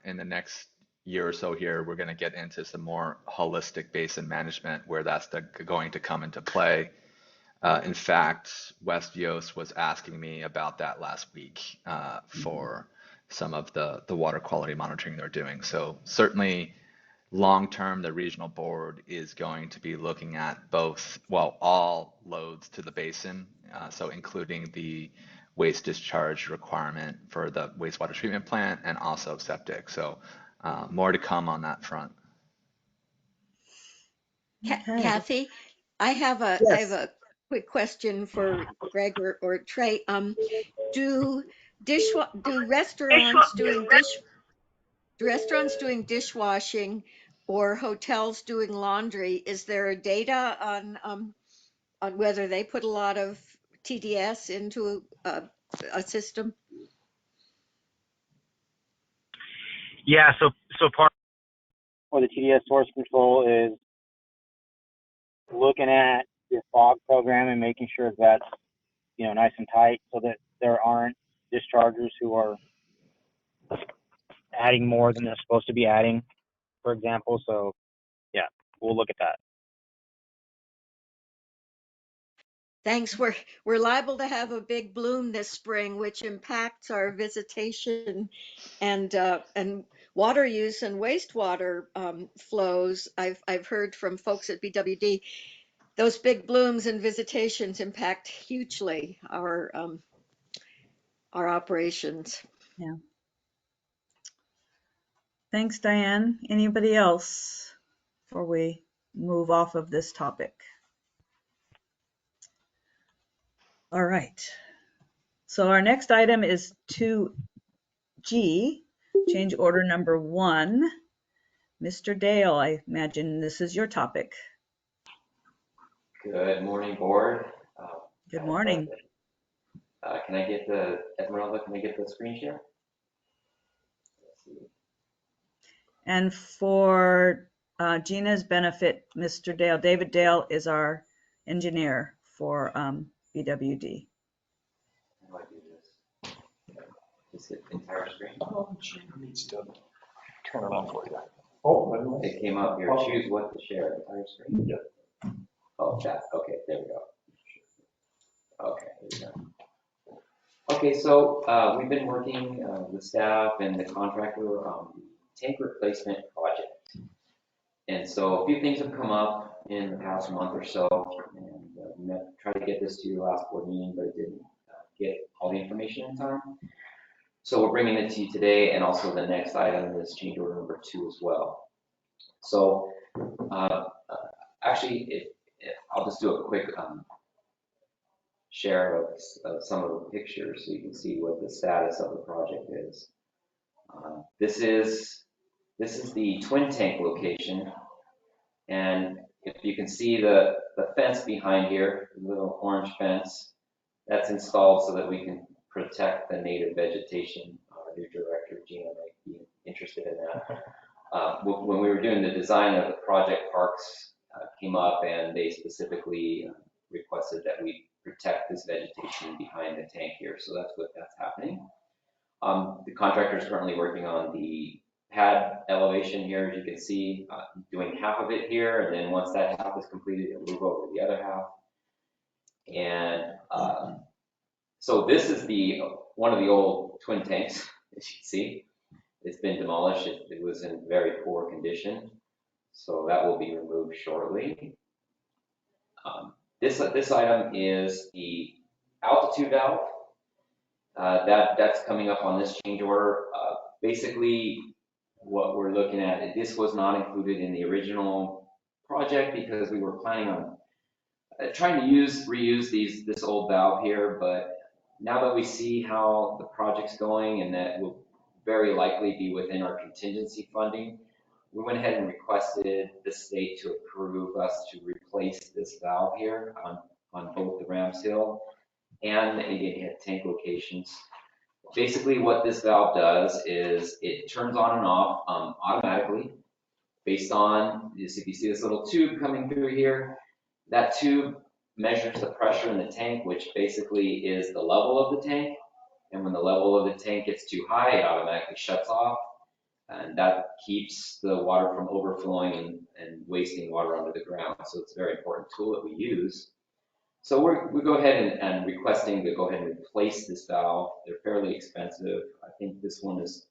Speaker 16: in the next year or so here, we're going to get into some more holistic basin management where that's going to come into play. In fact, West Yost was asking me about that last week for some of the water quality monitoring they're doing. So certainly long term, the regional board is going to be looking at both, well, all loads to the basin, so including the waste discharge requirement for the wastewater treatment plant and also septic. So more to come on that front.
Speaker 2: Okay.
Speaker 4: Kathy, I have a
Speaker 2: Yes.
Speaker 4: quick question for Greg or Trey. Do restaurants doing dishwashing or hotels doing laundry, is there data on whether they put a lot of TDS into a system?
Speaker 15: Yeah, so part
Speaker 17: for the TDS source control is looking at your fog program and making sure that's nice and tight so that there aren't dischargers who are adding more than they're supposed to be adding, for example. So yeah, we'll look at that.
Speaker 4: Thanks. We're liable to have a big bloom this spring, which impacts our visitation and water use and wastewater flows. I've heard from folks at BWD, those big blooms and visitations impact hugely our operations.
Speaker 2: Yeah. Thanks, Diane. Anybody else before we move off of this topic? All right. So our next item is 2G, change order number 1. Mr. Dale, I imagine this is your topic.
Speaker 14: Good morning, board.
Speaker 2: Good morning.
Speaker 14: Can I get the, Esmeralda, can I get the screen share? Let's see.
Speaker 2: And for Gina's benefit, Mr. Dale, David Dale is our engineer for BWD.
Speaker 14: How do I do this? Is it entire screen?
Speaker 3: Oh, sure, needs to turn it on for you. Oh, by the way.
Speaker 14: It came up here. Choose what to share. Entire screen? Yep. Oh, that. Okay, there we go. Okay, here we go. Okay, so we've been working with staff and the contractor on the tank replacement project. And so a few things have come up in the past month or so, and we tried to get this to your last board meeting, but it didn't get all the information in time. So we're bringing it to you today, and also the next item is change order number 2 as well. So actually, I'll just do a quick share of some of the pictures so you can see what the status of the project is. This is the twin tank location, and if you can see the fence behind here, the little orange fence, that's installed so that we can protect the native vegetation. Our new director, Gina, might be interested in that. When we were doing the design of the project, Parks came up and they specifically requested that we protect this vegetation behind the tank here. So that's happening. The contractor is currently working on the pad elevation here, as you can see, doing half of it here, and then once that half is completed, it'll move over to the other half. And so this is one of the old twin tanks, as you can see. It's been demolished. It was in very poor condition, so that will be removed shortly. This item is the altitude valve. That's coming up on this change order. Basically, what we're looking at, this was not included in the original project because we were planning on trying to reuse this old valve here, but now that we see how the project's going and that will very likely be within our contingency funding, we went ahead and requested the state to approve us to replace this valve here on both the Rams Hill and the Indian Head tank locations. Basically, what this valve does is it turns on and off automatically based on, if you see this little tube coming through here, that tube measures the pressure in the tank, which basically is the level of the tank. And when the level of the tank gets too high, it automatically shuts off. And that keeps the water from overflowing and wasting water under the ground. So it's a very important tool that we use. So we go ahead and requesting to go ahead and replace this valve. They're fairly expensive. I think this one is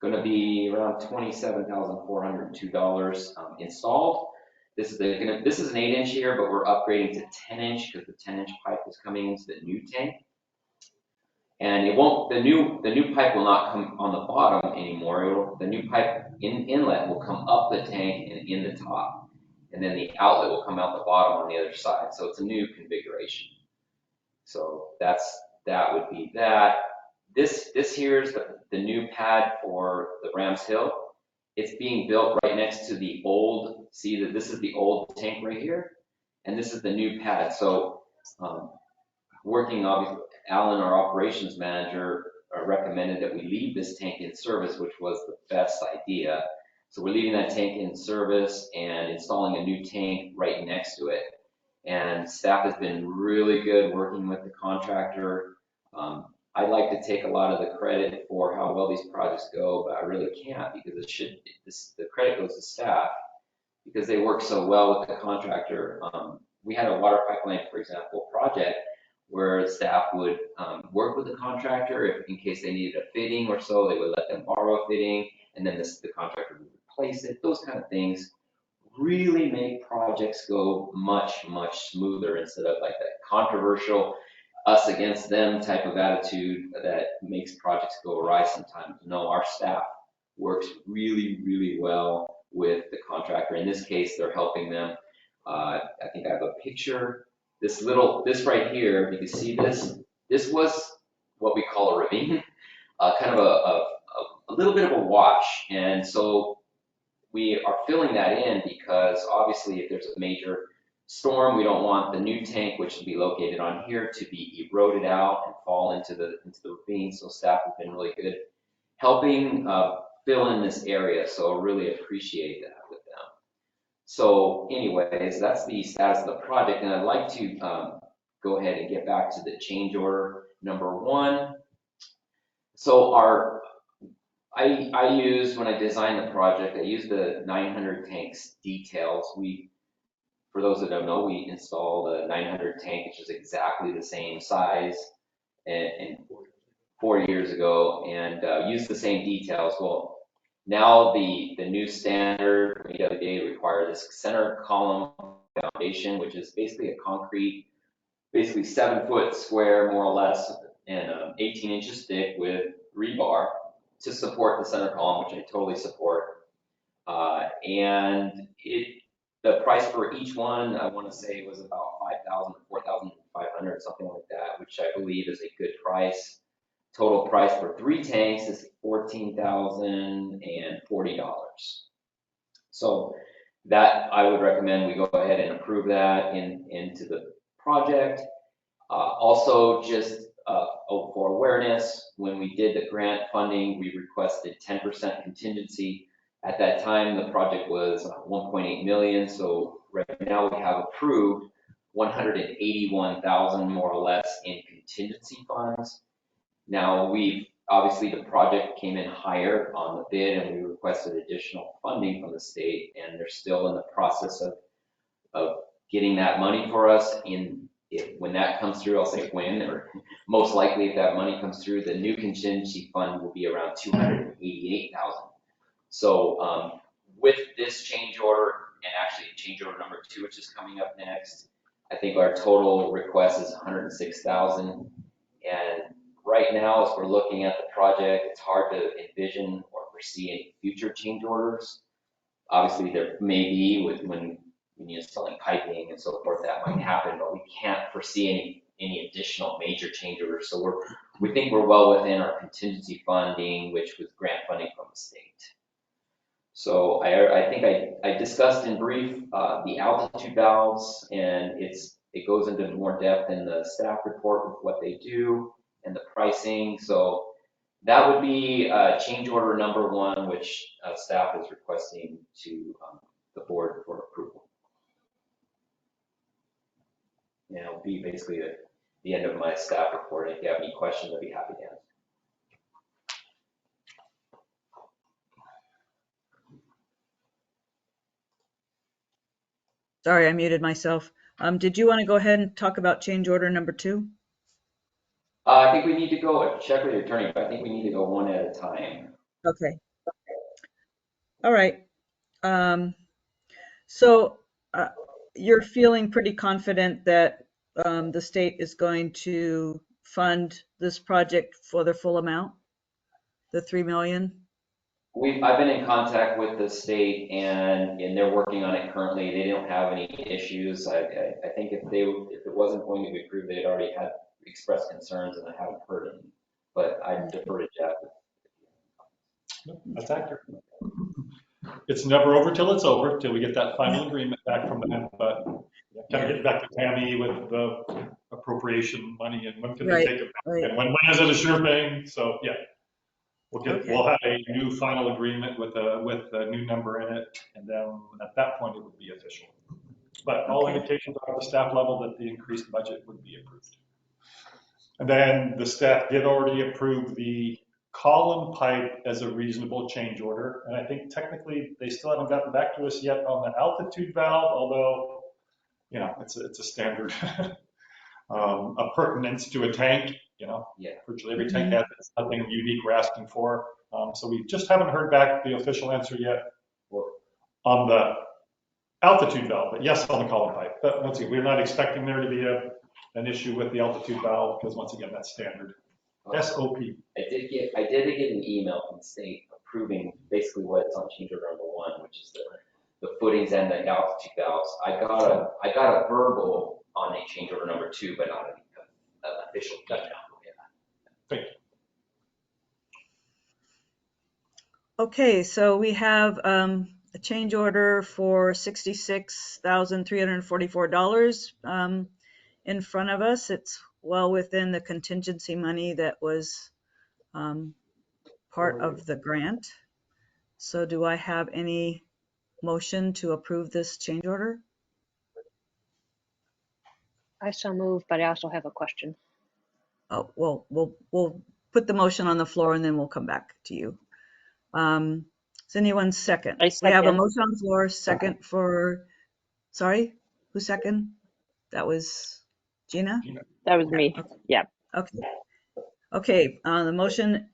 Speaker 14: going to be around $27,402 installed. This is an 8-inch here, but we're upgrading to 10-inch because the 10-inch pipe is coming into the new tank. And it won't. The new pipe will not come on the bottom anymore. The new pipe inlet will come up the tank and in the top, and then the outlet will come out the bottom on the other side. So it's a new configuration. So that would be that. This here is the new pad for the Rams Hill. It's being built right next to the old. See that this is the old tank right here, and this is the new pad. So working obviously. Alan, our operations manager, recommended that we leave this tank in service, which was the best idea. So we're leaving that tank in service and installing a new tank right next to it. And staff has been really good working with the contractor. I'd like to take a lot of the credit for how well these projects go, but I really can't because the credit goes to staff because they work so well with the contractor. We had a water pipeline, for example, project where staff would work with the contractor if in case they needed a fitting or so, they would let them borrow a fitting, and then the contractor would replace it. Those kind of things really make projects go much, much smoother instead of like that controversial us against them type of attitude that makes projects go awry sometimes. No, our staff works really, really well with the contractor. In this case, they're helping them. I think I have a picture. This right here, you can see this was what we call a ravine, kind of a little bit of a wash. And so we are filling that in because obviously if there's a major storm, we don't want the new tank, which would be located on here, to be eroded out and fall into the ravine. So staff have been really good helping fill in this area. So I really appreciate that with them. So anyways, that's the status of the project, and I'd like to go ahead and get back to the change order number 1. So I used, when I designed the project, I used the 900 tanks details. For those that don't know, we installed a 900 tank, which is exactly the same size and 4 years ago, and used the same details. Well, now the new standard from EWA require this center column foundation, which is basically a concrete, basically 7-foot square more or less, and 18 inches thick with rebar to support the center column, which I totally support. And the price for each one, I want to say, was about $5,000 or $4,500, something like that, which I believe is a good price. Total price for 3 tanks is $14,040. So that I would recommend we go ahead and approve that into the project. Also, just for awareness, when we did the grant funding, we requested 10% contingency. At that time, the project was 1.8 million. So right now we have approved 181,000 more or less in contingency funds. Now obviously the project came in higher on the bid and we requested additional funding from the state, and they're still in the process of getting that money for us. When that comes through, I'll say when, or most likely if that money comes through, the new contingency fund will be around 288,000. So with this change order, and actually change order number 2, which is coming up next, I think our total request is 106,000. And right now, as we're looking at the project, it's hard to envision or foresee any future change orders. Obviously, there may be when you're installing piping and so forth, that might happen, but we can't foresee any additional major change orders. So we think we're well within our contingency funding, which was grant funding from the state. So I think I discussed in brief the altitude valves, and it goes into more depth in the staff report with what they do and the pricing. So that would be change order number 1, which staff is requesting to the board for approval. And it'll be basically the end of my staff report. If you have any questions, I'd be happy to answer.
Speaker 2: Sorry, I muted myself. Did you want to go ahead and talk about change order number 2?
Speaker 14: I think we need to go check with your attorney, but I think we need to go one at a time.
Speaker 2: Okay. All right. So you're feeling pretty confident that the state is going to fund this project for the full amount, the $3 million?
Speaker 14: I've been in contact with the state, and they're working on it currently. They don't have any issues. I think if it wasn't going to be approved, they'd already had expressed concerns, and I haven't heard any. But I defer to Jeff.
Speaker 3: That's accurate. It's never over till it's over, till we get that final agreement back from them. But kind of getting back to Tammy with the appropriation money and when can they take it back, and when is it a sure thing? So yeah. We'll have a new final agreement with a new number in it, and then at that point it would be official. But all indications are at the staff level that the increased budget would be approved. And then the staff did already approve the column pipe as a reasonable change order, and I think technically they still haven't gotten back to us yet on the altitude valve, although it's a standard appurtenance to a tank. Virtually every tank has something unique we're asking for. So we just haven't heard back the official answer yet on the altitude valve, but yes, on the column pipe. But once again, we're not expecting there to be an issue with the altitude valve, because once again, that's standard. SOP.
Speaker 14: I did get an email from the state approving basically what's on change order number 1, which is the footings and the altitude valves. I got a verbal on a change order number 2, but not an official touchdown.
Speaker 3: Thank you.
Speaker 2: Okay, so we have a change order for $66,344 in front of us. It's well within the contingency money that was part of the grant. So do I have any motion to approve this change order?
Speaker 8: I so move, but I also have a question.
Speaker 2: Oh, well, we'll put the motion on the floor and then we'll come back to you. Is anyone second? We have a motion on the floor, second for, sorry, who second? That was Gina?
Speaker 5: That was me.
Speaker 2: Okay.
Speaker 5: Yeah.
Speaker 2: Okay, the motion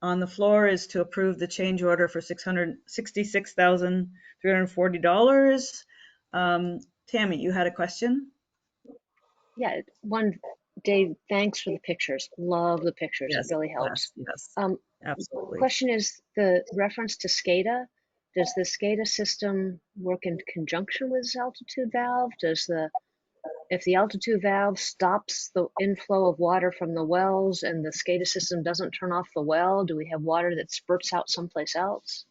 Speaker 2: on the floor is to approve the change order for $666,340. Tammy, you had a question?
Speaker 8: Yeah, Dave, thanks for the pictures. Love the pictures.
Speaker 2: Yes,
Speaker 8: it really helps.
Speaker 2: Yes, absolutely.
Speaker 8: Question is the reference to SCADA. Does the SCADA system work in conjunction with this altitude valve? If the altitude valve stops the inflow of water from the wells and the SCADA system doesn't turn off the well, do we have water that spurts out someplace else?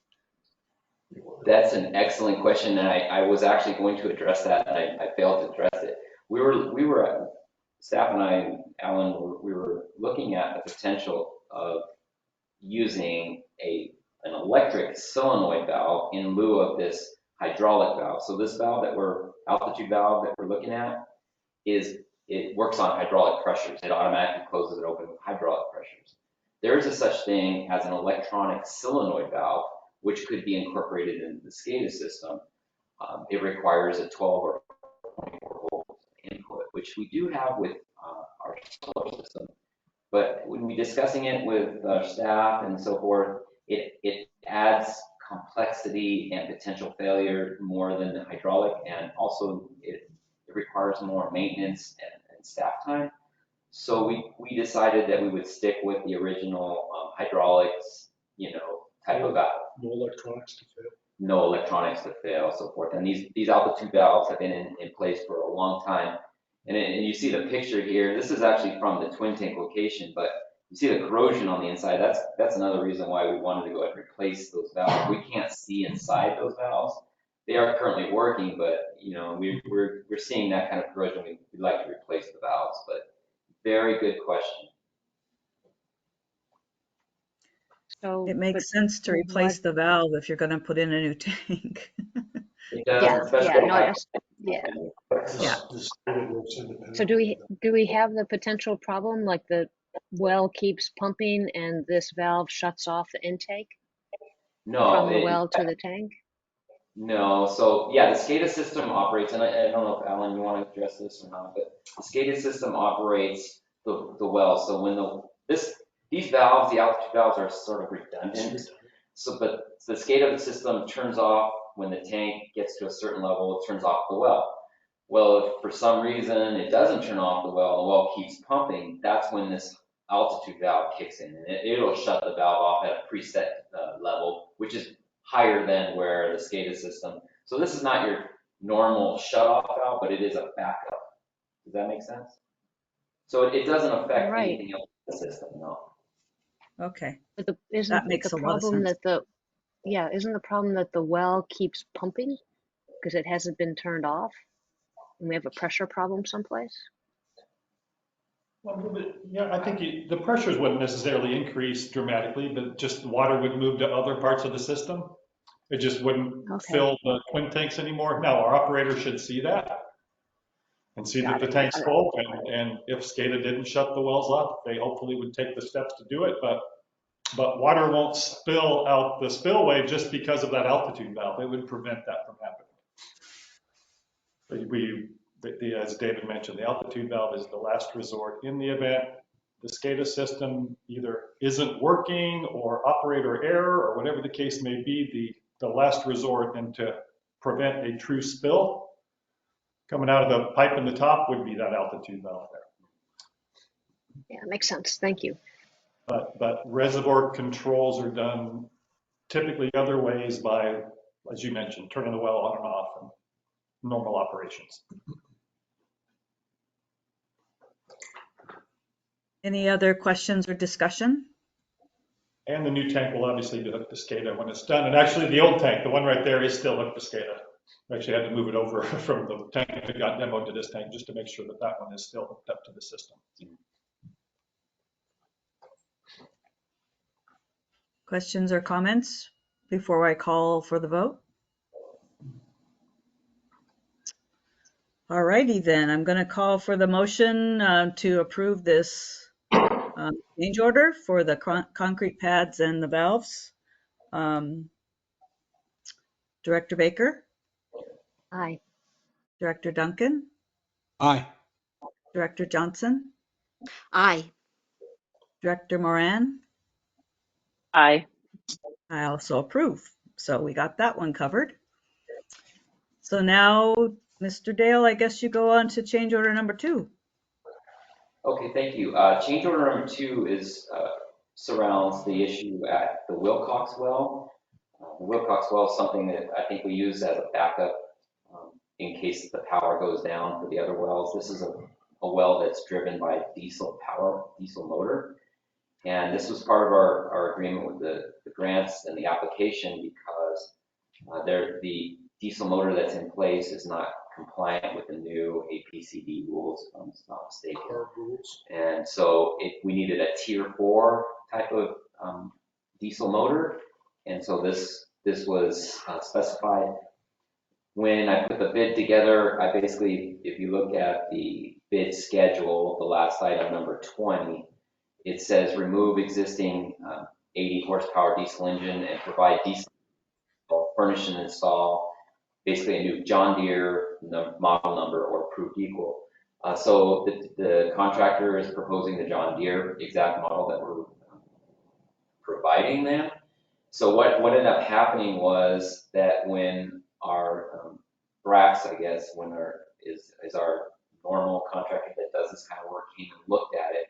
Speaker 14: That's an excellent question, and I was actually going to address that, and I failed to address it. We were staff and I, and Alan, we were looking at the potential of using a an electric solenoid valve in lieu of this hydraulic valve. So this valve altitude valve that we're looking at, it works on hydraulic pressures. It automatically closes it open with hydraulic pressures. There is a such thing as an electronic solenoid valve, which could be incorporated into the SCADA system. It requires a 12 or 24 volt input, which we do have with our solar system. But when we're discussing it with staff and so forth, it adds complexity and potential failure more than the hydraulic, and also it requires more maintenance and staff time. So we decided that we would stick with the original hydraulics, type of valve.
Speaker 3: No electronics to fail.
Speaker 14: No electronics to fail, so forth. And these altitude valves have been in place for a long time. And you see the picture here. This is actually from the twin tank location, but you see the corrosion on the inside. That's another reason why we wanted to go ahead and replace those valves. We can't see inside those valves. They are currently working, but we're seeing that kind of corrosion. We'd like to replace the valves, but very good question.
Speaker 8: So,
Speaker 2: It makes sense to replace the valve if you're going to put in a new tank.
Speaker 14: It does,
Speaker 8: yeah,
Speaker 14: especially
Speaker 8: yeah. So do we have the potential problem like the well keeps pumping and this valve shuts off the intake from the well to the tank?
Speaker 14: No, so yeah, the SCADA system operates, and I don't know if Alan, you want to address this or not, but the SCADA system operates the well. So when these valves, the altitude valves, are sort of redundant. So, but the SCADA system turns off when the tank gets to a certain level. It turns off the well. Well, if for some reason it doesn't turn off the well keeps pumping. That's when this altitude valve kicks in, and it'll shut the valve off at a preset level, which is higher than where the SCADA system. So this is not your normal shut-off valve, but it is a backup. Does that make sense? So it doesn't affect anything else in the system, no.
Speaker 2: Okay.
Speaker 8: But isn't the problem that the well keeps pumping because it hasn't been turned off, and we have a pressure problem someplace?
Speaker 3: Well, yeah, I think the pressures wouldn't necessarily increase dramatically, but just the water would move to other parts of the system. It just wouldn't fill the twin tanks anymore. Now, our operator should see that and see that the tank's full. And if SCADA didn't shut the wells off, they hopefully would take the steps to do it. But water won't spill out the spillway just because of that altitude valve. It would prevent that from happening. As David mentioned, the altitude valve is the last resort in the event the SCADA system either isn't working or operator error or whatever the case may be. The last resort, and to prevent a true spill coming out of the pipe in the top, would be that altitude valve there.
Speaker 8: Yeah, makes sense. Thank you.
Speaker 3: But reservoir controls are done typically other ways by, as you mentioned, turning the well on and off and normal operations.
Speaker 2: Any other questions or discussion?
Speaker 3: And the new tank will obviously be hooked to SCADA when it's done. And actually the old tank, the one right there, is still hooked to SCADA. We actually had to move it over from the tank that got demoed to this tank just to make sure that that one is still hooked up to the system.
Speaker 2: Questions or comments before I call for the vote? All righty then, I'm going to call for the motion to approve this change order for the concrete pads and the valves. Director Baker?
Speaker 8: Aye.
Speaker 2: Director Duncan?
Speaker 6: Aye.
Speaker 2: Director Johnson?
Speaker 4: Aye.
Speaker 2: Director Moran?
Speaker 5: Aye.
Speaker 2: I also approve. So we got that one covered. So now, Mr. Dale, I guess you go on to change order number 2.
Speaker 14: Okay, thank you. Change order number 2 surrounds the issue at the Wilcox well. The Wilcox well is something that I think we use as a backup in case the power goes down for the other wells. This is a well that's driven by diesel motor. And this was part of our agreement with the grants and the application because the diesel motor that's in place is not compliant with the new APCD rules, if I'm not mistaken. And so we needed a tier 4 type of diesel motor. And so this was specified. When I put the bid together, I basically, if you look at the bid schedule, the last item, number 20, it says remove existing 80 horsepower diesel engine and provide diesel, furnish and install basically a new John Deere model number or approved equal. So the contractor is proposing the John Deere exact model that we're providing them. So what ended up happening was that when our Brax, I guess, when is our normal contractor that does this kind of work, came and looked at it,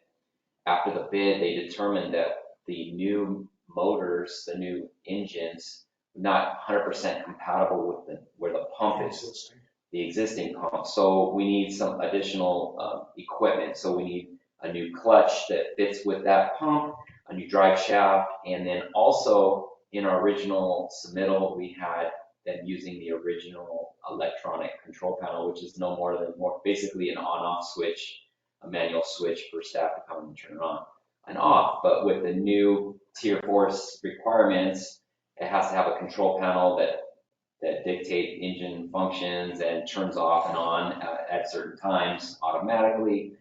Speaker 14: after the bid, they determined that the new motors, the new engines, not 100% compatible with where the pump is, the existing pump. So we need some additional equipment. So we need a new clutch that fits with that pump, a new drive shaft, and then also in our original submittal, we had them using the original electronic control panel, which is no more than basically an on-off switch, a manual switch for staff to come and turn it on and off. But with the new Tier 4 requirements, it has to have a control panel that dictate engine functions and turns off and on at certain times automatically,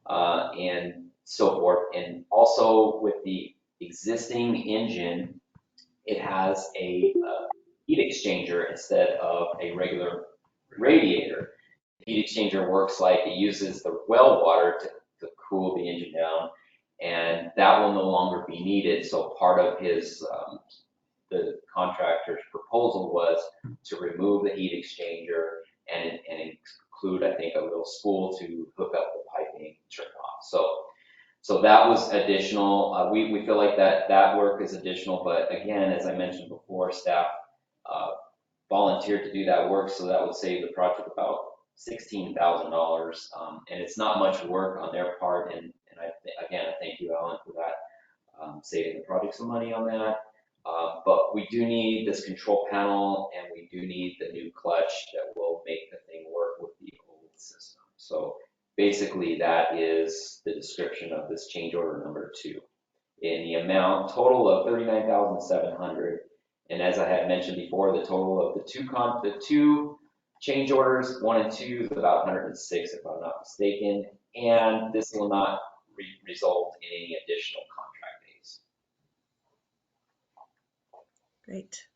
Speaker 14: and so forth. And also with the existing engine, it has a heat exchanger instead of a regular radiator. The heat exchanger works like it uses the well water to cool the engine down, and that will no longer be needed. So part of the contractor's proposal was to remove the heat exchanger and include, I think, a little spool to hook up the piping and turn it off. So that was additional. We feel like that work is additional, but again, as I mentioned before, staff volunteered to do that work, so that would save the project about $16,000, and it's not much work on their part. And again, I thank you, Alan, for that, saving the project some money on that. But we do need this control panel, and we do need the new clutch that will make the thing work with the old system. So basically, that is the description of this change order number 2 in the amount total of $39,700. And as I had mentioned before, the total of the two change orders, 1 and 2, is about 106, if I'm not mistaken. And this will not result in any additional contract days.
Speaker 2: Great.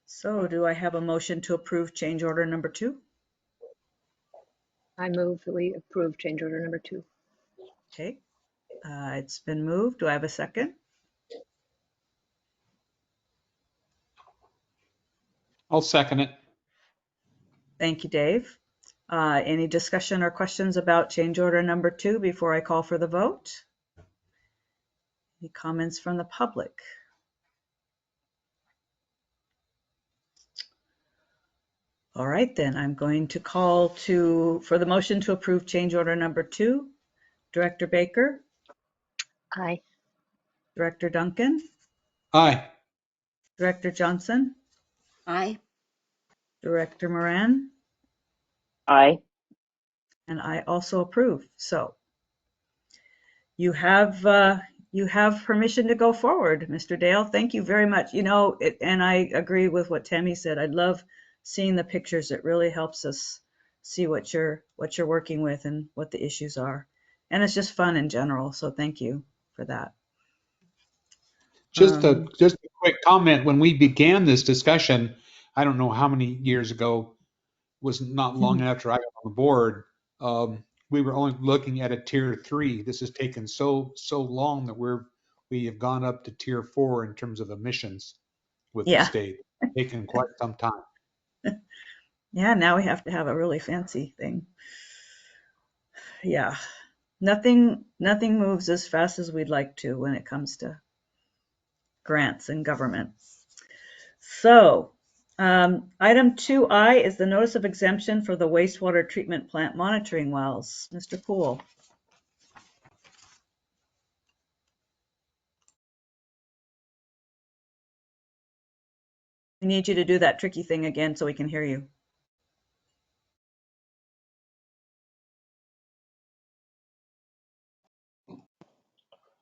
Speaker 2: So do I have a motion to approve change order number 2?
Speaker 8: I move that we approve change order number 2.
Speaker 2: Okay. It's been moved. Do I have a second?
Speaker 6: I'll second it.
Speaker 2: Thank you, Dave. Any discussion or questions about change order number 2 before I call for the vote? Any comments from the public? All right, then I'm going to call for the motion to approve change order number 2. Director Baker,
Speaker 8: Aye.
Speaker 2: Director Duncan,
Speaker 6: Aye.
Speaker 2: Director Johnson,
Speaker 4: Aye.
Speaker 2: Director Moran,
Speaker 5: Aye.
Speaker 2: and I also approve. So you have permission to go forward, Mr. Dale. Thank you very much. And I agree with what Tammy said. I love seeing the pictures. It really helps us see what you're working with and what the issues are. And it's just fun in general. So thank you for that.
Speaker 6: Just a quick comment. When we began this discussion, I don't know how many years ago, was not long after I got on the board. We were only looking at a tier 3. This has taken so long that we have gone up to tier 4 in terms of emissions with the
Speaker 2: Yeah.
Speaker 6: state. It's taken quite some time.
Speaker 2: Yeah, now we have to have a really fancy thing. Yeah. Nothing moves as fast as we'd like to when it comes to grants and government. So, item 2I is the notice of exemption for the wastewater treatment plant monitoring wells. Mr. Poole. We need you to do that tricky thing again so we can hear you.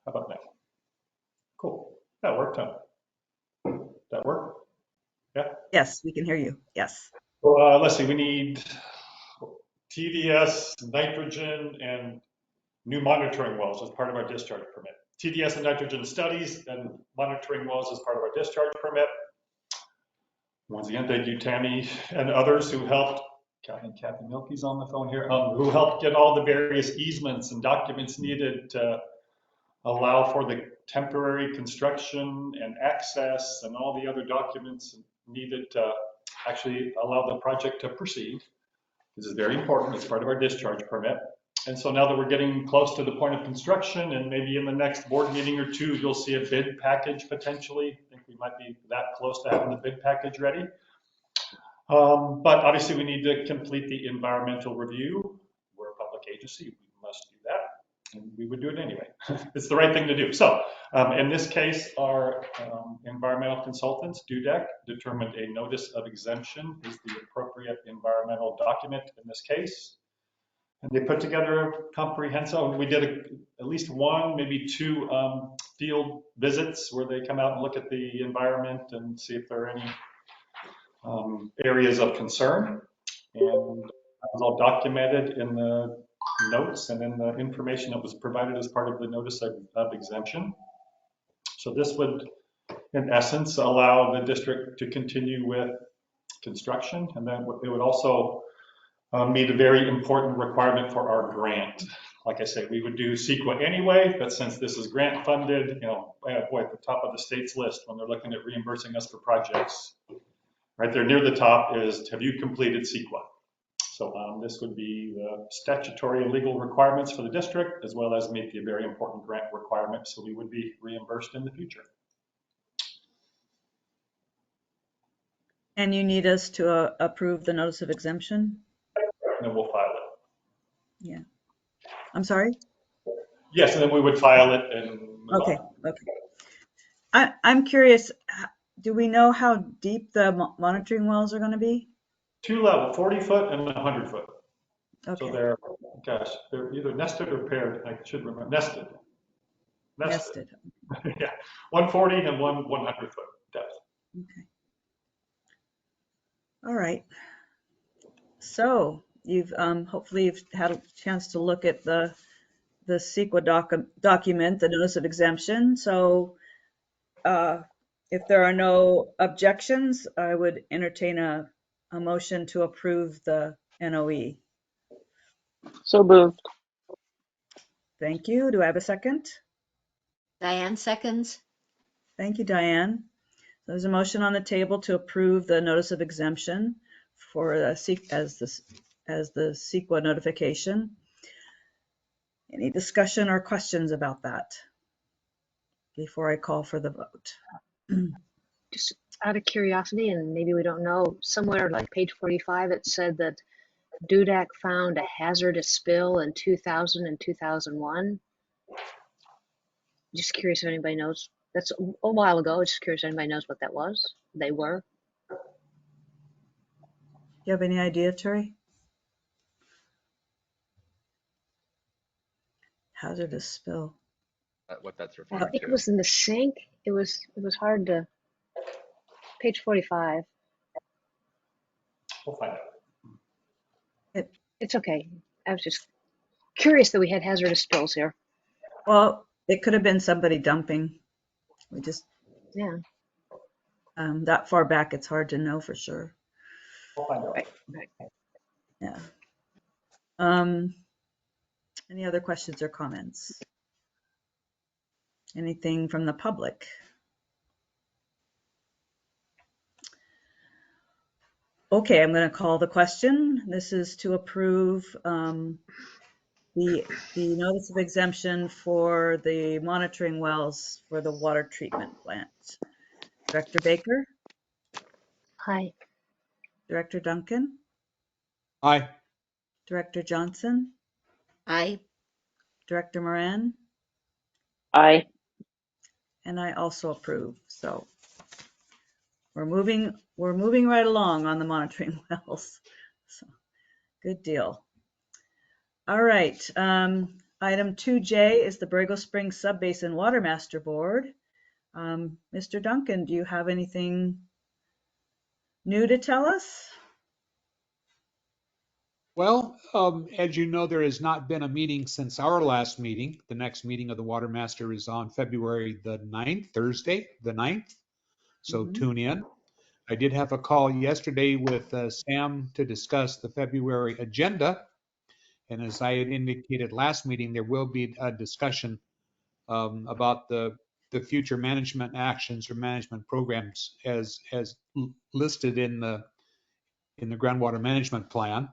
Speaker 3: How about now? Cool. That worked, huh? that work? Yeah.
Speaker 2: Yes, we can hear you. Yes.
Speaker 3: Well, let's see, we need TDS, nitrogen, and new monitoring wells as part of our discharge permit. TDS and nitrogen studies and monitoring wells as part of our discharge permit. Once again, thank you, Tammy and others who helped. Kathy Milky's on the phone here, who helped get all the various easements and documents needed to allow for the temporary construction and access and all the other documents needed to actually allow the project to proceed. This is very important. It's part of our discharge permit. And so now that we're getting close to the point of construction, and maybe in the next board meeting or two, you'll see a bid package potentially. I think we might be that close to having the bid package ready. But obviously we need to complete the environmental review. We're a public agency, we must do that. And we would do it anyway. It's the right thing to do. So in this case, our environmental consultants, DUDEC, determined a notice of exemption is the appropriate environmental document in this case. And they put together a comprehensive, we did at least one, maybe two field visits where they come out and look at the environment and see if there are any areas of concern. And that was all documented in the notes and in the information that was provided as part of the notice of exemption. So this would, in essence, allow the district to continue with construction. And then it would also meet a very important requirement for our grant. Like I say, we would do CEQA anyway, but since this is grant funded, you know, boy, at the top of the state's list when they're looking at reimbursing us for projects, right there near the top is, have you completed CEQA? So this would be the statutory and legal requirements for the district, as well as meet the very important grant requirement, so we would be reimbursed in the future.
Speaker 2: And you need us to approve the notice of exemption?
Speaker 3: And then we'll file it.
Speaker 2: Yeah. I'm sorry?
Speaker 3: Yes, and then we would file it and move
Speaker 2: Okay,
Speaker 3: on.
Speaker 2: okay. I'm curious, do we know how deep the monitoring wells are going to be?
Speaker 3: 2 level, 40 foot and 100 foot.
Speaker 2: Okay.
Speaker 3: So they're, gosh, they're either nested or paired. I should remember, nested.
Speaker 2: Nested.
Speaker 3: Yeah, 140 and 100 foot depth.
Speaker 2: Okay. All right. So you've hopefully you've had a chance to look at the CEQA document, the notice of exemption. So if there are no objections, I would entertain a motion to approve the NOE.
Speaker 5: So moved.
Speaker 2: Thank you. Do I have a second?
Speaker 4: Diane seconds.
Speaker 2: Thank you, Diane. There's a motion on the table to approve the notice of exemption for as the CEQA notification. Any discussion or questions about that before I call for the vote?
Speaker 8: Just out of curiosity, and maybe we don't know, somewhere like page 45, it said that DUDAC found a hazardous spill in 2000 and 2001. Just curious if anybody knows. That's a while ago. Just curious if anybody knows what that was. They were.
Speaker 2: You have any idea, Terry? Hazardous spill.
Speaker 16: What that's
Speaker 8: I
Speaker 16: referring
Speaker 8: think it
Speaker 16: to.
Speaker 8: was in the sink. It was hard to. Page 45.
Speaker 3: We'll find out.
Speaker 8: It's okay. I was just curious that we had hazardous spills here.
Speaker 2: Well, it could have been somebody dumping. We just,
Speaker 8: Yeah.
Speaker 2: that far back, it's hard to know for sure.
Speaker 3: We'll find out.
Speaker 8: Right.
Speaker 2: Yeah. Any other questions or comments? Anything from the public? Okay, I'm going to call the question. This is to approve the notice of exemption for the monitoring wells for the water treatment plant. Director Baker?
Speaker 8: Hi.
Speaker 2: Director Duncan?
Speaker 6: Aye.
Speaker 2: Director Johnson?
Speaker 4: Aye.
Speaker 2: Director Moran?
Speaker 5: Aye.
Speaker 2: And I also approve. So we're moving right along on the monitoring wells. So good deal. All right. Item 2J is the Borrego Springs Subbasin Water Master Board. Mr. Duncan, do you have anything new to tell us?
Speaker 6: Well, as you know, there has not been a meeting since our last meeting. The next meeting of the Water Master is on February the 9th, Thursday, the 9th. So
Speaker 2: Mhm.
Speaker 6: tune in. I did have a call yesterday with Sam to discuss the February agenda. And as I had indicated last meeting, there will be a discussion about the future management actions or management programs as listed in the groundwater management plan.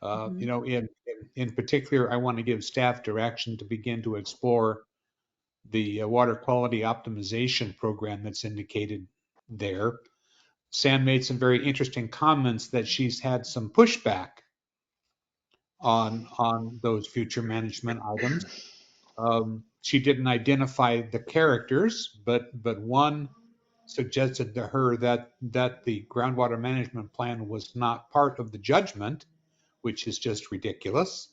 Speaker 2: Mhm.
Speaker 6: In particular, I want to give staff direction to begin to explore the water quality optimization program that's indicated there. Sam made some very interesting comments that she's had some pushback on those future management items. She didn't identify the characters, but one suggested to her that the groundwater management plan was not part of the judgment, which is just ridiculous.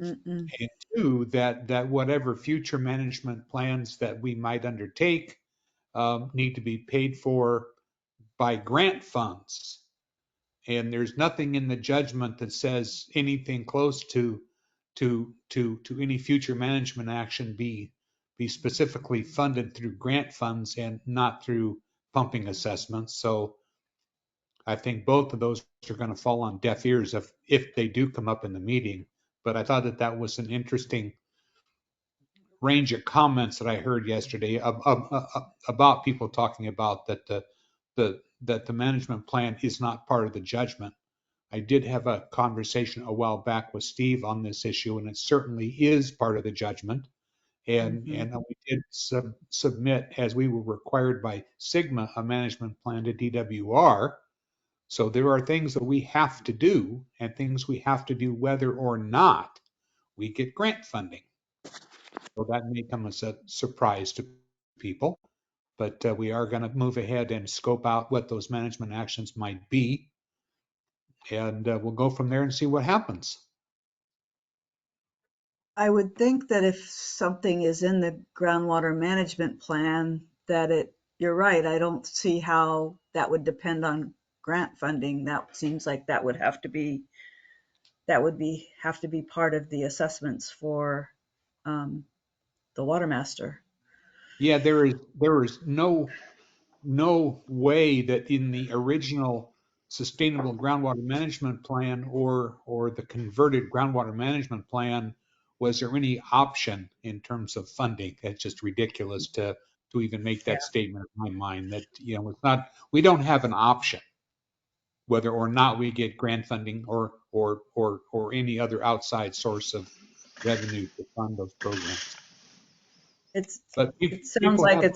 Speaker 2: Mm-mm.
Speaker 6: And two, that whatever future management plans that we might undertake need to be paid for by grant funds. And there's nothing in the judgment that says anything close to any future management action be specifically funded through grant funds and not through pumping assessments. So I think both of those are going to fall on deaf ears if they do come up in the meeting. But I thought that was an interesting range of comments that I heard yesterday about people talking about that the management plan is not part of the judgment. I did have a conversation a while back with Steve on this issue, and it certainly is part of the judgment. And
Speaker 2: Mhm.
Speaker 6: we did submit, as we were required by Sigma, a management plan to DWR. So there are things that we have to do, and things we have to do whether or not we get grant funding. So that may come as a surprise to people, but we are going to move ahead and scope out what those management actions might be, and we'll go from there and see what happens.
Speaker 2: I would think that if something is in the groundwater management plan, you're right. I don't see how that would depend on grant funding. That seems like have to be part of the assessments for um, the water master.
Speaker 6: Yeah, there is no way that in the original sustainable groundwater management plan or the converted groundwater management plan was there any option in terms of funding. That's just ridiculous to even make
Speaker 2: Yeah.
Speaker 6: that statement in my mind. That it's not, we don't have an option whether or not we get grant funding or any other outside source of revenue to fund those programs.
Speaker 2: It's
Speaker 6: But
Speaker 2: it sounds
Speaker 6: people
Speaker 2: like
Speaker 6: have,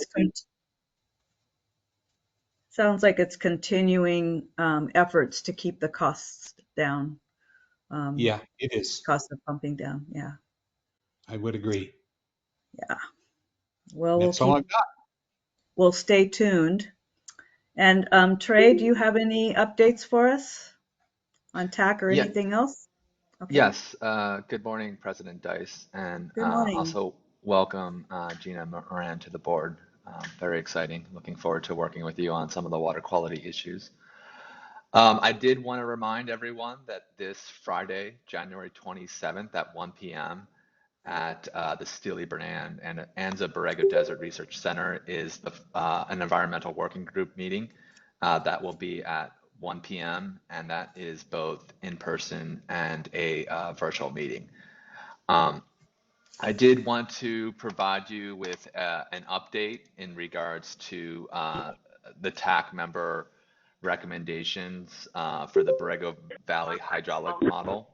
Speaker 2: continuing efforts to keep the costs down, um,
Speaker 6: yeah, it is.
Speaker 2: cost of pumping down. Yeah.
Speaker 6: I would agree.
Speaker 2: Yeah. Well,
Speaker 6: That's all I've got.
Speaker 2: we'll stay tuned. And Trey, do you have any updates for us on TAC or
Speaker 16: Yeah,
Speaker 2: anything else? Okay.
Speaker 16: yes. Good morning, President Dice, and
Speaker 2: Good morning.
Speaker 16: also welcome Gina Moran to the board. Very exciting. Looking forward to working with you on some of the water quality issues. I did want to remind everyone that this Friday, January 27th at 1 p.m. at the Steely Bernand and Anza Borrego Desert Research Center is an environmental working group meeting that will be at 1 p.m. and that is both in person and a virtual meeting. I did want to provide you with an update in regards to the TAC member recommendations for the Borrego Valley hydraulic model.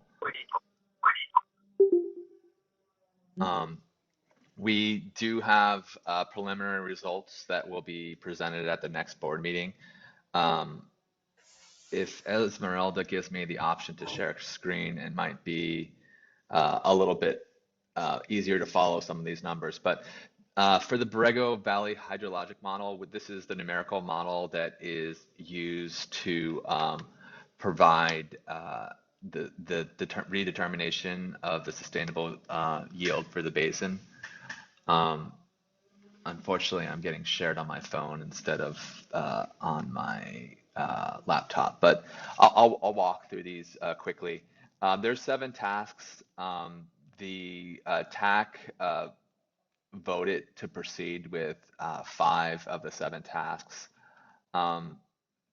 Speaker 16: We do have preliminary results that will be presented at the next board meeting. If Esmeralda gives me the option to share a screen, it might be a little bit easier to follow some of these numbers. But for the Borrego Valley hydrologic model, this is the numerical model that is used to provide the redetermination of the sustainable yield for the basin. unfortunately, I'm getting shared on my phone instead of on my laptop. But I'll walk through these quickly. There's 7 tasks. The TAC voted to proceed with 5 of the 7 tasks. Um,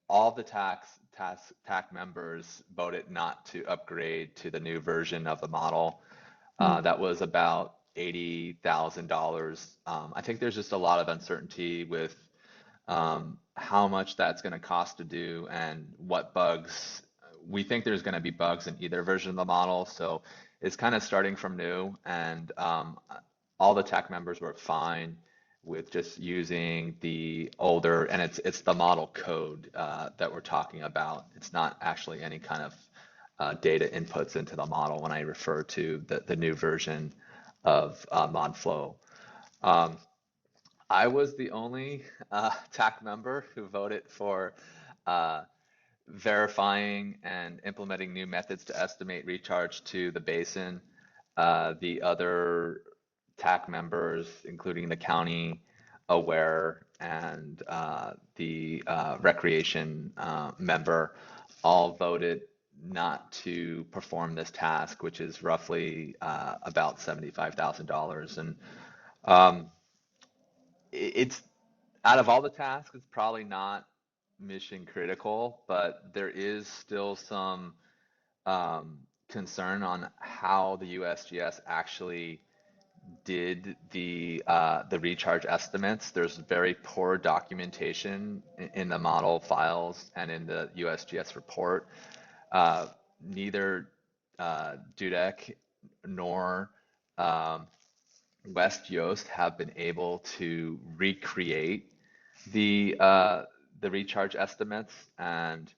Speaker 16: all the TAC members voted not to upgrade to the new version of the model. That was about $80,000. I think there's just a lot of uncertainty with how much that's going to cost to do and what bugs. We think there's going to be bugs in either version of the model, so it's kind of starting from new. And all the tech members were fine with just using the older, and it's the model code that we're talking about. It's not actually any kind of data inputs into the model when I refer to the new version of ModFlow. I was the only TAC member who voted for uh, verifying and implementing new methods to estimate recharge to the basin. The other TAC members, including the county aware and the recreation member, all voted not to perform this task, which is roughly about $75,000. And um, it's out of all the tasks, it's probably not mission critical, but there is still some concern on how the USGS actually did the recharge estimates. There's very poor documentation in the model files and in the USGS report. Neither Dudek nor West Yoast have been able to recreate the recharge estimates, and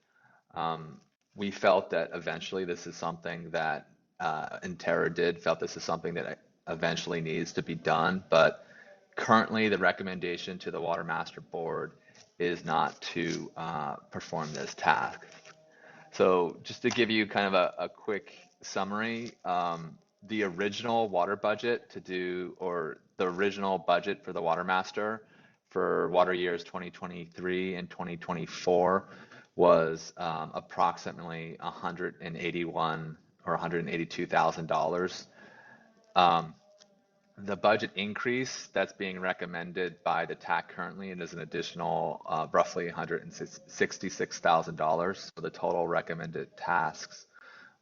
Speaker 16: um, we felt that eventually this is something that and Terra did felt this is something that eventually needs to be done, but currently the recommendation to the Water Master Board is not to perform this task. So just to give you kind of a quick summary, the original water budget to do, or the original budget for the Water Master for water years 2023 and 2024 was approximately 181 or $182,000. The budget increase that's being recommended by the TAC currently is an additional roughly $166,000. So the total recommended tasks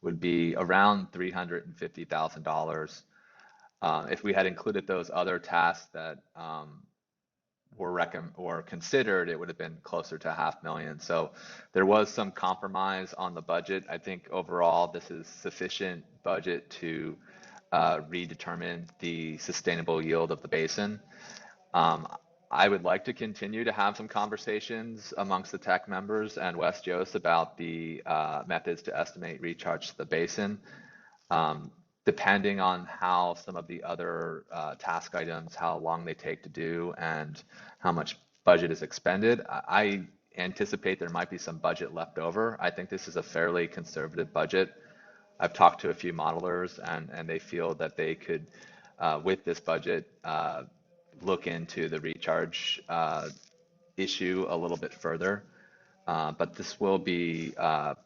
Speaker 16: would be around $350,000. If we had included those other tasks that were considered, it would have been closer to $500,000. So there was some compromise on the budget. I think overall this is sufficient budget to redetermine the sustainable yield of the basin. I would like to continue to have some conversations amongst the tech members and West Yost about the methods to estimate recharge to the basin. Depending on how some of the other task items, how long they take to do and how much budget is expended, I anticipate there might be some budget left over. I think this is a fairly conservative budget. I've talked to a few modelers and they feel that they could, with this budget, look into the recharge issue a little bit further. But this will be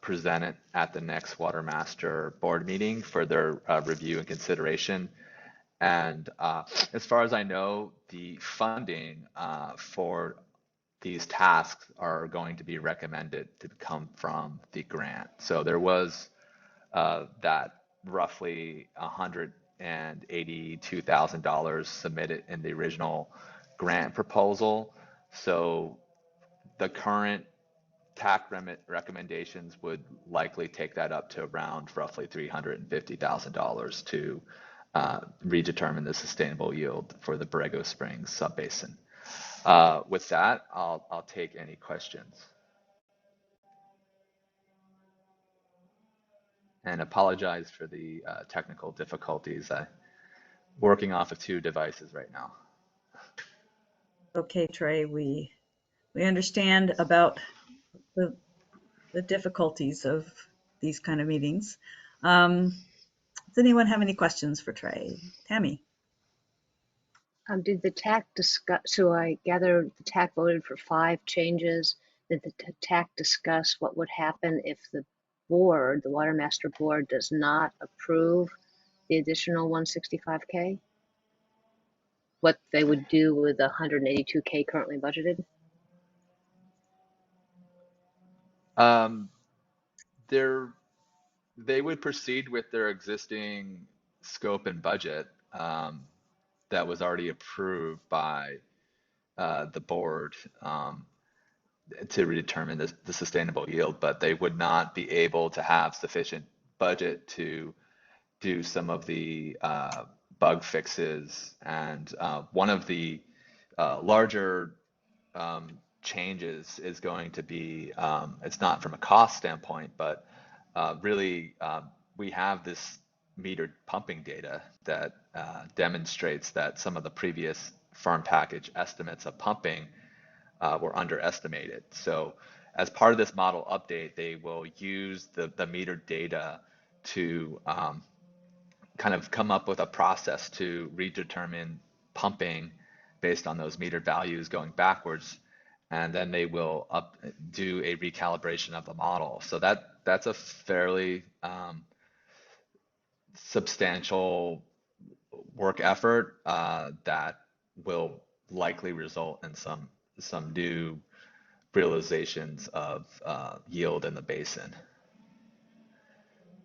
Speaker 16: presented at the next Water Master Board meeting for their review and consideration. And as far as I know, the funding for these tasks are going to be recommended to come from the grant. So there was that roughly $182,000 submitted in the original grant proposal. So the current TAC recommendations would likely take that up to around roughly $350,000 to redetermine the sustainable yield for the Borrego Springs subbasin. With that, I'll take any questions. And apologize for the technical difficulties. I'm working off of 2 devices right now.
Speaker 2: Okay, Trey, we understand about the difficulties of these kind of meetings. Does anyone have any questions for Trey? Tammy?
Speaker 8: Did the TAC discuss, so I gather the TAC voted for 5 changes. Did the TAC discuss what would happen if the board, the Water Master Board, does not approve the additional 165K? What they would do with the 182K currently budgeted?
Speaker 16: Um, they're they would proceed with their existing scope and budget that was already approved by the board to redetermine the sustainable yield, but they would not be able to have sufficient budget to do some of the bug fixes. And one of the larger changes is going to be, it's not from a cost standpoint, but really we have this metered pumping data that demonstrates that some of the previous farm package estimates of pumping were underestimated. So as part of this model update, they will use the metered data to kind of come up with a process to redetermine pumping based on those metered values going backwards, and then they will do a recalibration of the model. So that's a fairly substantial work effort that will likely result in some new realizations of yield in the basin.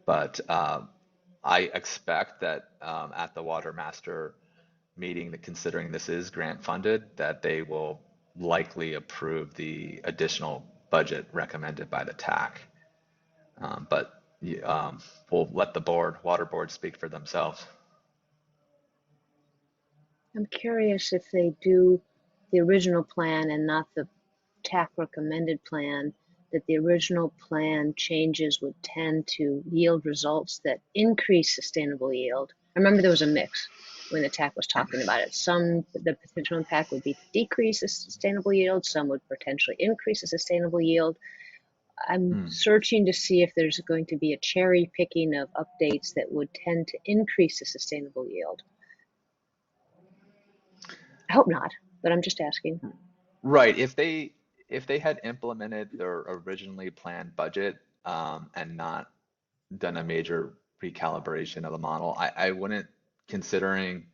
Speaker 16: But I expect that at the Water Master meeting, that considering this is grant funded, that they will likely approve the additional budget recommended by the TAC. But we'll let the water board speak for themselves.
Speaker 8: I'm curious if they do the original plan and not the TAC recommended plan, that the original plan changes would tend to yield results that increase sustainable yield. I remember there was a mix when the TAC was talking about it. Some, the potential impact would be to decrease the sustainable yield, some would potentially increase the sustainable yield. I'm searching to see if there's going to be a cherry picking of updates that would tend to increase the sustainable yield. I hope not, but I'm just asking.
Speaker 16: Right. If they had implemented their originally planned budget and not done a major recalibration of the model, I wouldn't, considering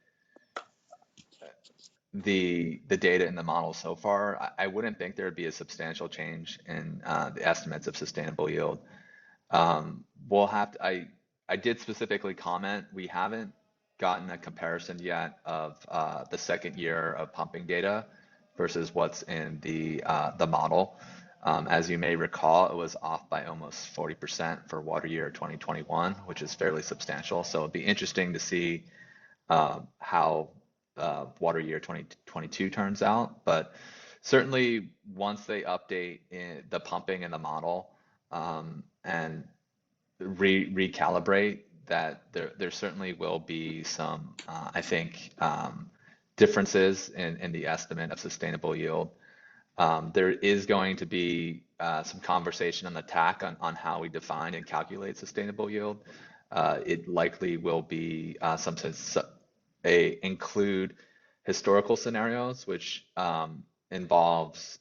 Speaker 16: the data in the model so far, I wouldn't think there would be a substantial change in the estimates of sustainable yield. We'll have to, I did specifically comment, we haven't gotten a comparison yet of the second year of pumping data versus what's in the model. As you may recall, it was off by almost 40% for water year 2021, which is fairly substantial. So it'd be interesting to see how water year 2022 turns out. But certainly once they update the pumping in the model and recalibrate, that there certainly will be some, I think, differences in the estimate of sustainable yield. There is going to be some conversation on the TAC on how we define and calculate sustainable yield. It likely will be include historical scenarios, which involves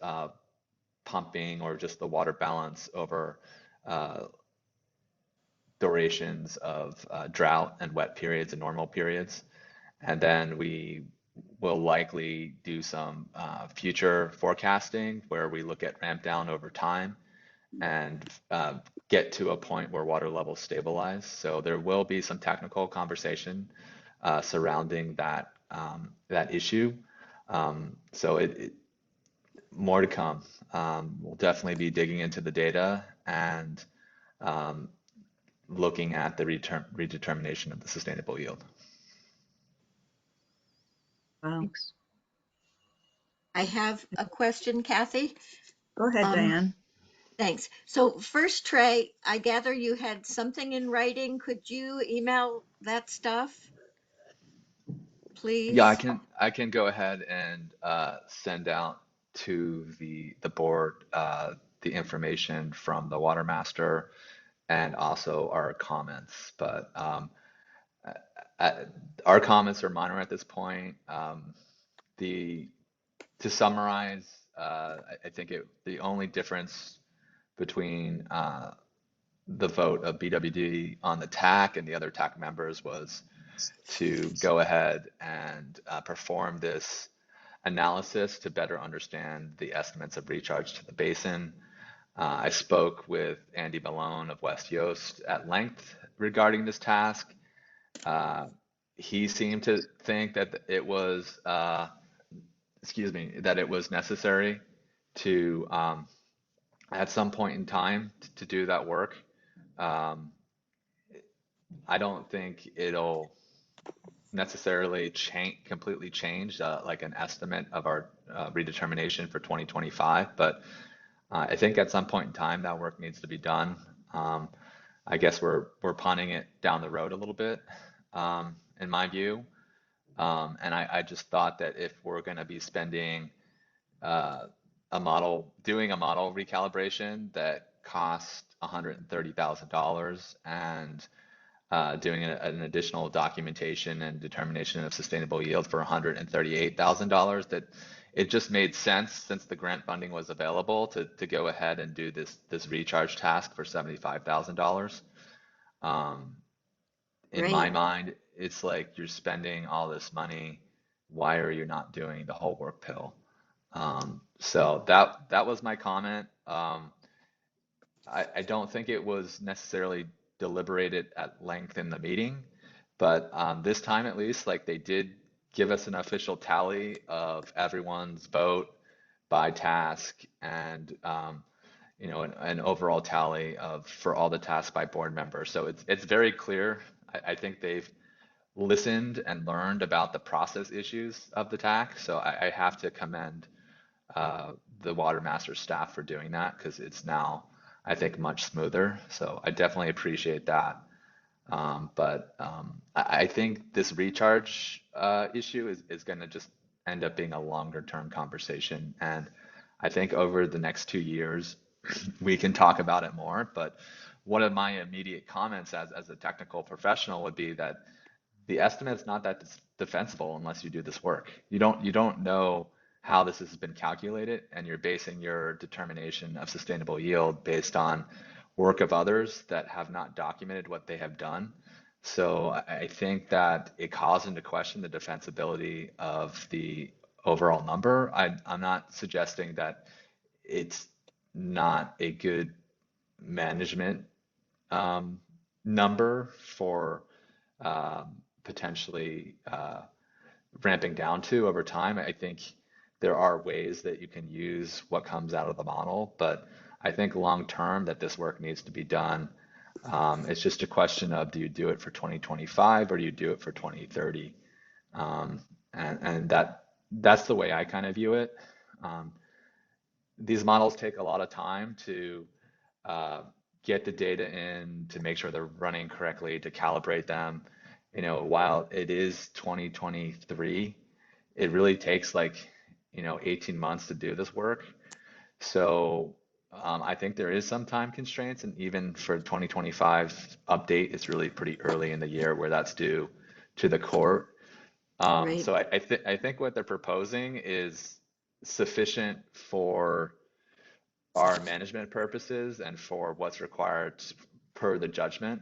Speaker 16: pumping or just the water balance over durations of drought and wet periods and normal periods. And then we will likely do some future forecasting where we look at ramp down over time and get to a point where water levels stabilize. So there will be some technical conversation surrounding that issue. So more to come. We'll definitely be digging into the data and looking at the redetermination of the sustainable yield.
Speaker 2: Wow.
Speaker 8: Thanks.
Speaker 4: I have a question, Kathy.
Speaker 2: Go ahead, Diane.
Speaker 4: Thanks. So first, Trey, I gather you had something in writing. Could you email that stuff, please?
Speaker 16: Yeah, I can go ahead and send out to the board the information from the water master and also our comments. But our comments are minor at this point. the to summarize, I think the only difference between the vote of BWD on the TAC and the other TAC members was to go ahead and perform this analysis to better understand the estimates of recharge to the basin. I spoke with Andy Malone of West Yost at length regarding this task. He seemed to think that it was, that it was necessary to, at some point in time, to do that work. Um, I don't think it'll necessarily completely change like an estimate of our redetermination for 2025, but I think at some point in time that work needs to be done. I guess we're punting it down the road a little bit, in my view. And I just thought that if we're going to be spending doing a model recalibration that costs $130,000 and doing an additional documentation and determination of sustainable yield for $138,000, that it just made sense, since the grant funding was available, to go ahead and do this recharge task for $75,000. In my
Speaker 4: Right.
Speaker 16: mind, it's like you're spending all this money. Why are you not doing the whole work pill? So that was my comment. I don't think it was necessarily deliberated at length in the meeting, but this time at least, like, they did give us an official tally of everyone's vote by task, and an overall tally of for all the tasks by board members. So it's very clear. I think they've listened and learned about the process issues of the TAC. So I have to commend the Water Master staff for doing that, because it's now, I think, much smoother. So I definitely appreciate that. But I think this recharge issue is going to just end up being a longer term conversation. And I think over the next 2 years, we can talk about it more. But one of my immediate comments as a technical professional would be that the estimate's not that defensible unless you do this work. You don't know how this has been calculated, and you're basing your determination of sustainable yield based on work of others that have not documented what they have done. So I think that it calls into question the defensibility of the overall number. I'm not suggesting that it's not a good management number for potentially ramping down to over time. I think there are ways that you can use what comes out of the model, but I think long term that this work needs to be done. It's just a question of, do you do it for 2025 or do you do it for 2030? And that's the way I kind of view it. These models take a lot of time to get the data in, to make sure they're running correctly, to calibrate them. While it is 2023, it really takes 18 months to do this work. So I think there is some time constraints, and even for 2025 update, it's really pretty early in the year where that's due to the court.
Speaker 4: Right.
Speaker 16: So I think what they're proposing is sufficient for our management purposes and for what's required per the judgment.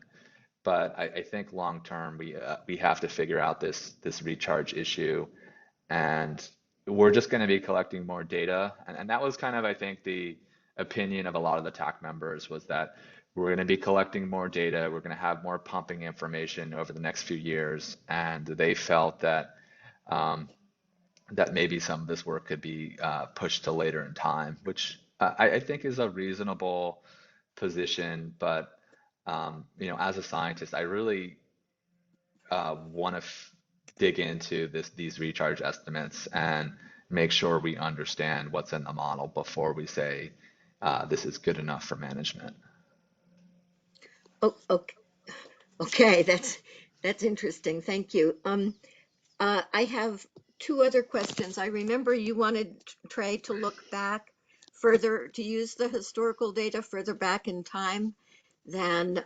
Speaker 16: But I think long term we have to figure out this recharge issue, and we're just going to be collecting more data. And that was kind of, I think, the opinion of a lot of the TAC members, was that we're going to be collecting more data, we're going to have more pumping information over the next few years, and they felt that that maybe some of this work could be pushed to later in time, which I think is a reasonable position. But as a scientist, I really want to dig into these recharge estimates and make sure we understand what's in the model before we say this is good enough for management.
Speaker 4: Oh, okay. Okay, that's interesting. Thank you. I have two other questions. I remember you wanted Trey to look back further, to use the historical data further back in time than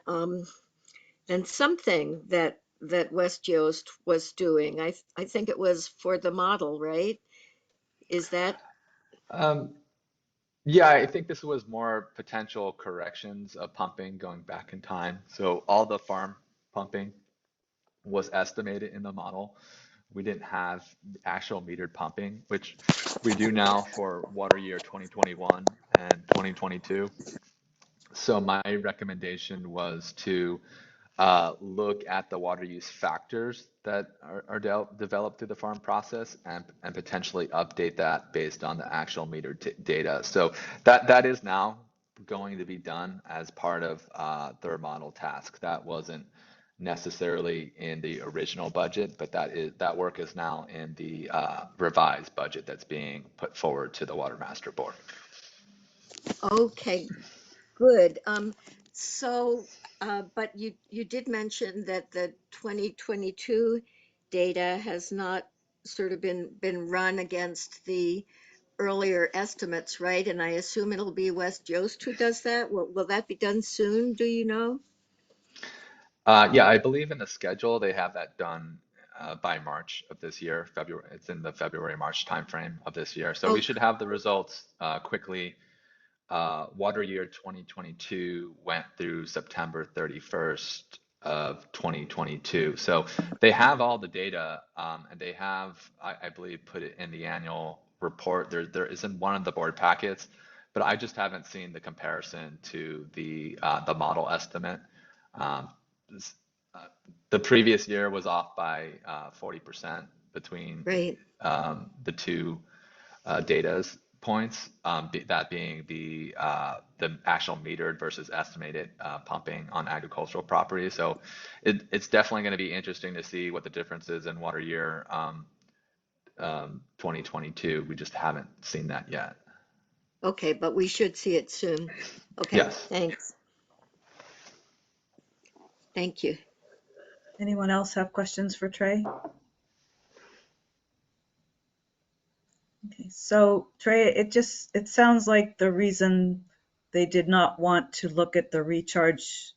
Speaker 4: something that West Yost was doing. I think it was for the model, right? Is that
Speaker 16: Um, yeah, I think this was more potential corrections of pumping going back in time. So all the farm pumping was estimated in the model. We didn't have actual metered pumping, which we do now for water year 2021 and 2022. So my recommendation was to look at the water use factors that are developed through the farm process and potentially update that based on the actual meter data. So that is now going to be done as part of their model task. That wasn't necessarily in the original budget, but that work is now in the revised budget that's being put forward to the Water Master Board.
Speaker 4: okay? Good. But you did mention that the 2022 data has not sort of been run against the earlier estimates, right? And I assume it'll be West Yost who does that. Will that be done soon? Do you know?
Speaker 16: Yeah, I believe in the schedule they have that done by March of this year. February, it's in the February-March timeframe of this year. So we
Speaker 4: Oh,
Speaker 16: should have the results quickly. Water year 2022 went through September 31st of 2022. So they have all the data, and they have, I believe, put it in the annual report. There isn't one of the board packets, but I just haven't seen the comparison to the model estimate. Um, the previous year was off by 40% between
Speaker 4: right.
Speaker 16: the two data points, that being the actual metered versus estimated pumping on agricultural property. So it's definitely going to be interesting to see what the difference is in water year 2022. We just haven't seen that yet.
Speaker 4: Okay, but we should see it soon. Okay,
Speaker 16: Yes.
Speaker 4: thanks. Thank you.
Speaker 2: Anyone else have questions for Trey? Okay, so Trey, it sounds like the reason they did not want to look at the recharge,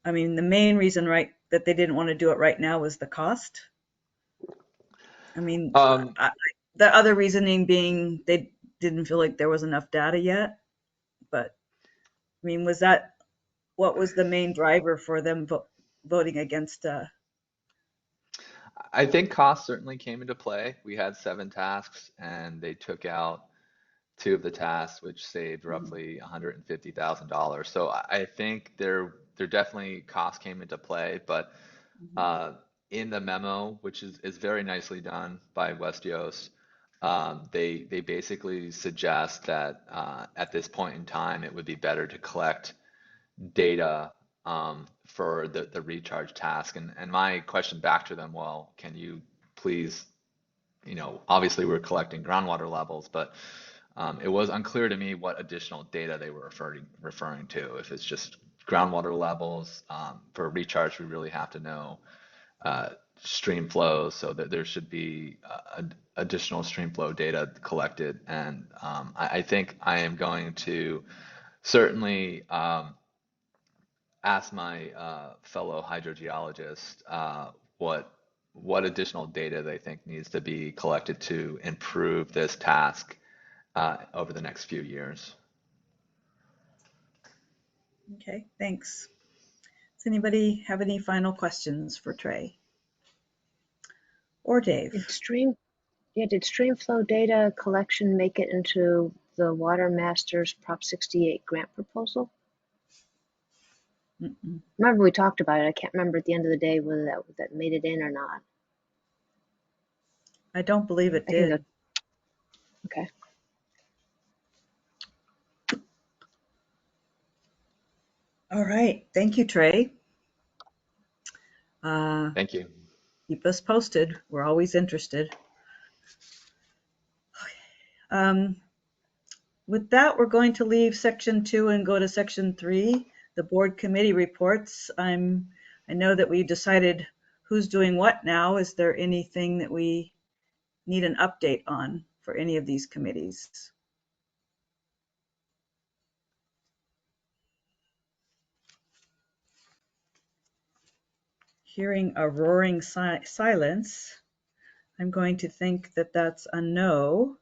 Speaker 2: I mean, the main reason, right, that they didn't want to do it right now was the cost. I mean,
Speaker 16: Um,
Speaker 2: the other reasoning being they didn't feel like there was enough data yet. But I mean, what was the main driver for them voting against?
Speaker 16: I think cost certainly came into play. We had 7 tasks and they took out 2 of the tasks, which saved roughly $150,000. So I think there definitely cost came into play, but uh, in the memo, which is very nicely done by West Yost, they basically suggest that at this point in time, it would be better to collect data for the recharge task. And my question back to them, well, can you please, obviously we're collecting groundwater levels, but it was unclear to me what additional data they were referring to. If it's just groundwater levels, for recharge, we really have to know stream flows, so that there should be additional stream flow data collected. And I think I am going to certainly ask my fellow hydrogeologist what additional data they think needs to be collected to improve this task over the next few years.
Speaker 2: Okay, thanks. Does anybody have any final questions for Trey or Dave?
Speaker 8: Did stream flow data collection make it into the Water Masters Prop 68 grant proposal?
Speaker 2: Mm-mm.
Speaker 8: Remember we talked about it. I can't remember at the end of the day whether that made it in or not.
Speaker 2: I don't believe it
Speaker 8: I can go.
Speaker 2: did.
Speaker 8: Okay.
Speaker 2: All right, thank you, Trey.
Speaker 16: Thank you.
Speaker 2: Keep us posted. We're always interested. Um, with that, we're going to leave section 2 and go to section 3, the board committee reports. I know that we decided who's doing what now. Is there anything that we need an update on for any of these committees? Hearing a roaring silence, I'm going to think that that's a no.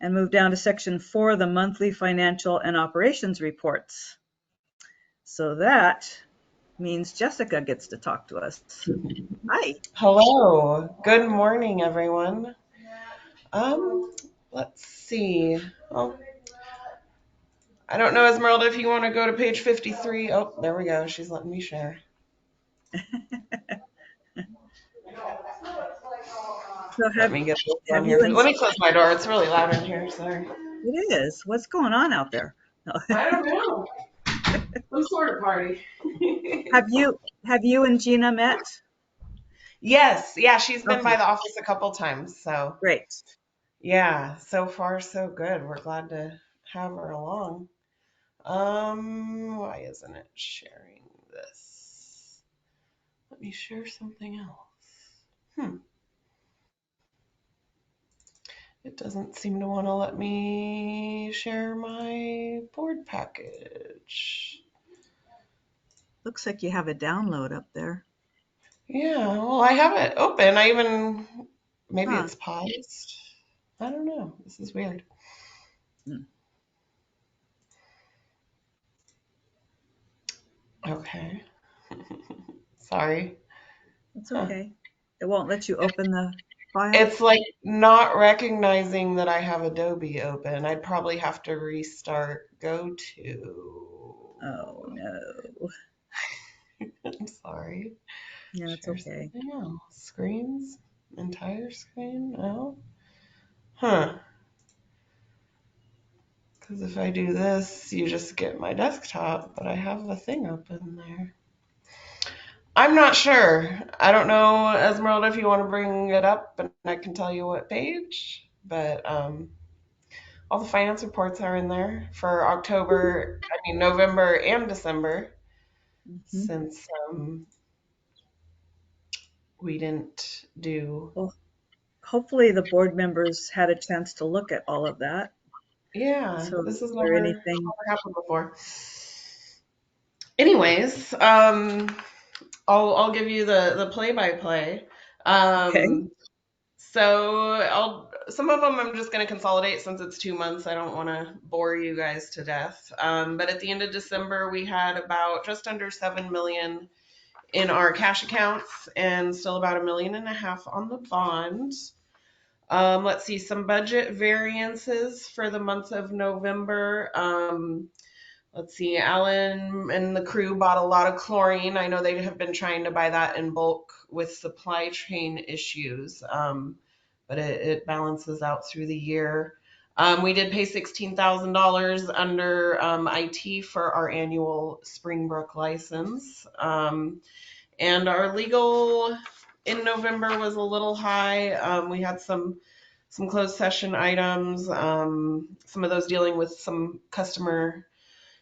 Speaker 2: and move down to section 4, the monthly financial and operations reports. So that means Jessica gets to talk to us. Hi.
Speaker 9: Hello. Good morning, everyone. Let's see. Oh, I don't know, Esmeralda, if you want to go to page 53. Oh, there we go. She's letting me share.
Speaker 2: So
Speaker 9: Let me get this
Speaker 2: have
Speaker 9: down
Speaker 2: you
Speaker 9: here.
Speaker 2: and
Speaker 9: Let me close my door. It's really loud in here. Sorry.
Speaker 2: it is. What's going on out there? No.
Speaker 9: I don't know. Some sort of party.
Speaker 2: Have you and Gina met?
Speaker 9: Yes. Yeah, she's been by
Speaker 2: Okay,
Speaker 9: the office a couple times. So,
Speaker 2: great.
Speaker 9: yeah, so far so good. We're glad to have her along. Why isn't it sharing this? Let me share something else. It doesn't seem to want to let me share my board package.
Speaker 2: Looks like you have a download up there.
Speaker 9: Yeah, well, I have it open. Maybe
Speaker 2: Huh.
Speaker 9: it's paused. I don't know. This is weird.
Speaker 2: Hmm.
Speaker 9: Okay. Sorry.
Speaker 2: That's
Speaker 9: Huh.
Speaker 2: okay. It won't let you open the file?
Speaker 9: It's like not recognizing that I have Adobe open. I'd probably have to restart GoTo.
Speaker 2: Oh, no.
Speaker 9: I'm sorry.
Speaker 2: Yeah, it's
Speaker 9: Share
Speaker 2: okay.
Speaker 9: something else. Screens? Entire screen? No? Huh. Because if I do this, you just get my desktop, but I have a thing open there. I'm not sure. I don't know, Esmeralda, if you want to bring it up and I can tell you what page, but all the finance reports are in there for November and December,
Speaker 2: Mm-hmm.
Speaker 9: since we didn't do.
Speaker 2: Well, hopefully the board members had a chance to look at all of that.
Speaker 9: Yeah,
Speaker 2: So
Speaker 9: this
Speaker 2: is
Speaker 9: has
Speaker 2: there
Speaker 9: never
Speaker 2: anything?
Speaker 9: happened before. Anyways, I'll give you the play by play.
Speaker 2: Okay.
Speaker 9: So some of them I'm just going to consolidate since it's 2 months. I don't want to bore you guys to death. But at the end of December, we had about just under 7 million in our cash accounts and still about 1.5 million on the bond. Let's see some budget variances for the month of November. Let's see, Alan and the crew bought a lot of chlorine. I know they have been trying to buy that in bulk with supply chain issues, but it balances out through the year. We did pay $16,000 under IT for our annual Springbrook license. And our legal in November was a little high. We had some closed session items, some of those dealing with some customer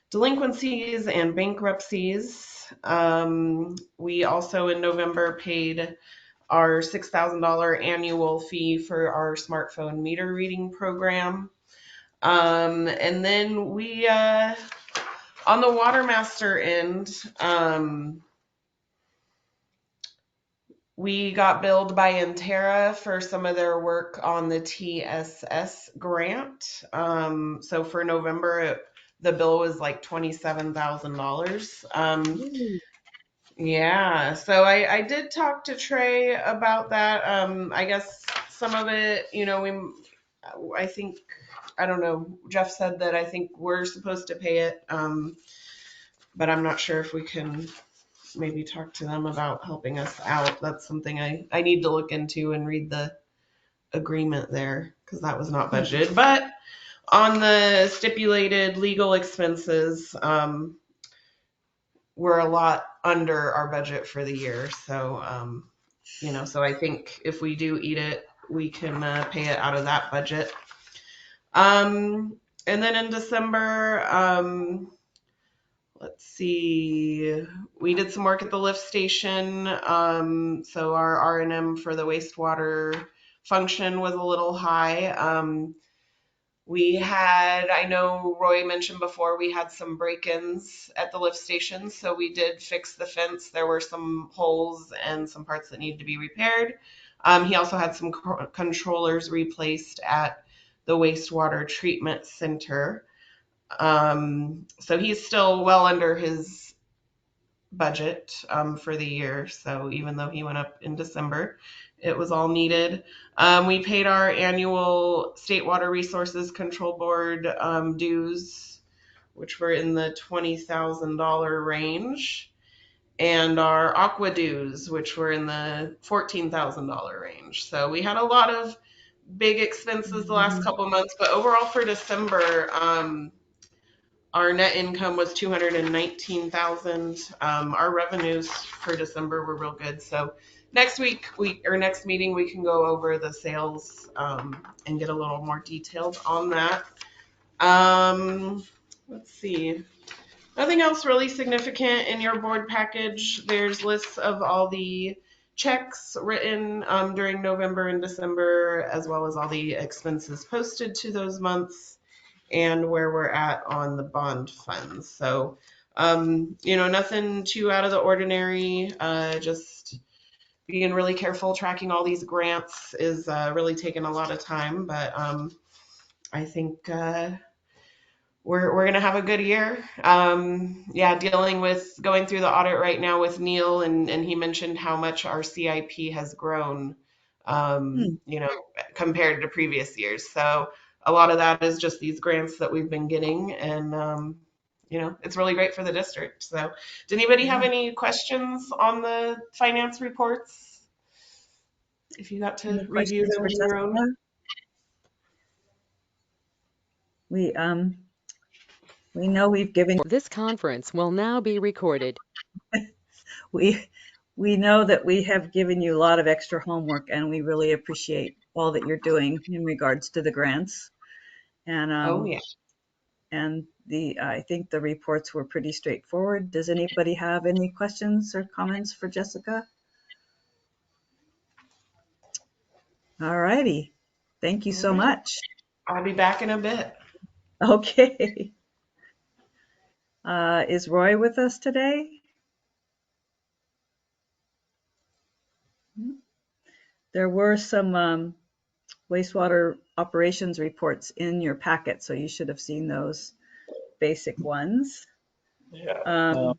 Speaker 9: delinquencies and bankruptcies. We also in November paid our $6,000 annual fee for our smartphone meter reading program. And then we, on the Watermaster end, we got billed by Intera for some of their work on the TSS grant. So for November, the bill was like $27,000.
Speaker 2: Ooh.
Speaker 9: Yeah, so I did talk to Trey about that. I guess some of it, I think, I don't know, Jeff said that I think we're supposed to pay it, but I'm not sure if we can maybe talk to them about helping us out. That's something I need to look into and read the agreement there because that was not budgeted. But on the stipulated legal expenses, we're a lot under our budget for the year. So, so I think if we do eat it, we can pay it out of that budget. And then in December, let's see, we did some work at the lift station. So our R&M for the wastewater function was a little high. I know Roy mentioned before, we had some break-ins at the lift station, so we did fix the fence. There were some holes and some parts that needed to be repaired. He also had some controllers replaced at the wastewater treatment center. So he's still well under his budget for the year. So even though he went up in December, it was all needed. We paid our annual State Water Resources Control Board dues, which were in the $20,000 range, and our aqua dues, which were in the $14,000 range. So we had a lot of big expenses the last couple of months, but overall for December, our net income was 219,000. Our revenues for December were real good. So next meeting we can go over the sales and get a little more detailed on that. Let's see. Nothing else really significant in your board package. There's lists of all the checks written during November and December, as well as all the expenses posted to those months, and where we're at on the bond funds. So, nothing too out of the ordinary. Just being really careful, tracking all these grants is really taking a lot of time, but I think we're gonna have a good year. Dealing with going through the audit right now with Neil, and he mentioned how much our CIP has grown, compared to previous years. So a lot of that is just these grants that we've been getting, and it's really great for the district. So, did anybody have any questions on the finance reports? If you got to
Speaker 2: Any
Speaker 9: review
Speaker 2: questions
Speaker 9: them
Speaker 2: for
Speaker 9: on your own.
Speaker 2: Jessica? We know we've given
Speaker 18: This conference will now be recorded.
Speaker 2: we know that we have given you a lot of extra homework, and we really appreciate all that you're doing in regards to the grants. And
Speaker 9: Yeah.
Speaker 2: And I think the reports were pretty straightforward. Does anybody have any questions or comments for Jessica? All righty. Thank you so much.
Speaker 9: I'll be back in a bit.
Speaker 2: Okay. Is Roy with us today? There were some wastewater operations reports in your packet, so you should have seen those basic ones.
Speaker 3: Yeah. I'm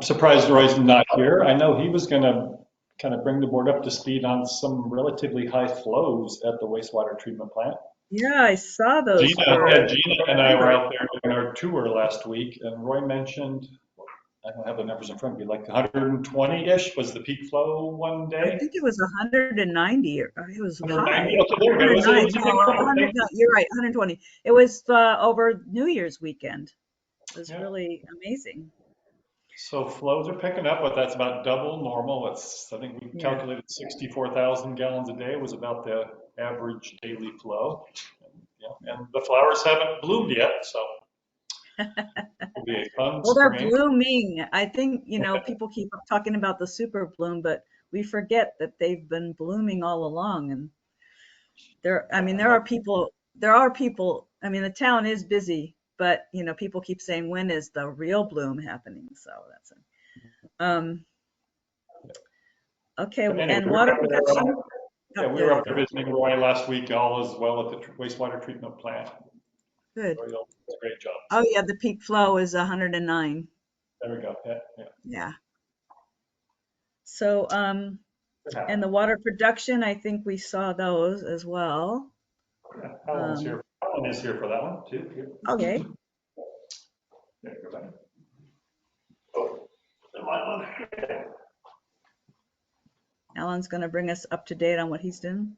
Speaker 3: surprised Roy's not here. I know he was going to kind of bring the board up to speed on some relatively high flows at the wastewater treatment plant.
Speaker 2: Yeah, I saw those.
Speaker 3: Gina and I were out there doing our tour last week, and Roy mentioned, I don't have the numbers in front of me, like 120-ish was the peak flow one day.
Speaker 2: I think it was 190. It was
Speaker 3: 190.
Speaker 2: high.
Speaker 3: Okay, there we go. It was a big flow.
Speaker 2: 100, no, you're right, 120. It was over New Year's weekend. It was really amazing.
Speaker 3: So flows are picking up, but that's about double normal. I think we calculated 64,000 gallons a day was about the average daily flow. And the flowers haven't bloomed yet, so it'll be a fun
Speaker 2: Well, they're
Speaker 3: spring.
Speaker 2: blooming. I think, people keep talking about the super bloom, but we forget that they've been blooming all along. And there are people, the town is busy, but, people keep saying, when is the real bloom happening? So that's it. Okay,
Speaker 3: Anyway,
Speaker 2: and water production.
Speaker 3: We were up there visiting Roy last week. All is well at the wastewater treatment plant.
Speaker 2: Good.
Speaker 3: Roy does a great job.
Speaker 2: Oh yeah, the peak flow is 109.
Speaker 3: There we go.
Speaker 2: Yeah. So, and the water production, I think we saw those as well.
Speaker 3: Alan is here for that one too.
Speaker 2: Okay.
Speaker 3: There you go. Oh, am I on?
Speaker 2: Alan's going to bring us up to date on what he's doing.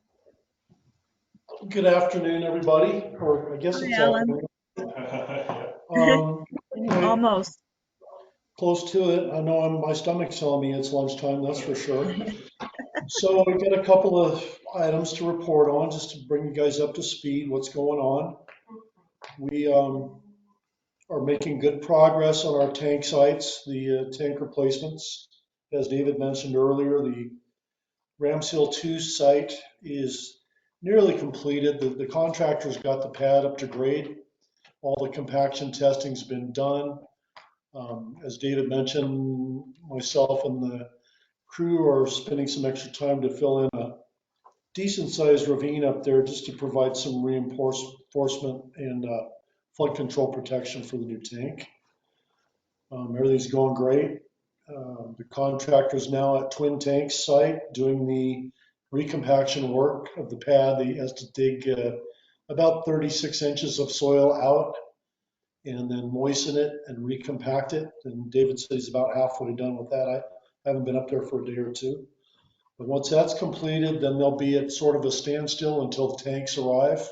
Speaker 19: Good afternoon, everybody. Or I guess it's
Speaker 2: Alan.
Speaker 19: Anyway,
Speaker 2: almost
Speaker 19: close to it. I know my stomach's telling me it's lunchtime, that's for sure. So we got a couple of items to report on, just to bring you guys up to speed what's going on. We are making good progress on our tank sites, the tank replacements. As David mentioned earlier, the Ramshill 2 site is nearly completed. The contractor's got the pad up to grade. All the compaction testing's been done. As David mentioned, myself and the crew are spending some extra time to fill in decent sized ravine up there just to provide some reinforcement and flood control protection for the new tank. Everything's going great. The contractor's now at Twin Tanks site doing the recompaction work of the pad. He has to dig about 36 inches of soil out and then moisten it and recompact it. And David said he's about halfway done with that. I haven't been up there for a day or two. But once that's completed, then they'll be at sort of a standstill until the tanks arrive.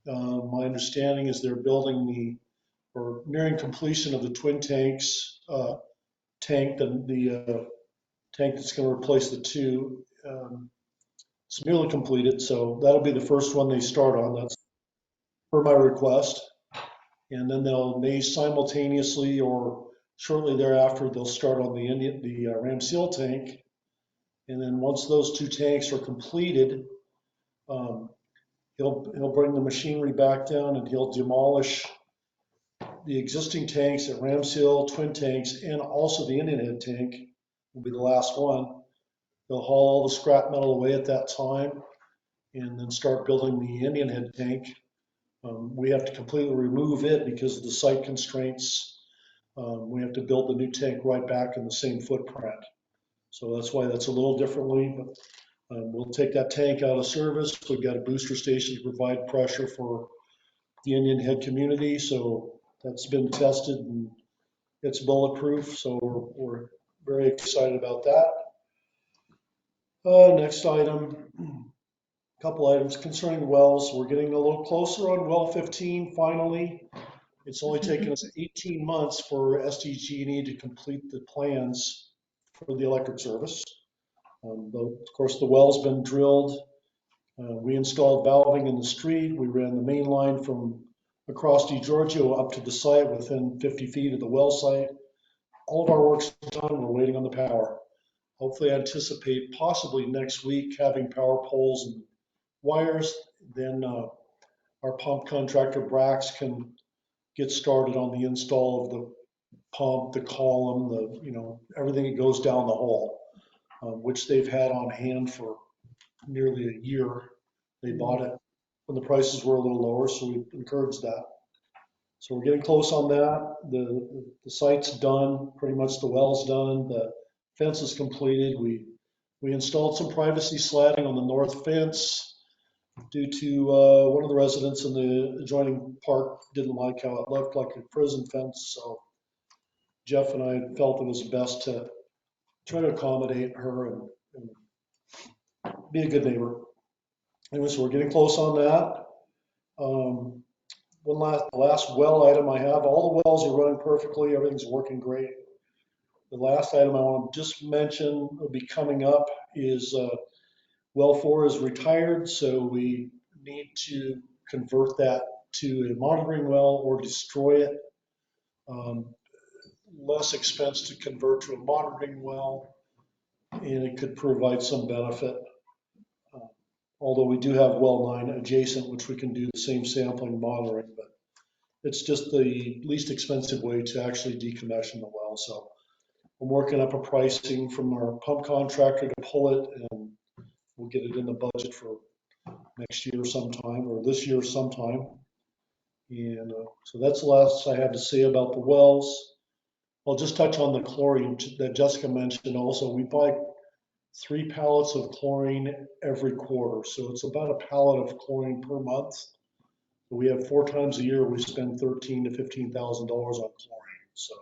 Speaker 19: My understanding is they're building or nearing completion of the Twin Tanks tank, the tank that's going to replace the two. It's nearly completed, so that'll be the first one they start on. That's per my request. And then they'll may simultaneously or shortly thereafter, they'll start on the Ramsey tank. And then once those two tanks are completed, he'll bring the machinery back down and he'll demolish the existing tanks at Ramsey, Twin Tanks, and also the Indian Head tank will be the last one. They'll haul all the scrap metal away at that time and then start building the Indian Head tank. We have to completely remove it because of the site constraints. We have to build the new tank right back in the same footprint. So that's why that's a little differently, but we'll take that tank out of service. We've got a booster station to provide pressure for the Indian Head community. So that's been tested and it's bulletproof. So we're very excited about that. Next item, a couple items concerning wells. We're getting a little closer on well 15 finally. It's only taken us 18 months for SDG&E to complete the plans for the electric service. Of course, the well's been drilled. We installed valving in the street. We ran the main line from across DeGiorgio up to the site within 50 feet of the well site. All of our work's done. We're waiting on the power. Hopefully, I anticipate possibly next week having power poles and wires. Then our pump contractor Brax can get started on the install of the pump, the column, everything that goes down the hole, which they've had on hand for nearly a year. They bought it when the prices were a little lower, so we encouraged that. So we're getting close on that. The site's done, pretty much the well's done, the fence is completed. We installed some privacy slatting on the north fence due to one of the residents in the adjoining park didn't like how it looked like a prison fence. So Jeff and I felt it was best to try to accommodate her and be a good neighbor. Anyway, so we're getting close on that. Last well item I have, all the wells are running perfectly. Everything's working great. The last item I want to just mention will be coming up is well 4 is retired, so we need to convert that to a monitoring well or destroy it. Less expense to convert to a monitoring well, and it could provide some benefit. Although we do have well 9 adjacent, which we can do the same sampling monitoring, but it's just the least expensive way to actually decommission the well. So I'm working up a pricing from our pump contractor to pull it, and we'll get it in the budget for next year sometime, or this year sometime. And so that's the last I have to say about the wells. I'll just touch on the chlorine that Jessica mentioned also. We buy 3 pallets of chlorine every quarter. So it's about a pallet of chlorine per month. We have 4 times a year we spend $13,000 to $15,000 on chlorine. So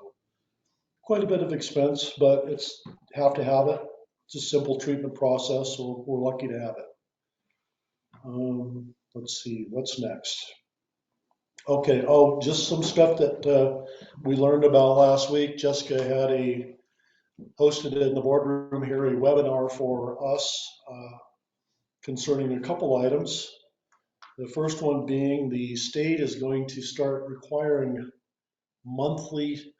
Speaker 19: quite a bit of expense, but it's have to have it. It's a simple treatment process, so we're lucky to have it. Let's see, what's next? Okay, just some stuff that we learned about last week. Jessica had hosted in the boardroom here a webinar for us concerning a couple items. The first one being the state is going to start requiring monthly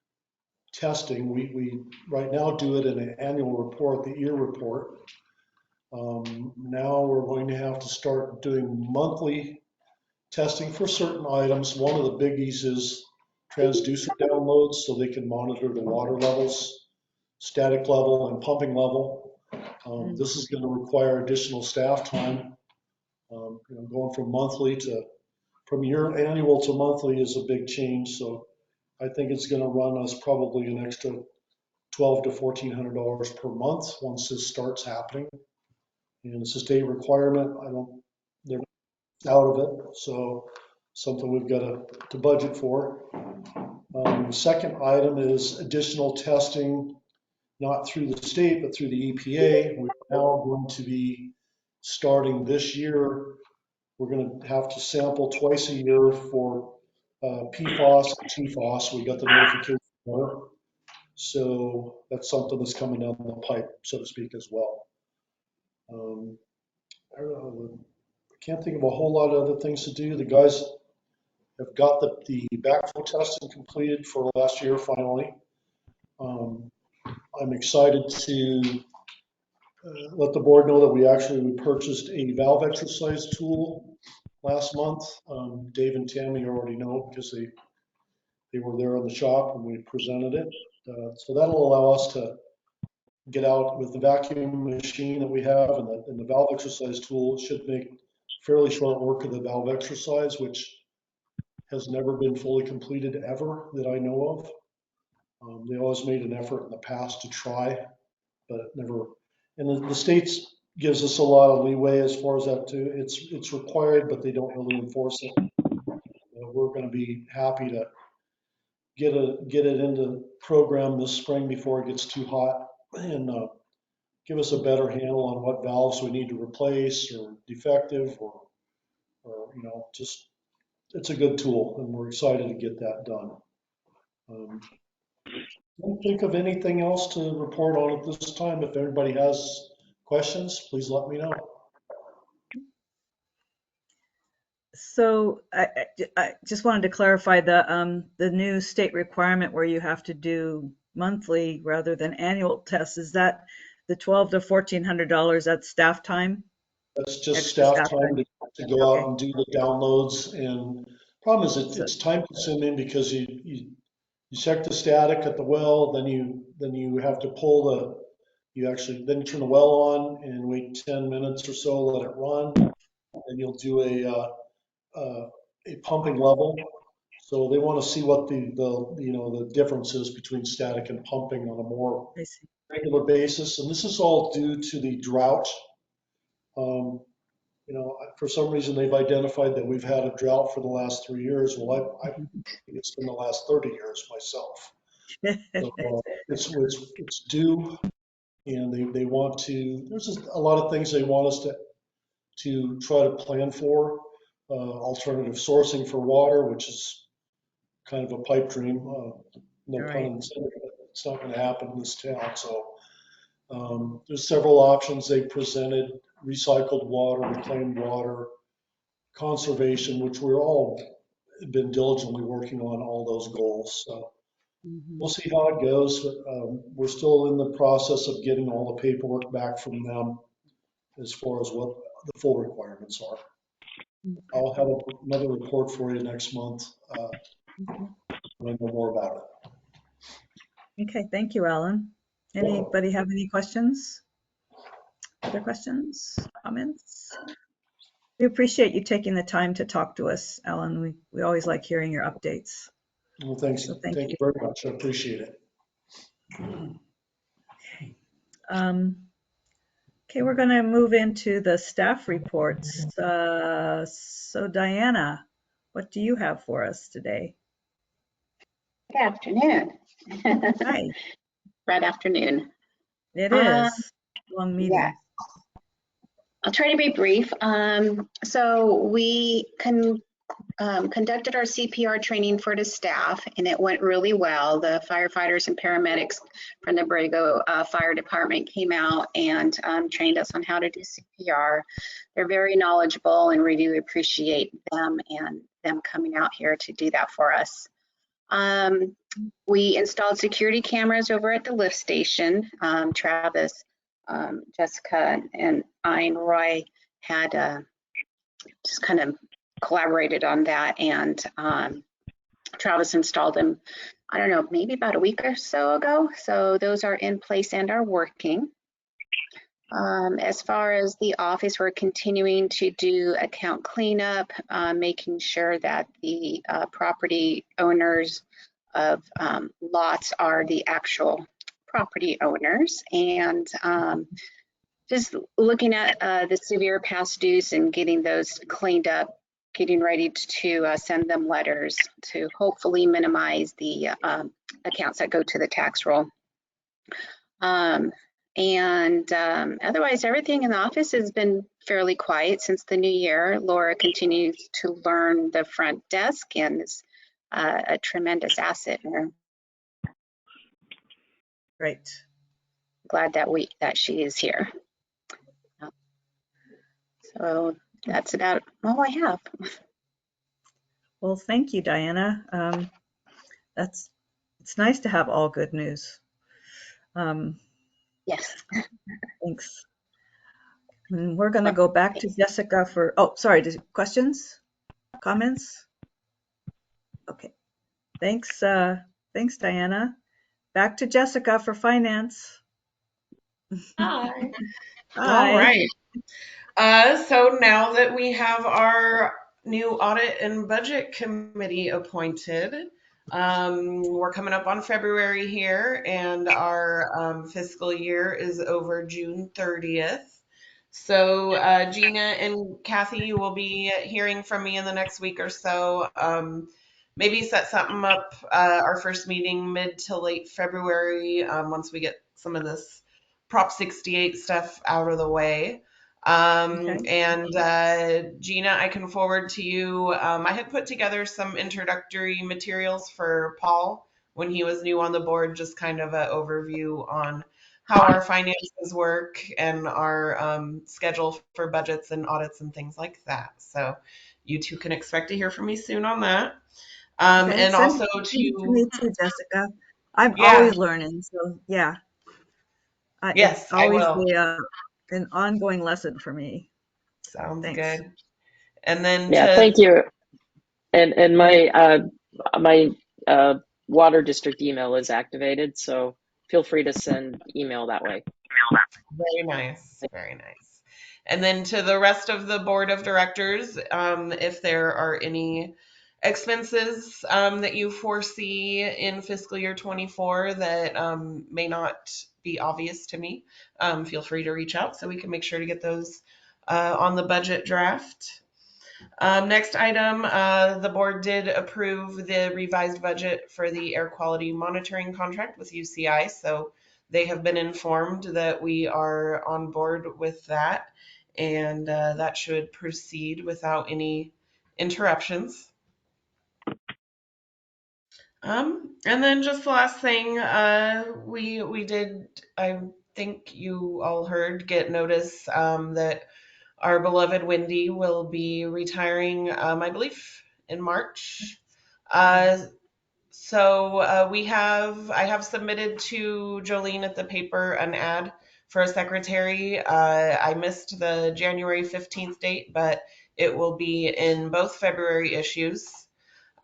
Speaker 19: testing. We right now do it in an annual report, the year report. Now we're going to have to start doing monthly testing for certain items. One of the biggies is transducer downloads so they can monitor the water levels, static level and pumping level. This is going to require additional staff time. Going from monthly to from year annual to monthly is a big change. So I think it's going to run us probably an extra $1,200 to $1,400 per month once this starts happening. And it's a state requirement. They're out of it. So something we've got to budget for. The second item is additional testing, not through the state, but through the EPA. We're now going to be starting this year. We're going to have to sample twice a year for PFAS and TFAS. We got the notification for it. So that's something that's coming down the pipe, so to speak, as well. I don't know, I can't think of a whole lot of other things to do. The guys have got the backflow testing completed for last year finally. I'm excited to let the board know that we purchased a valve exercise tool last month. Dave and Tammy already know because they were there in the shop and we presented it. So that'll allow us to get out with the vacuum machine that we have and the valve exercise tool. It should make fairly short work of the valve exercise, which has never been fully completed ever that I know of. They always made an effort in the past to try, but never. And the states gives us a lot of leeway as far as that too. It's required, but they don't really enforce it. We're going to be happy to get it into program this spring before it gets too hot and give us a better handle on what valves we need to replace or defective or just it's a good tool and we're excited to get that done. Don't think of anything else to report on at this time. If everybody has questions, please let me know.
Speaker 2: So I just wanted to clarify the new state requirement where you have to do monthly rather than annual tests. Is that the $1,200 to $1,400? That's staff time?
Speaker 19: That's just
Speaker 2: Extra
Speaker 19: staff time to go
Speaker 2: Okay.
Speaker 19: out and do the downloads. And problem is
Speaker 2: So,
Speaker 19: it's time consuming because you check the static at the well, then you have to pull then you turn the well on and wait 10 minutes or so, let it run, and you'll do a pumping level. So they want to see what the difference is between static and pumping on a more
Speaker 2: I see.
Speaker 19: regular basis. And this is all due to the drought. For some reason they've identified that we've had a drought for the last 3 years. Well, I think it's been the last 30 years myself. So it's due, and they want to. There's just a lot of things they want us to try to plan for. Alternative sourcing for water, which is kind of a pipe dream. No pun intended, but it's not going to happen in this town. So there's several options they presented: recycled water, reclaimed water, conservation, which we're all been diligently working on all those goals. So we'll see how it goes. We're still in the process of getting all the paperwork back from them as far as what the full requirements are. I'll have another report for you next month when I know more about it.
Speaker 2: Okay, thank you, Alan. Anybody have any questions? Other questions, comments? We appreciate you taking the time to talk to us, Alan. We always like hearing your updates.
Speaker 19: Well, thanks.
Speaker 2: So
Speaker 19: thank you very much. I appreciate it.
Speaker 2: Okay, we're going to move into the staff reports. So Diana, what do you have for us today?
Speaker 20: Good afternoon.
Speaker 2: Hi.
Speaker 20: Right afternoon.
Speaker 2: It is. Long meeting.
Speaker 20: Yeah. I'll try to be brief. So we conducted our CPR training for the staff, and it went really well. The firefighters and paramedics from the Borrego Fire Department came out and trained us on how to do CPR. They're very knowledgeable, and we do appreciate them and them coming out here to do that for us. We installed security cameras over at the lift station. Travis, Jessica, and I and Roy had just kind of collaborated on that, and Travis installed them, I don't know, maybe about a week or so ago. So those are in place and are working. As far as the office, we're continuing to do account cleanup, making sure that the property owners of lots are the actual property owners, and just looking at the severe past dues and getting those cleaned up, getting ready to send them letters to hopefully minimize the accounts that go to the tax roll. Otherwise, everything in the office has been fairly quiet since the new year. Laura continues to learn the front desk and is a tremendous asset. We're
Speaker 2: Great.
Speaker 20: glad that she is here. So that's about all I have.
Speaker 2: Well, thank you, Diana. It's nice to have all good news.
Speaker 20: Yes.
Speaker 2: Thanks. And we're going to go back to Jessica for, oh, sorry, questions, comments? Okay. Thanks, thanks, Diana. Back to Jessica for finance.
Speaker 9: Hi. All
Speaker 2: Hi.
Speaker 9: right. So now that we have our new audit and budget committee appointed, we're coming up on February here, and our fiscal year is over June 30th. So Gina and Kathy, you will be hearing from me in the next week or so. Maybe set something up, our first meeting mid to late February, once we get some of this Prop 68 stuff out of the way.
Speaker 2: Okay.
Speaker 9: And Gina, I can forward to you. I had put together some introductory materials for Paul when he was new on the board, just kind of an overview on how our finances work and our schedule for budgets and audits and things like that. So you two can expect to hear from me soon on that.
Speaker 2: Okay.
Speaker 9: And
Speaker 2: Send
Speaker 9: also
Speaker 2: it to me too, Jessica. I'm
Speaker 9: yeah,
Speaker 2: always learning. So yeah, it's
Speaker 9: yes, I
Speaker 2: always
Speaker 9: will.
Speaker 2: an ongoing lesson for me.
Speaker 9: Sounds
Speaker 2: Thanks.
Speaker 9: good. And then
Speaker 5: Yeah,
Speaker 9: to
Speaker 5: thank you. And
Speaker 2: Yeah.
Speaker 5: my water district email is activated, so feel free to send email that way.
Speaker 9: Very nice, very nice. And then to the rest of the board of directors, if there are any expenses that you foresee in fiscal year 24 that may not be obvious to me, feel free to reach out so we can make sure to get those on the budget draft. Next item, the board did approve the revised budget for the air quality monitoring contract with UCI. So they have been informed that we are on board with that, and that should proceed without any interruptions. And then just the last thing, we did, I think you all heard, get notice that our beloved Wendy will be retiring, I believe, in March. I have submitted to Jolene at the paper an ad for a secretary. I missed the January 15th date, but it will be in both February issues.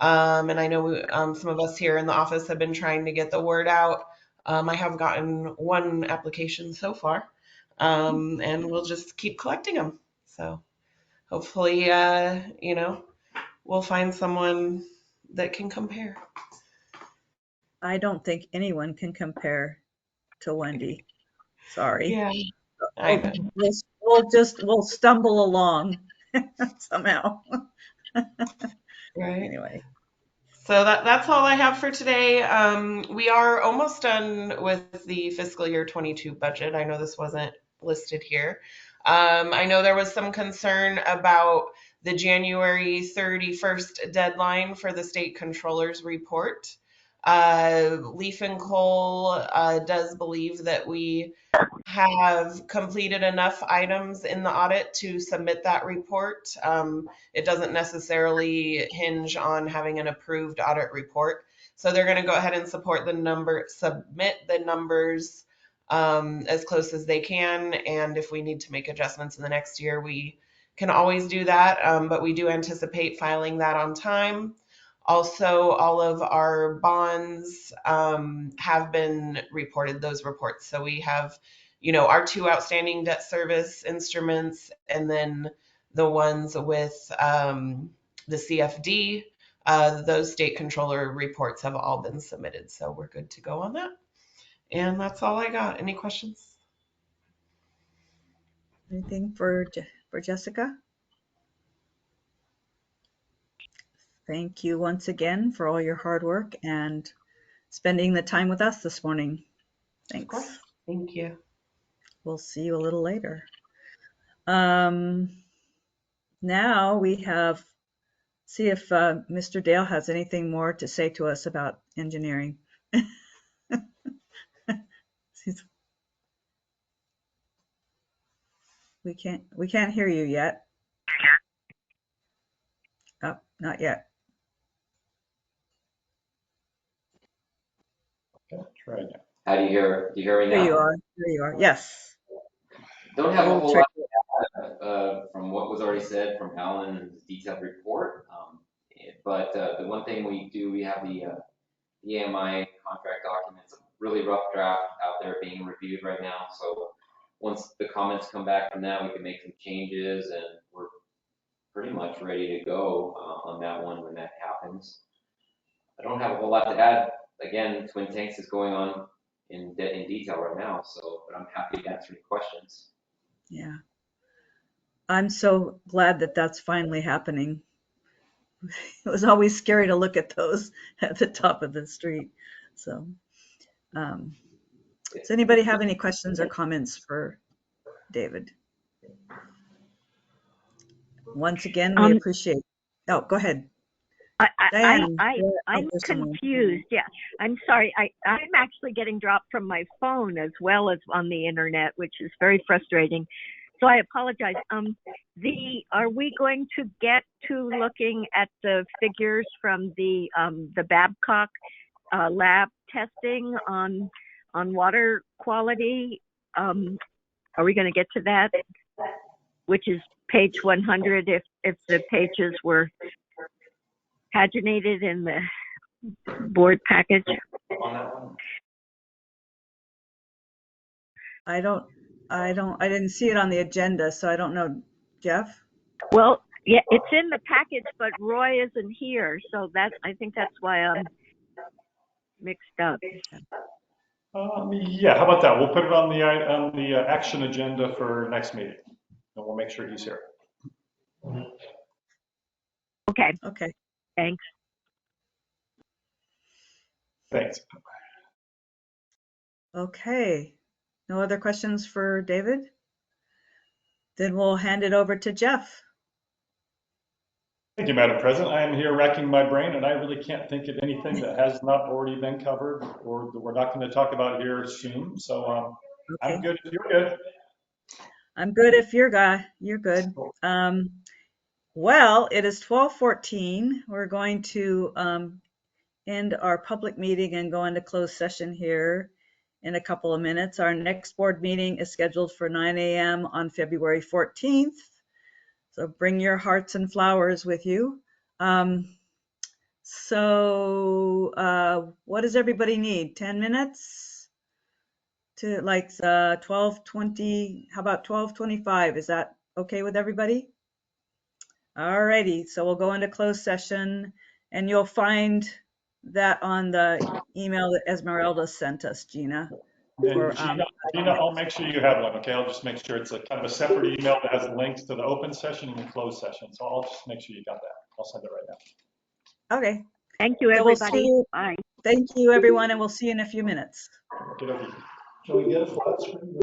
Speaker 9: And I know some of us here in the office have been trying to get the word out. I have gotten one application so far, and we'll just keep collecting them. So hopefully, we'll find someone that can compare.
Speaker 2: I don't think anyone can compare to Wendy. Sorry.
Speaker 9: Yeah, I know.
Speaker 2: We'll stumble along somehow.
Speaker 9: Right.
Speaker 2: Anyway.
Speaker 9: So that's all I have for today. We are almost done with the fiscal year 22 budget. I know this wasn't listed here. I know there was some concern about the January 31st deadline for the state controller's report. Leaf and Coal does believe that we have completed enough items in the audit to submit that report. It doesn't necessarily hinge on having an approved audit report. So they're going to go ahead and submit the numbers as close as they can. And if we need to make adjustments in the next year, we can always do that. But we do anticipate filing that on time. Also, all of our bonds have been reported, those reports. So we have our two outstanding debt service instruments, and then the ones with the CFD. Those state controller reports have all been submitted, so we're good to go on that. And that's all I got. Any questions?
Speaker 2: Anything for Jessica? Thank you once again for all your hard work and spending the time with us this morning. Thanks.
Speaker 9: Of course. Thank you.
Speaker 2: We'll see you a little later. Now we see if Mr. Dale has anything more to say to us about engineering. We can't hear you yet. Oh, not yet.
Speaker 3: Okay, try again.
Speaker 14: How do you hear? Do you hear me now?
Speaker 2: There you are. There you are. Yes.
Speaker 14: Don't have a
Speaker 2: We'll
Speaker 14: whole
Speaker 2: try.
Speaker 14: lot from what was already said from Alan and his detailed report. But the one thing we have the EMI contract documents, a really rough draft out there being reviewed right now. So once the comments come back from that, we can make some changes, and we're pretty much ready to go on that one when that happens. I don't have a whole lot to add. Again, Twin Tanks is going on in detail right now, but I'm happy to answer any questions.
Speaker 2: Yeah. I'm so glad that that's finally happening. It was always scary to look at those at the top of the street. So, does anybody have any questions or comments for David? Once again, we appreciate. Oh, go ahead. Diane,
Speaker 13: I'm confused. Yeah, I'm sorry. I'm actually getting dropped from my phone as well as on the internet, which is very frustrating. So I apologize. Are we going to get to looking at the figures from the Babcock lab testing on water quality? Are we going to get to that? Which is page 100, if the pages were paginated in the board package.
Speaker 2: I didn't see it on the agenda, so I don't know. Jeff?
Speaker 13: Well, yeah, it's in the package, but Roy isn't here, so I think that's why I'm mixed up.
Speaker 3: Yeah, how about that? We'll put it on the action agenda for next meeting, and we'll make sure he's here.
Speaker 13: Okay.
Speaker 2: Okay.
Speaker 13: Thanks.
Speaker 3: Thanks.
Speaker 2: Okay. No other questions for David? Then we'll hand it over to Jeff.
Speaker 3: Thank you, Madam President. I am here racking my brain, and I really can't think of anything that has not already been covered or that we're not going to talk about here soon. So okay. I'm good if you're good.
Speaker 2: I'm good if you're good. Well, it is 12:14. We're going to end our public meeting and go into closed session here in a couple of minutes. Our next board meeting is scheduled for 9 a.m. on February 14th. So bring your hearts and flowers with you. What does everybody need? 10 minutes to like 12:20? How about 12:25? Is that okay with everybody? Alrighty, so we'll go into closed session, and you'll find that on the email that Esmeralda sent us, Gina.
Speaker 3: Gina, I'll make sure you have one, okay? I'll just make sure it's a kind of a separate email that has links to the open session and the closed session. So I'll just make sure you got that. I'll send it right now.
Speaker 2: Okay.
Speaker 13: Thank you, everybody. Bye.
Speaker 2: Thank you, everyone, and we'll see you in a few minutes.
Speaker 3: Okay.
Speaker 19: Can we get a flat screen?